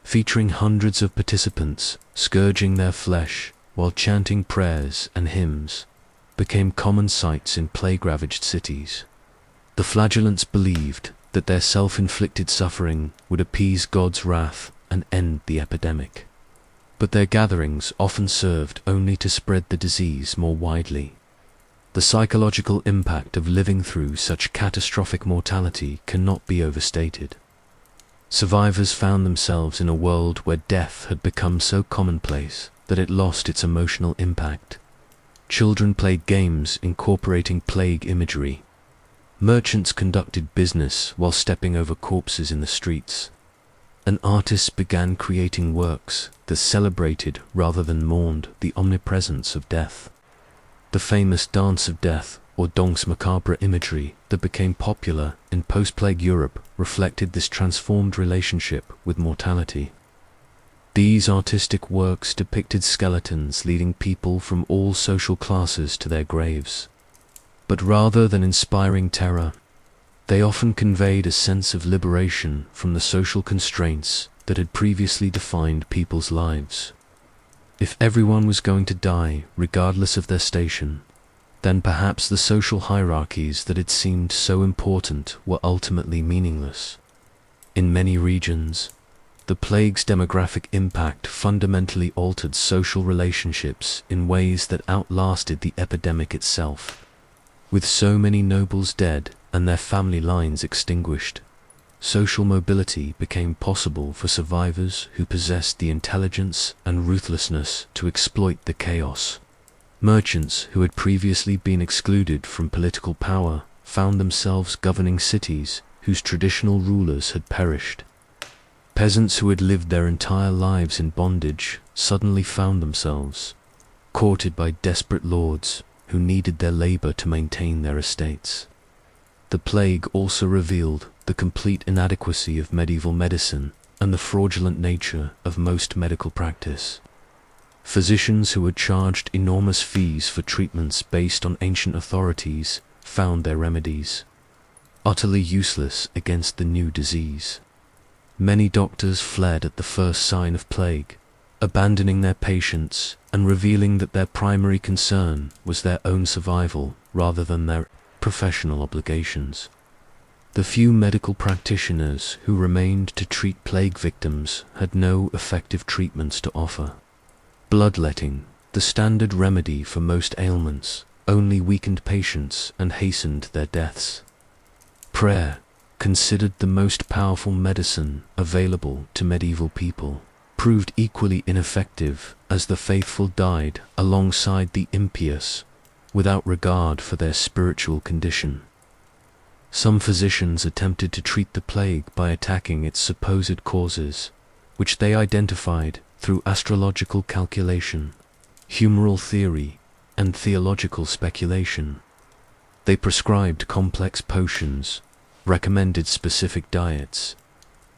featuring hundreds of participants scourging their flesh while chanting prayers and hymns, became common sights in plague-ravaged cities. The flagellants believed that their self-inflicted suffering would appease God's wrath and end the epidemic. But their gatherings often served only to spread the disease more widely. The psychological impact of living through such catastrophic mortality cannot be overstated. Survivors found themselves in a world where death had become so commonplace that it lost its emotional impact. Children played games incorporating plague imagery. Merchants conducted business while stepping over corpses in the streets. And artists began creating works that celebrated rather than mourned the omnipresence of death. The famous Dance of Death, or Danse Macabre imagery that became popular in post-plague Europe reflected this transformed relationship with mortality. These artistic works depicted skeletons leading people from all social classes to their graves. But rather than inspiring terror, they often conveyed a sense of liberation from the social constraints that had previously defined people's lives. If everyone was going to die, regardless of their station, then perhaps the social hierarchies that had seemed so important were ultimately meaningless. In many regions, the plague's demographic impact fundamentally altered social relationships in ways that outlasted the epidemic itself. With so many nobles dead and their family lines extinguished, social mobility became possible for survivors who possessed the intelligence and ruthlessness to exploit the chaos. Merchants who had previously been excluded from political power found themselves governing cities whose traditional rulers had perished. Peasants who had lived their entire lives in bondage suddenly found themselves courted by desperate lords who needed their labor to maintain their estates. The plague also revealed the complete inadequacy of medieval medicine and the fraudulent nature of most medical practice. Physicians who had charged enormous fees for treatments based on ancient authorities found their remedies utterly useless against the new disease. Many doctors fled at the first sign of plague, abandoning their patients and revealing that their primary concern was their own survival rather than their professional obligations. The few medical practitioners who remained to treat plague victims had no effective treatments to offer. Bloodletting, the standard remedy for most ailments, only weakened patients and hastened their deaths. Prayer, considered the most powerful medicine available to medieval people, proved equally ineffective as the faithful died alongside the impious, without regard for their spiritual condition. Some physicians attempted to treat the plague by attacking its supposed causes, which they identified through astrological calculation, humoral theory, and theological speculation. They prescribed complex potions, recommended specific diets,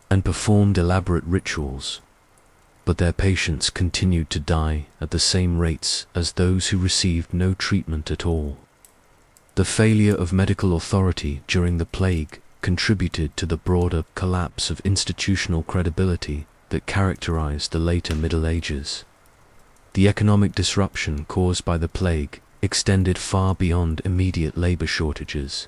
and performed elaborate rituals, but their patients continued to die at the same rates as those who received no treatment at all. The failure of medical authority during the plague contributed to the broader collapse of institutional credibility that characterized the later Middle Ages. The economic disruption caused by the plague extended far beyond immediate labor shortages.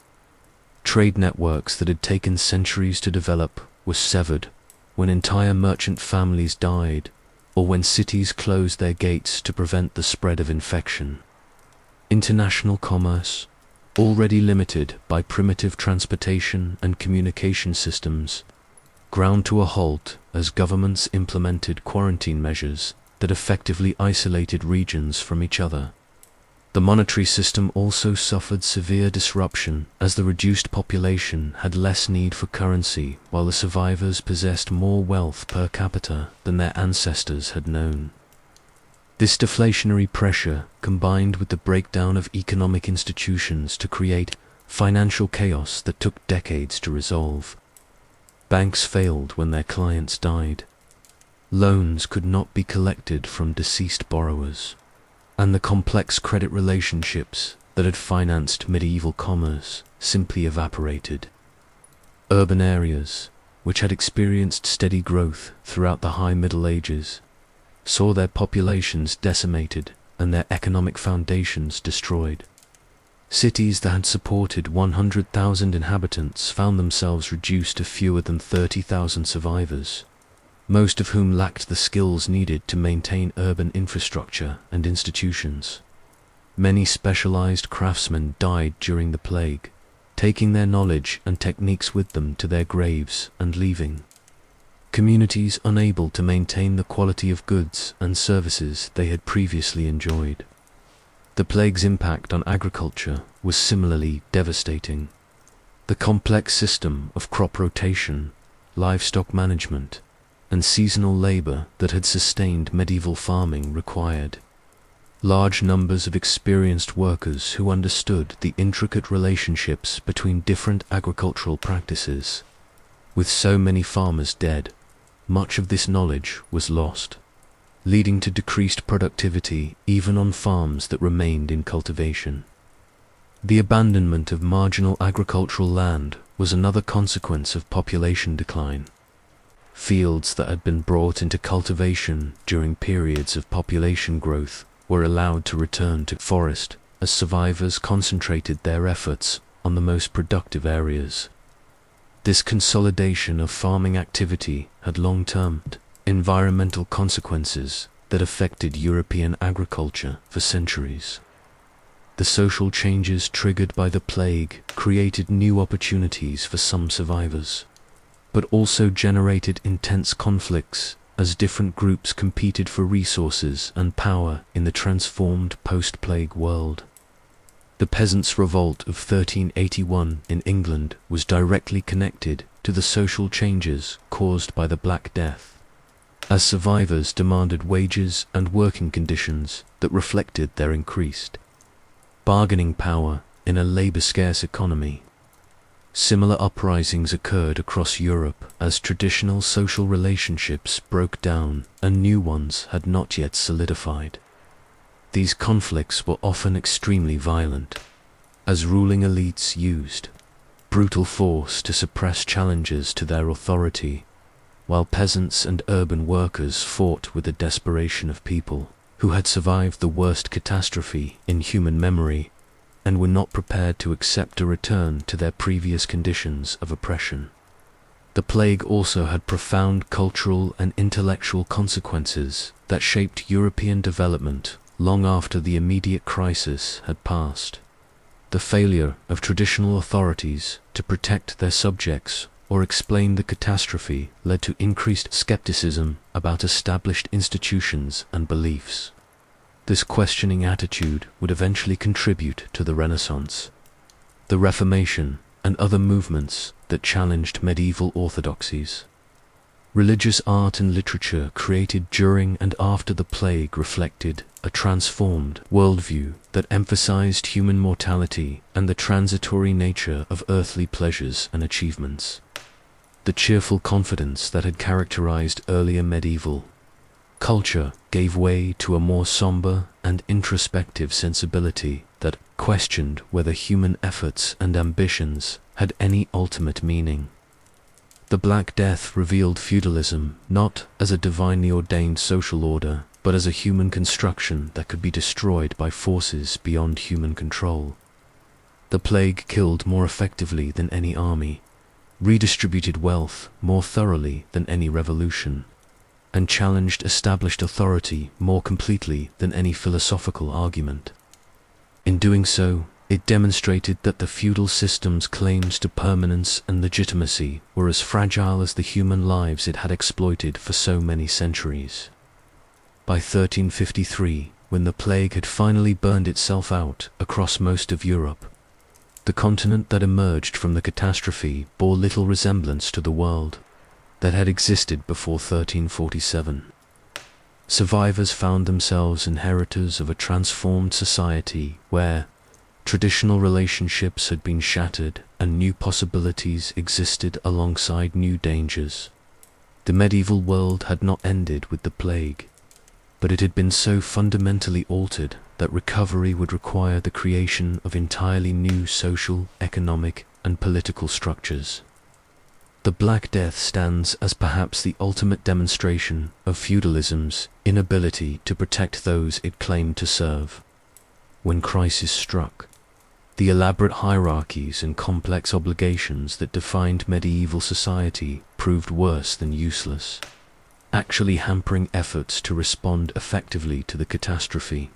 Trade networks that had taken centuries to develop were severed when entire merchant families died, or when cities closed their gates to prevent the spread of infection. International commerce, already limited by primitive transportation and communication systems, ground to a halt as governments implemented quarantine measures that effectively isolated regions from each other. The monetary system also suffered severe disruption as the reduced population had less need for currency while the survivors possessed more wealth per capita than their ancestors had known. This deflationary pressure combined with the breakdown of economic institutions to create financial chaos that took decades to resolve. Banks failed when their clients died. Loans could not be collected from deceased borrowers, and the complex credit relationships that had financed medieval commerce simply evaporated. Urban areas, which had experienced steady growth throughout the High Middle Ages, saw their populations decimated and their economic foundations destroyed. Cities that had supported 100,000 inhabitants found themselves reduced to fewer than 30,000 survivors, most of whom lacked the skills needed to maintain urban infrastructure and institutions. Many specialized craftsmen died during the plague, taking their knowledge and techniques with them to their graves and leaving. Communities unable to maintain the quality of goods and services they had previously enjoyed. The plague's impact on agriculture was similarly devastating. The complex system of crop rotation, livestock management, and seasonal labor that had sustained medieval farming required large numbers of experienced workers who understood the intricate relationships between different agricultural practices. With so many farmers dead, much of this knowledge was lost, leading to decreased productivity even on farms that remained in cultivation. The abandonment of marginal agricultural land was another consequence of population decline. Fields that had been brought into cultivation during periods of population growth were allowed to return to forest as survivors concentrated their efforts on the most productive areas. This consolidation of farming activity had long-term environmental consequences that affected European agriculture for centuries. The social changes triggered by the plague created new opportunities for some survivors, but also generated intense conflicts as different groups competed for resources and power in the transformed post-plague world. The Peasants' Revolt of 1381 in England was directly connected to the social changes caused by the Black Death, as survivors demanded wages and working conditions that reflected their increased bargaining power in a labor-scarce economy. Similar uprisings occurred across Europe as traditional social relationships broke down and new ones had not yet solidified. These conflicts were often extremely violent, as ruling elites used brutal force to suppress challenges to their authority, while peasants and urban workers fought with the desperation of people who had survived the worst catastrophe in human memory and were not prepared to accept a return to their previous conditions of oppression. The plague also had profound cultural and intellectual consequences that shaped European development long after the immediate crisis had passed. The failure of traditional authorities to protect their subjects or explain the catastrophe led to increased skepticism about established institutions and beliefs. This questioning attitude would eventually contribute to the Renaissance, the Reformation, and other movements that challenged medieval orthodoxies. Religious art and literature created during and after the plague reflected a transformed worldview that emphasized human mortality and the transitory nature of earthly pleasures and achievements. The cheerful confidence that had characterized earlier medieval culture gave way to a more somber and introspective sensibility that questioned whether human efforts and ambitions had any ultimate meaning. The Black Death revealed feudalism not as a divinely ordained social order, but as a human construction that could be destroyed by forces beyond human control. The plague killed more effectively than any army, redistributed wealth more thoroughly than any revolution, and challenged established authority more completely than any philosophical argument. In doing so, it demonstrated that the feudal system's claims to permanence and legitimacy were as fragile as the human lives it had exploited for so many centuries. By 1353, when the plague had finally burned itself out across most of Europe, the continent that emerged from the catastrophe bore little resemblance to the world that had existed before 1347. Survivors found themselves inheritors of a transformed society where traditional relationships had been shattered and new possibilities existed alongside new dangers. The medieval world had not ended with the plague, but it had been so fundamentally altered that recovery would require the creation of entirely new social, economic, and political structures. The Black Death stands as perhaps the ultimate demonstration of feudalism's inability to protect those it claimed to serve. When crisis struck, the elaborate hierarchies and complex obligations that defined medieval society proved worse than useless, actually hampering efforts to respond effectively to the catastrophe.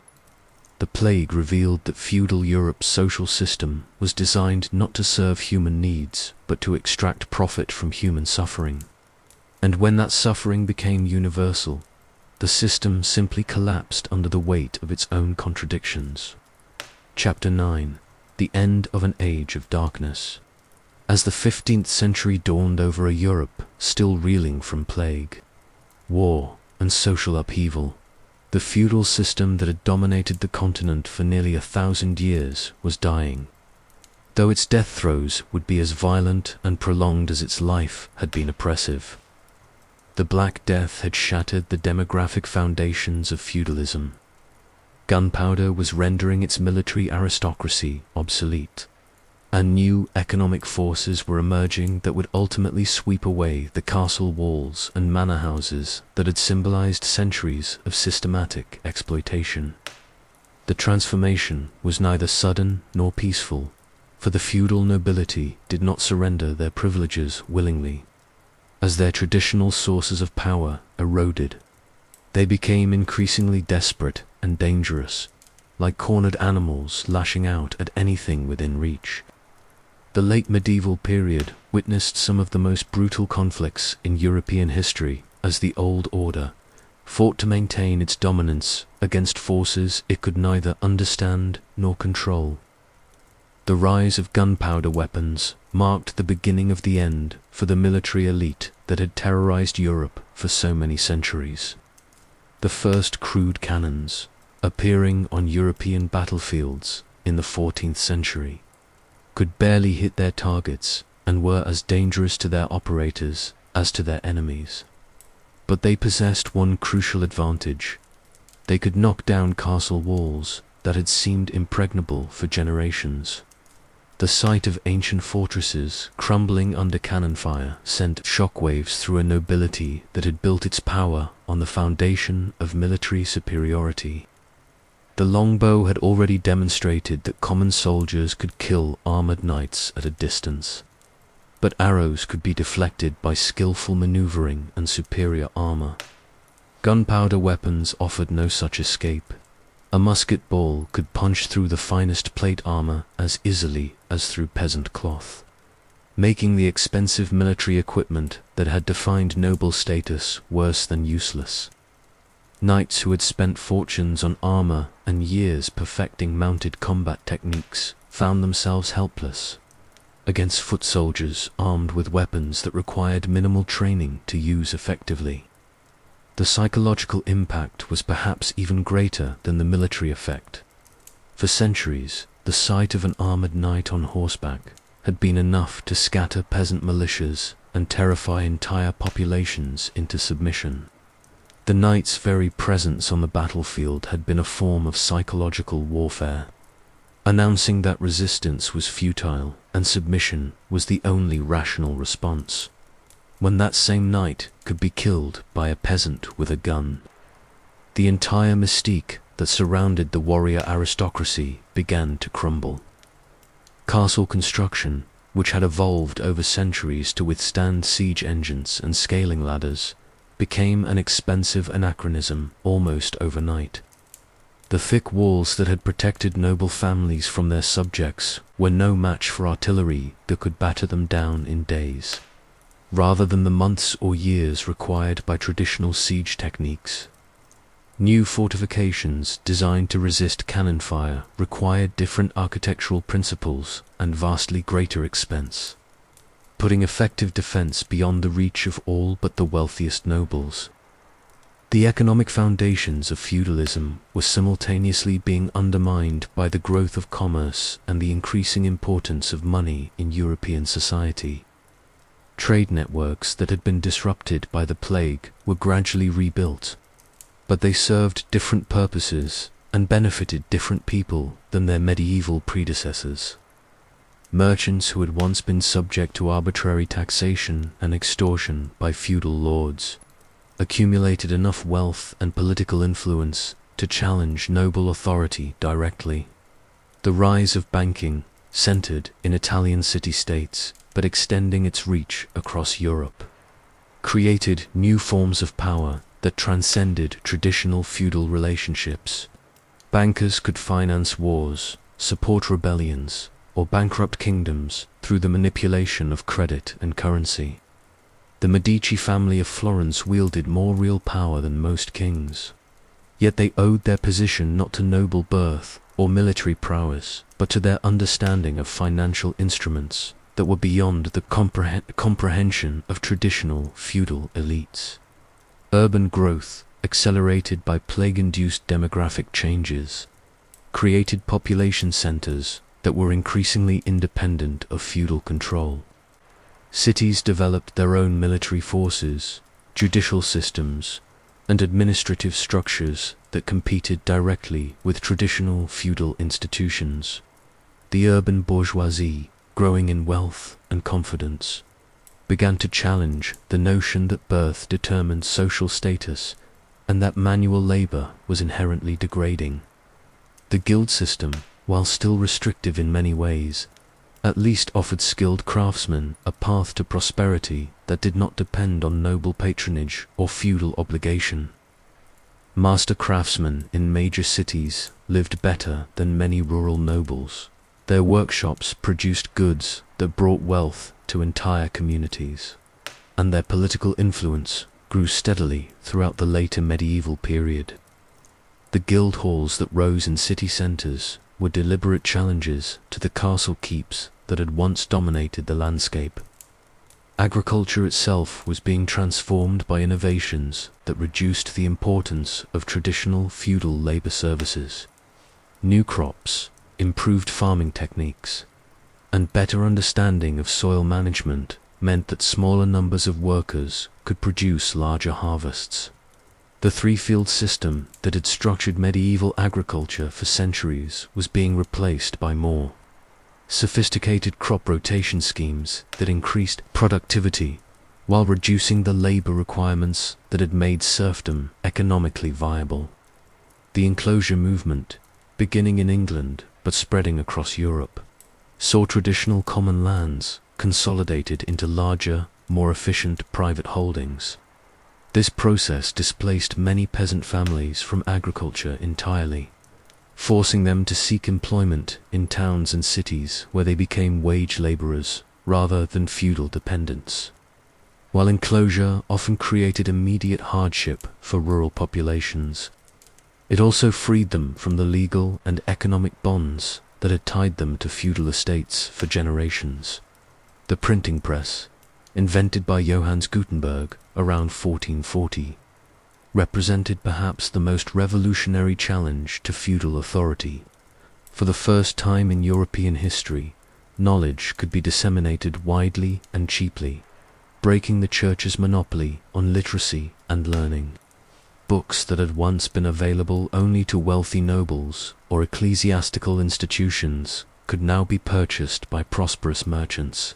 The plague revealed that feudal Europe's social system was designed not to serve human needs, but to extract profit from human suffering. And when that suffering became universal, the system simply collapsed under the weight of its own contradictions. Chapter 9. The End of an Age of Darkness. As the 15th century dawned over a Europe still reeling from plague, war, and social upheaval, the feudal system that had dominated the continent for nearly 1,000 years was dying, though its death throes would be as violent and prolonged as its life had been oppressive. The Black Death had shattered the demographic foundations of feudalism. Gunpowder was rendering its military aristocracy obsolete, and new economic forces were emerging that would ultimately sweep away the castle walls and manor houses that had symbolized centuries of systematic exploitation. The transformation was neither sudden nor peaceful, for the feudal nobility did not surrender their privileges willingly. As their traditional sources of power eroded, they became increasingly desperate and dangerous, like cornered animals lashing out at anything within reach. The late medieval period witnessed some of the most brutal conflicts in European history as the Old Order fought to maintain its dominance against forces it could neither understand nor control. The rise of gunpowder weapons marked the beginning of the end for the military elite that had terrorized Europe for so many centuries. The first crude cannons, appearing on European battlefields in the 14th century, could barely hit their targets and were as dangerous to their operators as to their enemies. But they possessed one crucial advantage. They could knock down castle walls that had seemed impregnable for generations. The sight of ancient fortresses crumbling under cannon fire sent shockwaves through a nobility that had built its power on the foundation of military superiority. The longbow had already demonstrated that common soldiers could kill armored knights at a distance, but arrows could be deflected by skillful maneuvering and superior armor. Gunpowder weapons offered no such escape. A musket ball could punch through the finest plate armor as easily as through peasant cloth, making the expensive military equipment that had defined noble status worse than useless. Knights who had spent fortunes on armor and years perfecting mounted combat techniques found themselves helpless against foot soldiers armed with weapons that required minimal training to use effectively. The psychological impact was perhaps even greater than the military effect. For centuries, the sight of an armored knight on horseback had been enough to scatter peasant militias and terrify entire populations into submission. The knight's very presence on the battlefield had been a form of psychological warfare, announcing that resistance was futile and submission was the only rational response. When that same knight could be killed by a peasant with a gun, the entire mystique that surrounded the warrior aristocracy began to crumble. Castle construction, which had evolved over centuries to withstand siege engines and scaling ladders, became an expensive anachronism almost overnight. The thick walls that had protected noble families from their subjects were no match for artillery that could batter them down in days, rather than the months or years required by traditional siege techniques. New fortifications designed to resist cannon fire required different architectural principles and vastly greater expense, putting effective defense beyond the reach of all but the wealthiest nobles. The economic foundations of feudalism were simultaneously being undermined by the growth of commerce and the increasing importance of money in European society. Trade networks that had been disrupted by the plague were gradually rebuilt, but they served different purposes and benefited different people than their medieval predecessors. Merchants who had once been subject to arbitrary taxation and extortion by feudal lords accumulated enough wealth and political influence to challenge noble authority directly. The rise of banking, centered in Italian city-states but extending its reach across Europe, created new forms of power that transcended traditional feudal relationships. Bankers could finance wars, support rebellions, or bankrupt kingdoms through the manipulation of credit and currency. The Medici family of Florence wielded more real power than most kings, yet they owed their position not to noble birth or military prowess, but to their understanding of financial instruments that were beyond the comprehension of traditional feudal elites. Urban growth, accelerated by plague-induced demographic changes, created population centers that were increasingly independent of feudal control. Cities developed their own military forces, judicial systems, and administrative structures that competed directly with traditional feudal institutions. The urban bourgeoisie, growing in wealth and confidence, began to challenge the notion that birth determined social status and that manual labor was inherently degrading. The guild system, while still restrictive in many ways, at least offered skilled craftsmen a path to prosperity that did not depend on noble patronage or feudal obligation. Master craftsmen in major cities lived better than many rural nobles. Their workshops produced goods that brought wealth to entire communities, and their political influence grew steadily throughout the later medieval period. The guild halls that rose in city centers were deliberate challenges to the castle keeps that had once dominated the landscape. Agriculture itself was being transformed by innovations that reduced the importance of traditional feudal labor services. New crops, improved farming techniques, and better understanding of soil management meant that smaller numbers of workers could produce larger harvests. The three-field system that had structured medieval agriculture for centuries was being replaced by more sophisticated crop rotation schemes that increased productivity while reducing the labor requirements that had made serfdom economically viable. The enclosure movement, beginning in England but spreading across Europe, saw traditional common lands consolidated into larger, more efficient private holdings. This process displaced many peasant families from agriculture entirely, forcing them to seek employment in towns and cities where they became wage laborers rather than feudal dependents. While enclosure often created immediate hardship for rural populations, it also freed them from the legal and economic bonds that had tied them to feudal estates for generations. The printing press, invented by Johannes Gutenberg around 1440, represented perhaps the most revolutionary challenge to feudal authority. For the first time in European history, knowledge could be disseminated widely and cheaply, breaking the church's monopoly on literacy and learning. Books that had once been available only to wealthy nobles or ecclesiastical institutions could now be purchased by prosperous merchants,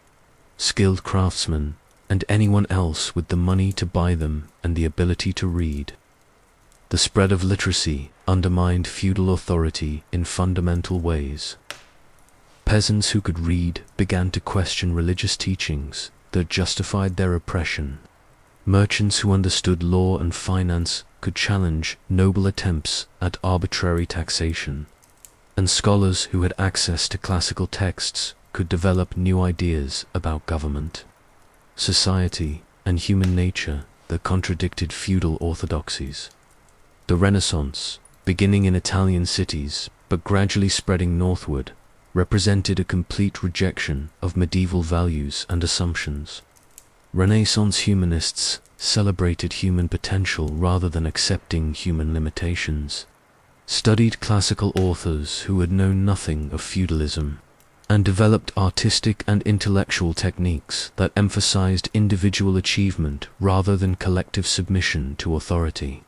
skilled craftsmen, and anyone else with the money to buy them and the ability to read. The spread of literacy undermined feudal authority in fundamental ways. Peasants who could read began to question religious teachings that justified their oppression. Merchants who understood law and finance could challenge noble attempts at arbitrary taxation, and scholars who had access to classical texts could develop new ideas about government, society, and human nature that contradicted feudal orthodoxies. The Renaissance, beginning in Italian cities but gradually spreading northward, represented a complete rejection of medieval values and assumptions. Renaissance humanists celebrated human potential rather than accepting human limitations, studied classical authors who had known nothing of feudalism, and developed artistic and intellectual techniques that emphasized individual achievement rather than collective submission to authority.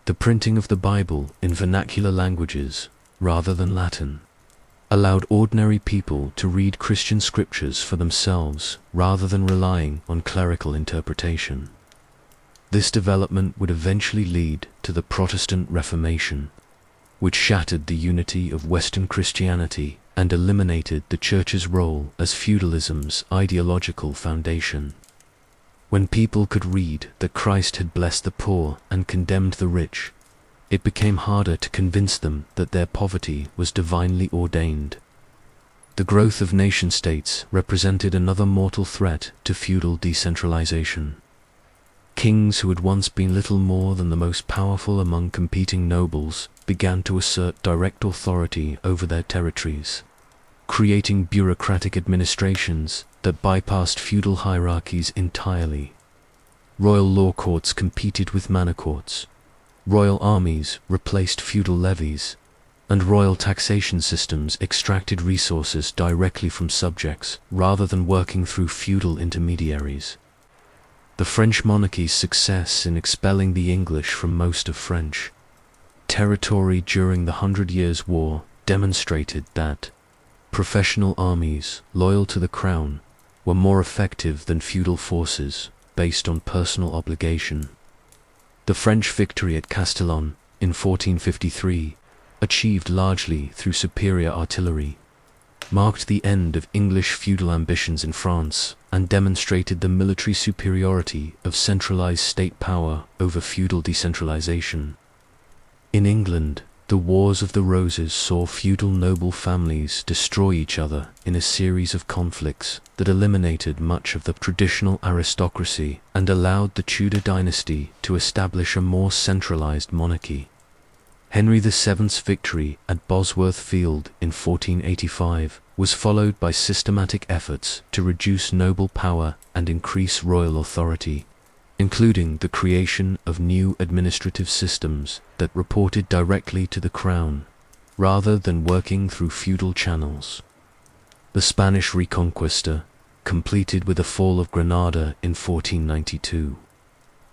The printing of the Bible in vernacular languages, rather than Latin, allowed ordinary people to read Christian scriptures for themselves rather than relying on clerical interpretation. This development would eventually lead to the Protestant Reformation, which shattered the unity of Western Christianity and eliminated the Church's role as feudalism's ideological foundation. When people could read that Christ had blessed the poor and condemned the rich, it became harder to convince them that their poverty was divinely ordained. The growth of nation-states represented another mortal threat to feudal decentralization. Kings who had once been little more than the most powerful among competing nobles began to assert direct authority over their territories, creating bureaucratic administrations that bypassed feudal hierarchies entirely. Royal law courts competed with manor courts, royal armies replaced feudal levies, and royal taxation systems extracted resources directly from subjects rather than working through feudal intermediaries. The French monarchy's success in expelling the English from most of French territory during the 100 Years' War demonstrated that professional armies loyal to the crown were more effective than feudal forces based on personal obligation. The French victory at Castillon in 1453 achieved largely through superior artillery, marked the end of English feudal ambitions in France and demonstrated the military superiority of centralized state power over feudal decentralization. In England, the Wars of the Roses saw feudal noble families destroy each other in a series of conflicts that eliminated much of the traditional aristocracy and allowed the Tudor dynasty to establish a more centralized monarchy. Henry VII's victory at Bosworth Field in 1485 was followed by systematic efforts to reduce noble power and increase royal authority, including the creation of new administrative systems that reported directly to the crown, rather than working through feudal channels. The Spanish Reconquista, completed with the fall of Granada in 1492,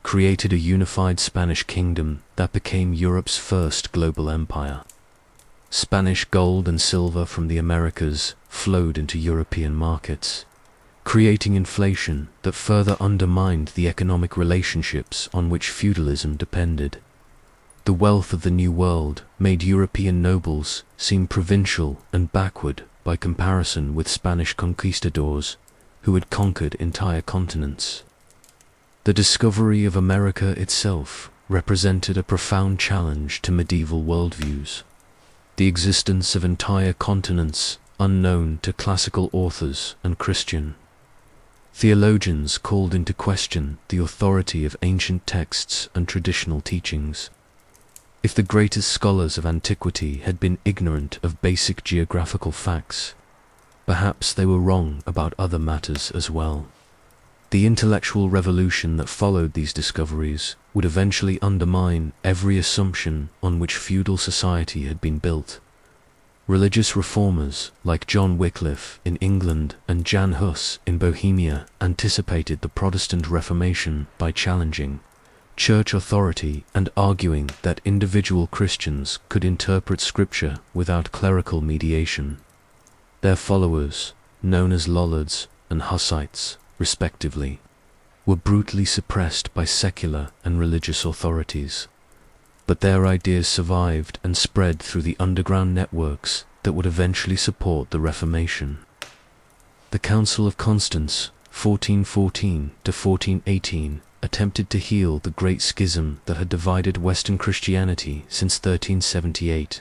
created a unified Spanish kingdom that became Europe's first global empire. Spanish gold and silver from the Americas flowed into European markets, creating inflation that further undermined the economic relationships on which feudalism depended. The wealth of the New World made European nobles seem provincial and backward by comparison with Spanish conquistadors who had conquered entire continents. The discovery of America itself represented a profound challenge to medieval worldviews. The existence of entire continents unknown to classical authors and Christian theologians called into question the authority of ancient texts and traditional teachings. If the greatest scholars of antiquity had been ignorant of basic geographical facts, perhaps they were wrong about other matters as well. The intellectual revolution that followed these discoveries would eventually undermine every assumption on which feudal society had been built. Religious reformers like John Wycliffe in England and Jan Hus in Bohemia anticipated the Protestant Reformation by challenging church authority and arguing that individual Christians could interpret Scripture without clerical mediation. Their followers, known as Lollards and Hussites, respectively, were brutally suppressed by secular and religious authorities, but their ideas survived and spread through the underground networks that would eventually support the Reformation. The Council of Constance, 1414 to 1418, attempted to heal the great schism that had divided Western Christianity since 1378,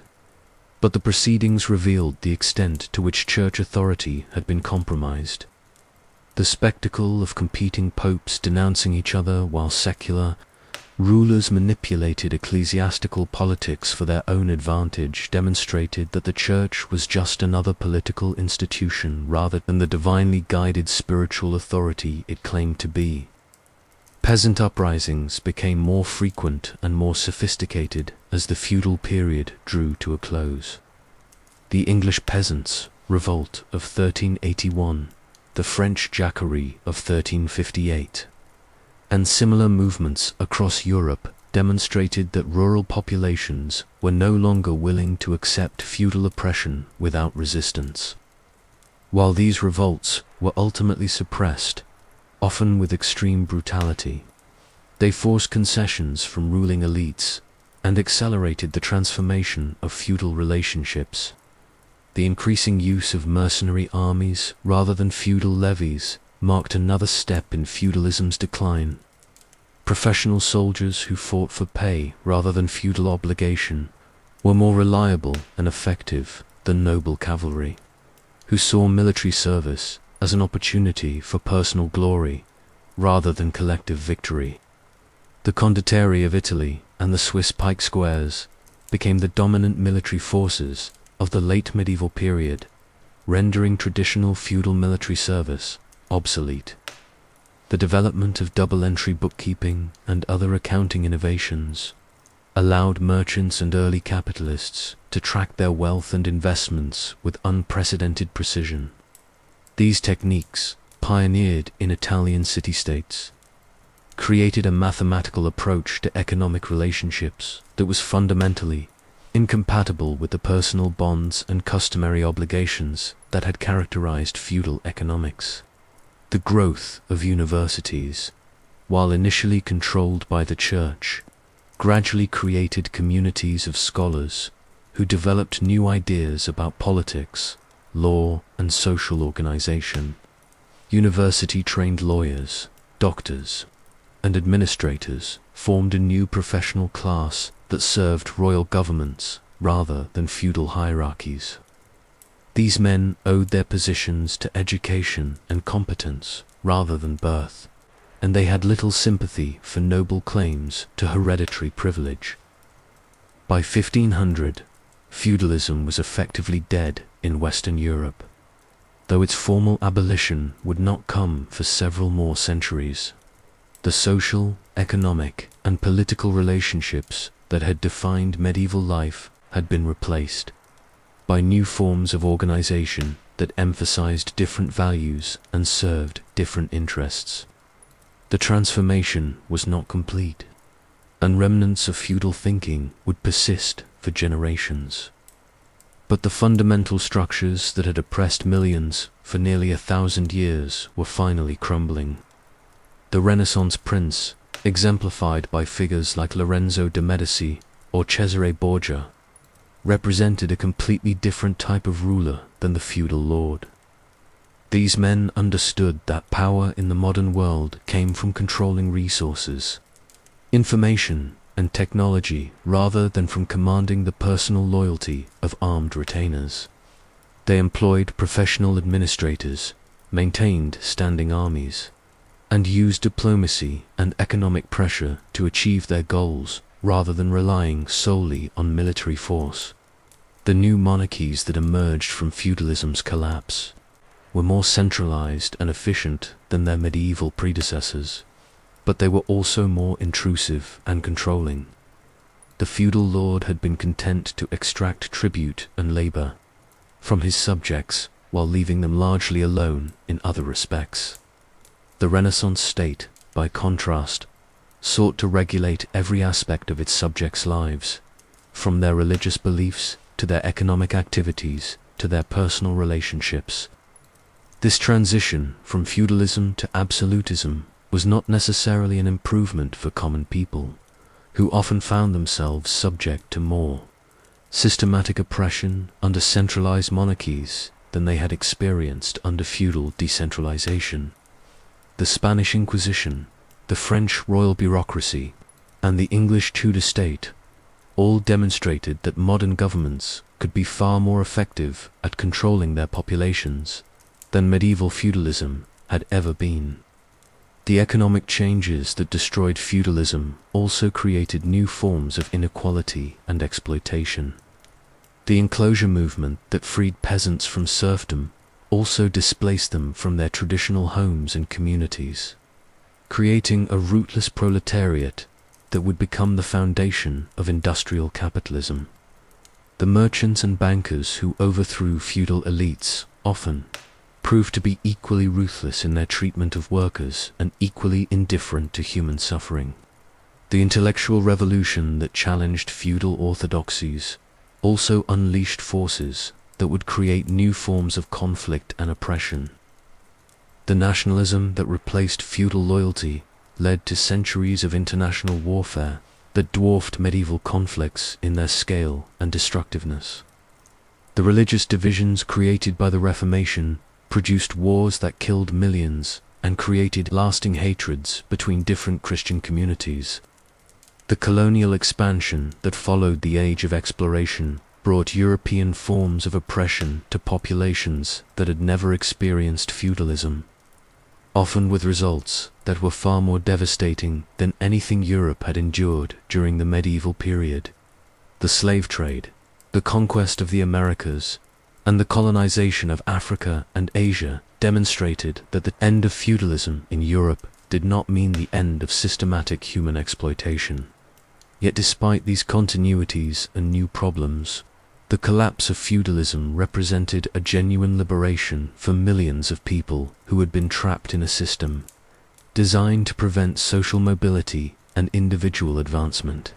but the proceedings revealed the extent to which church authority had been compromised. The spectacle of competing popes denouncing each other while secular rulers manipulated ecclesiastical politics for their own advantage demonstrated that the Church was just another political institution rather than the divinely guided spiritual authority it claimed to be. Peasant uprisings became more frequent and more sophisticated as the feudal period drew to a close. The English Peasants' Revolt of 1381, the French Jacquerie of 1358, and similar movements across Europe demonstrated that rural populations were no longer willing to accept feudal oppression without resistance. While these revolts were ultimately suppressed, often with extreme brutality, they forced concessions from ruling elites and accelerated the transformation of feudal relationships. The increasing use of mercenary armies rather than feudal levies marked another step in feudalism's decline. Professional soldiers who fought for pay rather than feudal obligation were more reliable and effective than noble cavalry, who saw military service as an opportunity for personal glory rather than collective victory. The condottieri of Italy and the Swiss pike squares became the dominant military forces of the late medieval period, rendering traditional feudal military service obsolete. The development of double-entry bookkeeping and other accounting innovations allowed merchants and early capitalists to track their wealth and investments with unprecedented precision. These techniques, pioneered in Italian city-states, created a mathematical approach to economic relationships that was fundamentally incompatible with the personal bonds and customary obligations that had characterized feudal economics. The growth of universities, while initially controlled by the Church, gradually created communities of scholars who developed new ideas about politics, law, and social organization. University-trained lawyers, doctors, and administrators formed a new professional class that served royal governments rather than feudal hierarchies. These men owed their positions to education and competence rather than birth, and they had little sympathy for noble claims to hereditary privilege. By 1500, feudalism was effectively dead in Western Europe, though its formal abolition would not come for several more centuries. The social, economic, and political relationships that had defined medieval life had been replaced by new forms of organization that emphasized different values and served different interests. The transformation was not complete, and remnants of feudal thinking would persist for generations. But the fundamental structures that had oppressed millions for nearly 1,000 years were finally crumbling. The Renaissance prince, exemplified by figures like Lorenzo de' Medici or Cesare Borgia, represented a completely different type of ruler than the feudal lord. These men understood that power in the modern world came from controlling resources, information, and technology rather than from commanding the personal loyalty of armed retainers. They employed professional administrators, maintained standing armies, and used diplomacy and economic pressure to achieve their goals rather than relying solely on military force. The new monarchies that emerged from feudalism's collapse were more centralized and efficient than their medieval predecessors, but they were also more intrusive and controlling. The feudal lord had been content to extract tribute and labor from his subjects while leaving them largely alone in other respects. The Renaissance state, by contrast, sought to regulate every aspect of its subjects' lives, from their religious beliefs to their economic activities to their personal relationships. This transition from feudalism to absolutism was not necessarily an improvement for common people, who often found themselves subject to more systematic oppression under centralized monarchies than they had experienced under feudal decentralization. The Spanish Inquisition, the French royal bureaucracy, and the English Tudor state all demonstrated that modern governments could be far more effective at controlling their populations than medieval feudalism had ever been. The economic changes that destroyed feudalism also created new forms of inequality and exploitation. The enclosure movement that freed peasants from serfdom also displaced them from their traditional homes and communities, creating a rootless proletariat that would become the foundation of industrial capitalism. The merchants and bankers who overthrew feudal elites often proved to be equally ruthless in their treatment of workers and equally indifferent to human suffering. The intellectual revolution that challenged feudal orthodoxies also unleashed forces that would create new forms of conflict and oppression. The nationalism that replaced feudal loyalty led to centuries of international warfare that dwarfed medieval conflicts in their scale and destructiveness. The religious divisions created by the Reformation produced wars that killed millions and created lasting hatreds between different Christian communities. The colonial expansion that followed the Age of Exploration brought European forms of oppression to populations that had never experienced feudalism, often with results that were far more devastating than anything Europe had endured during the medieval period. The slave trade, the conquest of the Americas, and the colonization of Africa and Asia demonstrated that the end of feudalism in Europe did not mean the end of systematic human exploitation. Yet despite these continuities and new problems, the collapse of feudalism represented a genuine liberation for millions of people who had been trapped in a system designed to prevent social mobility and individual advancement.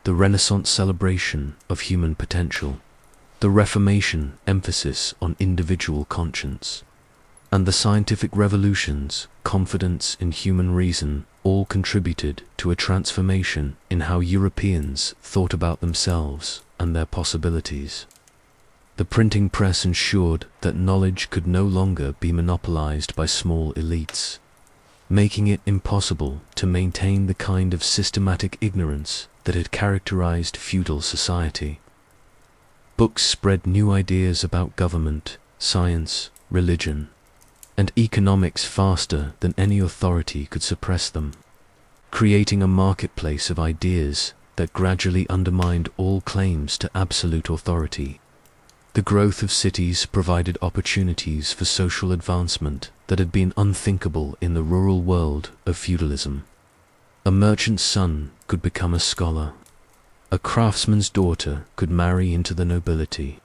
The Renaissance celebration of human potential, the Reformation emphasis on individual conscience, and the scientific revolution's confidence in human reason all contributed to a transformation in how Europeans thought about themselves and their possibilities. The printing press ensured that knowledge could no longer be monopolized by small elites, making it impossible to maintain the kind of systematic ignorance that had characterized feudal society. Books spread new ideas about government, science, religion, and economics faster than any authority could suppress them, creating a marketplace of ideas that gradually undermined all claims to absolute authority. The growth of cities provided opportunities for social advancement that had been unthinkable in the rural world of feudalism. A merchant's son could become a scholar. A craftsman's daughter could marry into the nobility.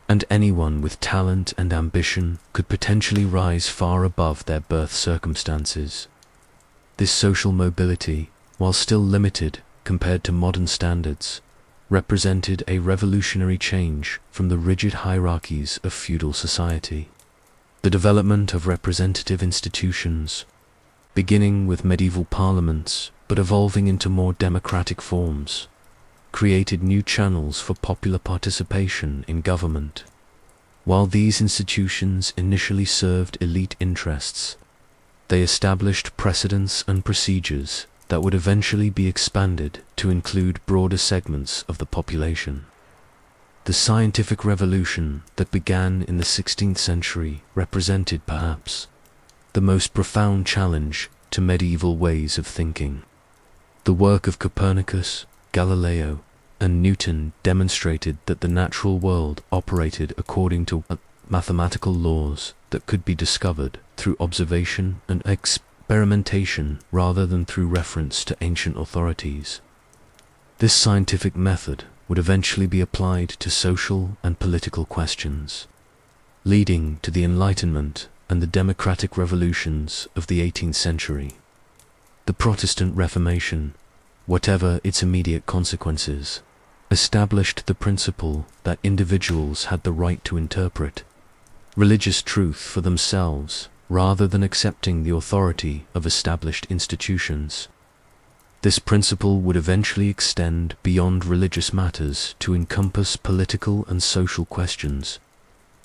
And anyone with talent and ambition could potentially rise far above their birth circumstances. This social mobility, while still limited compared to modern standards, represented a revolutionary change from the rigid hierarchies of feudal society. The development of representative institutions, beginning with medieval parliaments but evolving into more democratic forms, created new channels for popular participation in government. While these institutions initially served elite interests, they established precedents and procedures that would eventually be expanded to include broader segments of the population. The scientific revolution that began in the 16th century represented perhaps the most profound challenge to medieval ways of thinking. The work of Copernicus, Galileo, and Newton demonstrated that the natural world operated according to mathematical laws that could be discovered through observation and experimentation rather than through reference to ancient authorities. This scientific method would eventually be applied to social and political questions, leading to the Enlightenment and the democratic revolutions of the 18th century. The Protestant Reformation, whatever its immediate consequences, established the principle that individuals had the right to interpret religious truth for themselves rather than accepting the authority of established institutions. This principle would eventually extend beyond religious matters to encompass political and social questions,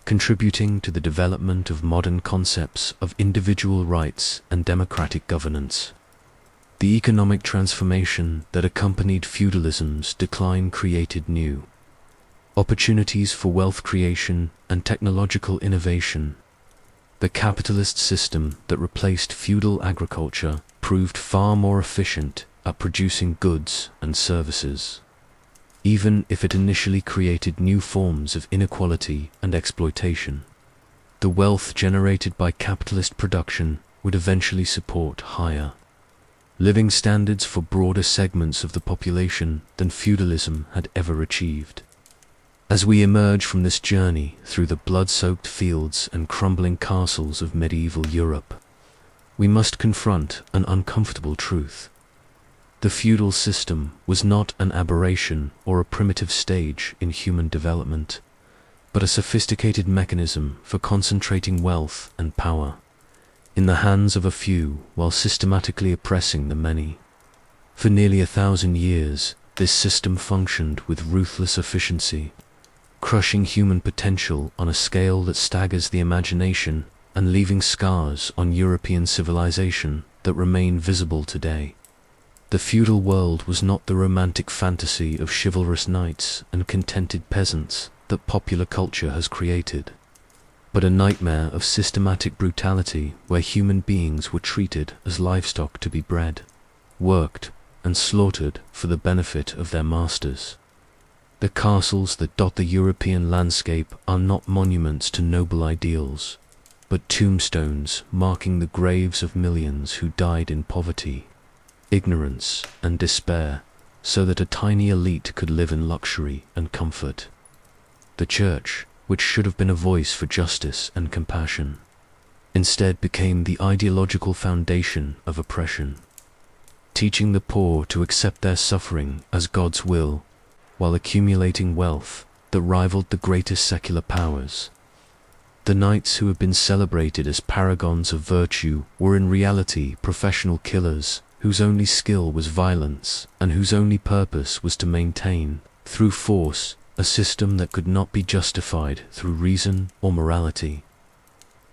contributing to the development of modern concepts of individual rights and democratic governance. The economic transformation that accompanied feudalism's decline created new opportunities for wealth creation and technological innovation. The capitalist system that replaced feudal agriculture proved far more efficient at producing goods and services, even if it initially created new forms of inequality and exploitation. The wealth generated by capitalist production would eventually support higher living standards for broader segments of the population than feudalism had ever achieved. As we emerge from this journey through the blood-soaked fields and crumbling castles of medieval Europe, we must confront an uncomfortable truth. The feudal system was not an aberration or a primitive stage in human development, but a sophisticated mechanism for concentrating wealth and power in the hands of a few while systematically oppressing the many. For nearly 1,000 years, this system functioned with ruthless efficiency, crushing human potential on a scale that staggers the imagination and leaving scars on European civilization that remain visible today. The feudal world was not the romantic fantasy of chivalrous knights and contented peasants that popular culture has created, but a nightmare of systematic brutality where human beings were treated as livestock to be bred, worked, and slaughtered for the benefit of their masters. The castles that dot the European landscape are not monuments to noble ideals, but tombstones marking the graves of millions who died in poverty, ignorance, and despair, so that a tiny elite could live in luxury and comfort. The Church, which should have been a voice for justice and compassion, instead became the ideological foundation of oppression, teaching the poor to accept their suffering as God's will, while accumulating wealth that rivaled the greatest secular powers. The knights who have been celebrated as paragons of virtue were in reality professional killers whose only skill was violence and whose only purpose was to maintain, through force, a system that could not be justified through reason or morality.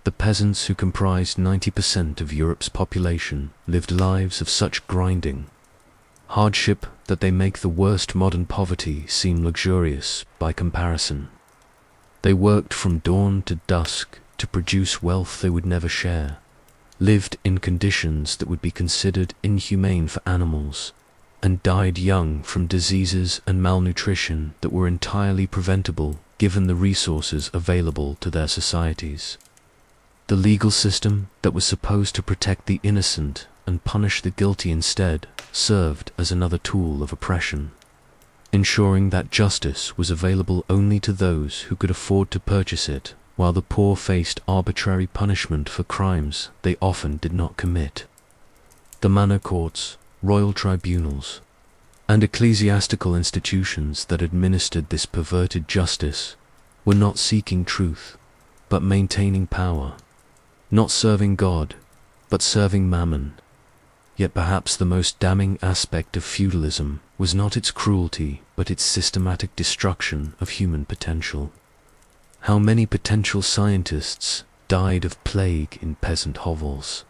The peasants, who comprised 90% of Europe's population, lived lives of such grinding hardship that they make the worst modern poverty seem luxurious by comparison. They worked from dawn to dusk to produce wealth they would never share, lived in conditions that would be considered inhumane for animals, and died young from diseases and malnutrition that were entirely preventable given the resources available to their societies. The legal system that was supposed to protect the innocent and punish the guilty instead served as another tool of oppression, ensuring that justice was available only to those who could afford to purchase it, while the poor faced arbitrary punishment for crimes they often did not commit. The manor courts, royal tribunals, and ecclesiastical institutions that administered this perverted justice were not seeking truth, but maintaining power, not serving God, but serving mammon. Yet perhaps the most damning aspect of feudalism was not its cruelty, but its systematic destruction of human potential. How many potential scientists died of plague in peasant hovels?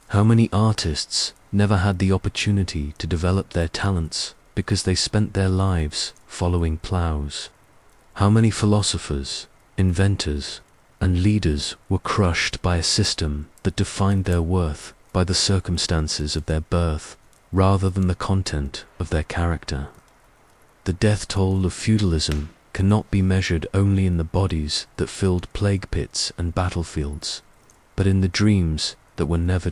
How many artists never had the opportunity to develop their talents because they spent their lives following plows? How many philosophers, inventors, and leaders were crushed by a system that defined their worth by the circumstances of their birth rather than the content of their character? The death toll of feudalism cannot be measured only in the bodies that filled plague pits and battlefields, but in the dreams that were never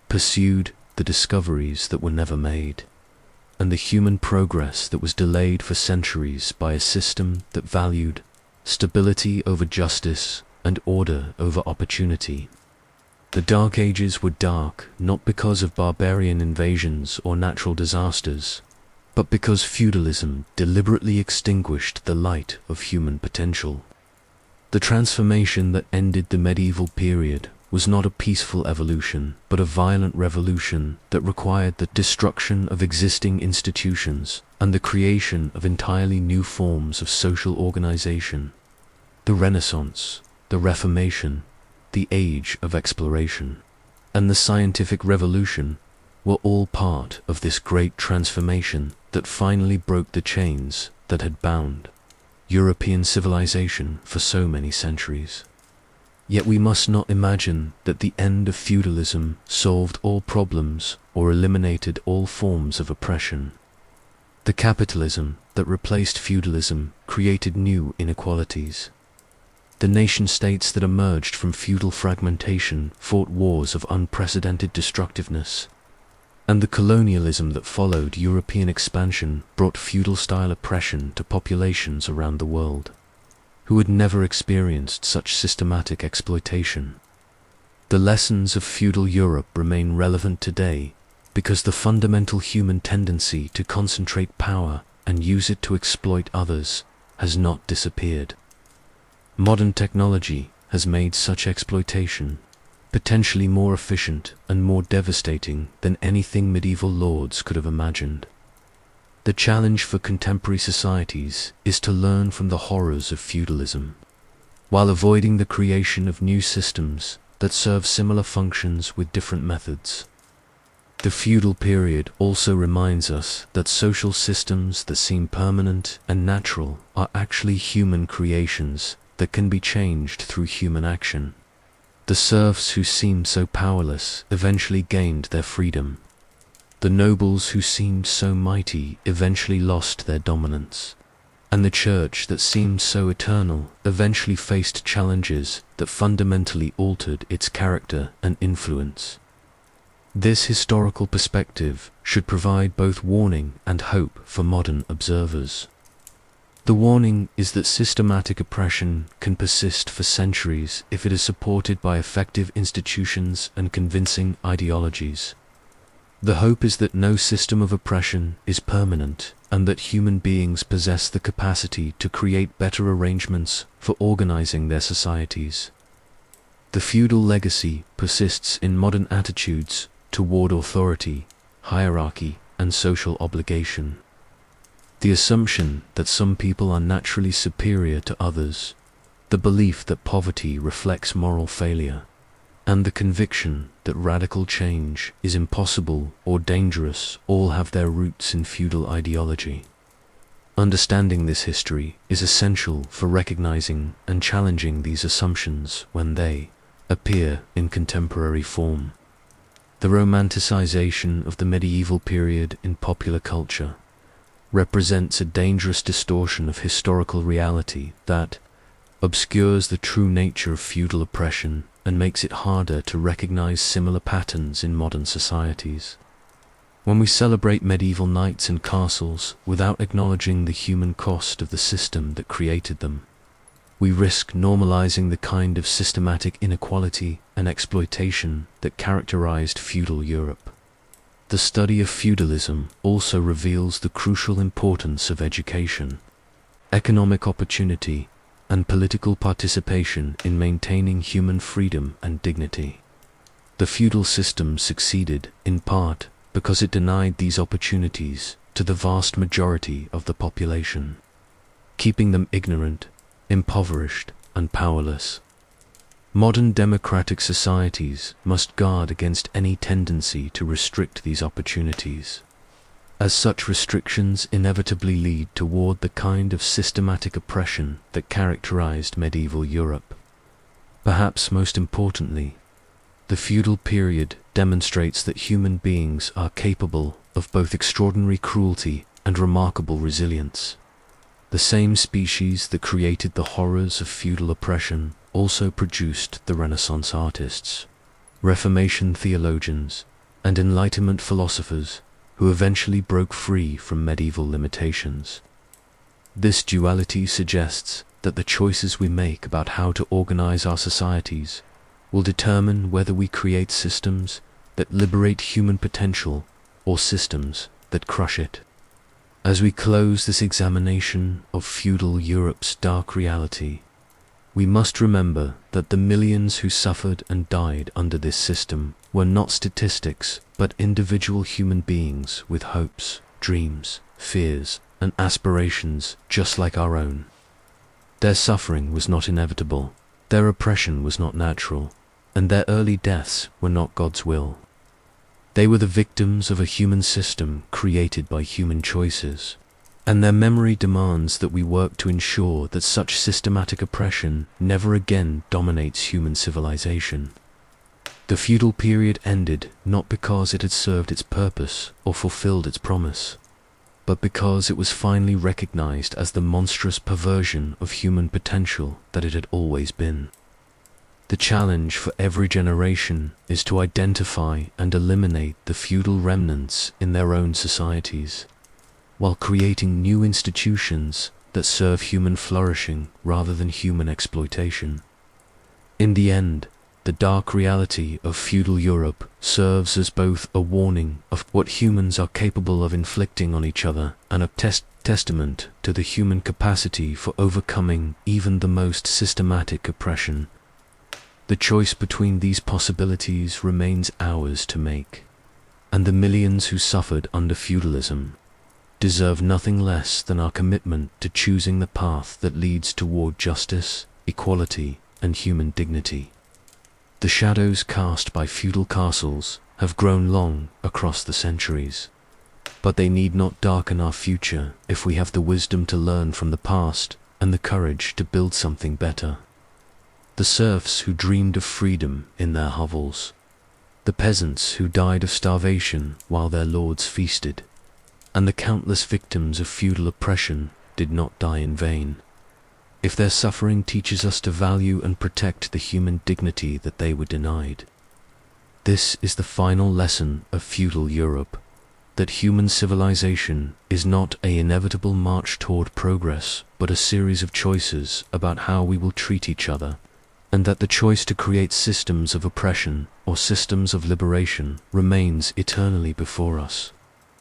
pursued, the discoveries that were never made, and the human progress that was delayed for centuries by a system that valued stability over justice and order over opportunity. The Dark Ages were dark not because of barbarian invasions or natural disasters, but because feudalism deliberately extinguished the light of human potential. The transformation that ended the medieval period was not a peaceful evolution, but a violent revolution that required the destruction of existing institutions and the creation of entirely new forms of social organization. The Renaissance, the Reformation, the Age of Exploration, and the Scientific Revolution were all part of this great transformation that finally broke the chains that had bound European civilization for so many centuries. Yet we must not imagine that the end of feudalism solved all problems or eliminated all forms of oppression. The capitalism that replaced feudalism created new inequalities. The nation-states that emerged from feudal fragmentation fought wars of unprecedented destructiveness, and the colonialism that followed European expansion brought feudal-style oppression to populations around the world, who had never experienced such systematic exploitation. The lessons of feudal Europe remain relevant today because the fundamental human tendency to concentrate power and use it to exploit others has not disappeared. Modern technology has made such exploitation potentially more efficient and more devastating than anything medieval lords could have imagined. The challenge for contemporary societies is to learn from the horrors of feudalism, while avoiding the creation of new systems that serve similar functions with different methods. The feudal period also reminds us that social systems that seem permanent and natural are actually human creations that can be changed through human action. The serfs who seemed so powerless eventually gained their freedom. The nobles who seemed so mighty eventually lost their dominance. And the church that seemed so eternal eventually faced challenges that fundamentally altered its character and influence. This historical perspective should provide both warning and hope for modern observers. The warning is that systematic oppression can persist for centuries if it is supported by effective institutions and convincing ideologies. The hope is that no system of oppression is permanent, and that human beings possess the capacity to create better arrangements for organizing their societies. The feudal legacy persists in modern attitudes toward authority, hierarchy, and social obligation. The assumption that some people are naturally superior to others, the belief that poverty reflects moral failure, and the conviction that radical change is impossible or dangerous all have their roots in feudal ideology. Understanding this history is essential for recognizing and challenging these assumptions when they appear in contemporary form. The romanticization of the medieval period in popular culture represents a dangerous distortion of historical reality that obscures the true nature of feudal oppression and makes it harder to recognize similar patterns in modern societies. When we celebrate medieval knights and castles without acknowledging the human cost of the system that created them, we risk normalizing the kind of systematic inequality and exploitation that characterized feudal Europe. The study of feudalism also reveals the crucial importance of education, economic opportunity, and political participation in maintaining human freedom and dignity. The feudal system succeeded, in part, because it denied these opportunities to the vast majority of the population, keeping them ignorant, impoverished, and powerless. Modern democratic societies must guard against any tendency to restrict these opportunities, as such restrictions inevitably lead toward the kind of systematic oppression that characterized medieval Europe. Perhaps most importantly, the feudal period demonstrates that human beings are capable of both extraordinary cruelty and remarkable resilience. The same species that created the horrors of feudal oppression also produced the Renaissance artists, Reformation theologians, and Enlightenment philosophers who eventually broke free from medieval limitations. This duality suggests that the choices we make about how to organize our societies will determine whether we create systems that liberate human potential or systems that crush it. As we close this examination of feudal Europe's dark reality, we must remember that the millions who suffered and died under this system were not statistics, but individual human beings with hopes, dreams, fears, and aspirations just like our own. Their suffering was not inevitable, their oppression was not natural, and their early deaths were not God's will. They were the victims of a human system created by human choices, and their memory demands that we work to ensure that such systematic oppression never again dominates human civilization. The feudal period ended not because it had served its purpose or fulfilled its promise, but because it was finally recognized as the monstrous perversion of human potential that it had always been. The challenge for every generation is to identify and eliminate the feudal remnants in their own societies, while creating new institutions that serve human flourishing rather than human exploitation. In the end, the dark reality of feudal Europe serves as both a warning of what humans are capable of inflicting on each other and a testament to the human capacity for overcoming even the most systematic oppression. The choice between these possibilities remains ours to make, and the millions who suffered under feudalism deserve nothing less than our commitment to choosing the path that leads toward justice, equality, and human dignity. The shadows cast by feudal castles have grown long across the centuries, but they need not darken our future if we have the wisdom to learn from the past and the courage to build something better. The serfs who dreamed of freedom in their hovels, the peasants who died of starvation while their lords feasted, and the countless victims of feudal oppression did not die in vain. If their suffering teaches us to value and protect the human dignity that they were denied, this is the final lesson of feudal Europe, that human civilization is not an inevitable march toward progress, but a series of choices about how we will treat each other, and that the choice to create systems of oppression or systems of liberation remains eternally before us.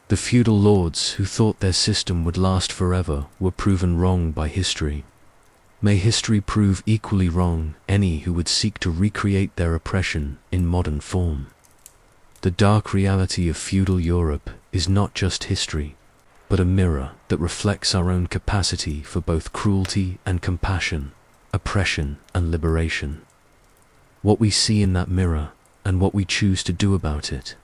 The feudal lords who thought their system would last forever were proven wrong by history. May history prove equally wrong any who would seek to recreate their oppression in modern form. The dark reality of feudal Europe is not just history, but a mirror that reflects our own capacity for both cruelty and compassion, oppression and liberation. What we see in that mirror, and what we choose to do about it,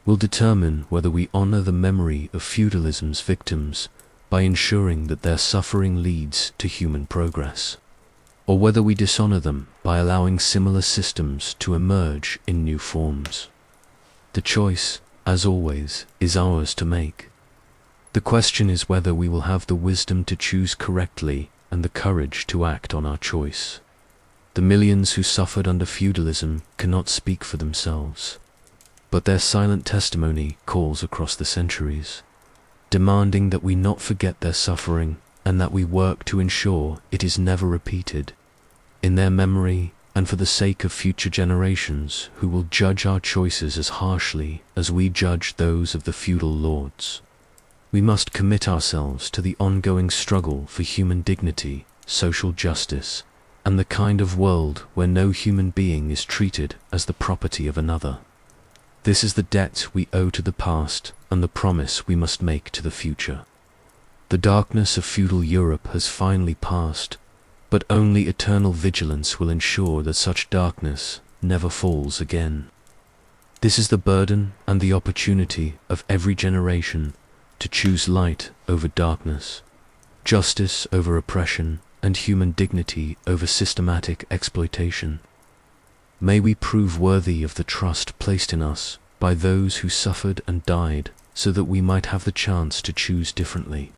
will determine whether we honor the memory of feudalism's victims by ensuring that their suffering leads to human progress, or whether we dishonor them by allowing similar systems to emerge in new forms. The choice, as always, is ours to make. The question is whether we will have the wisdom to choose correctly and the courage to act on our choice. The millions who suffered under feudalism cannot speak for themselves, but their silent testimony calls across the centuries, demanding that we not forget their suffering and that we work to ensure it is never repeated. In their memory and for the sake of future generations who will judge our choices as harshly as we judge those of the feudal lords, we must commit ourselves to the ongoing struggle for human dignity, social justice, and the kind of world where no human being is treated as the property of another. This is the debt we owe to the past and the promise we must make to the future. The darkness of feudal Europe has finally passed, but only eternal vigilance will ensure that such darkness never falls again. This is the burden and the opportunity of every generation to choose light over darkness, justice over oppression, and human dignity over systematic exploitation. May we prove worthy of the trust placed in us by those who suffered and died so that we might have the chance to choose differently.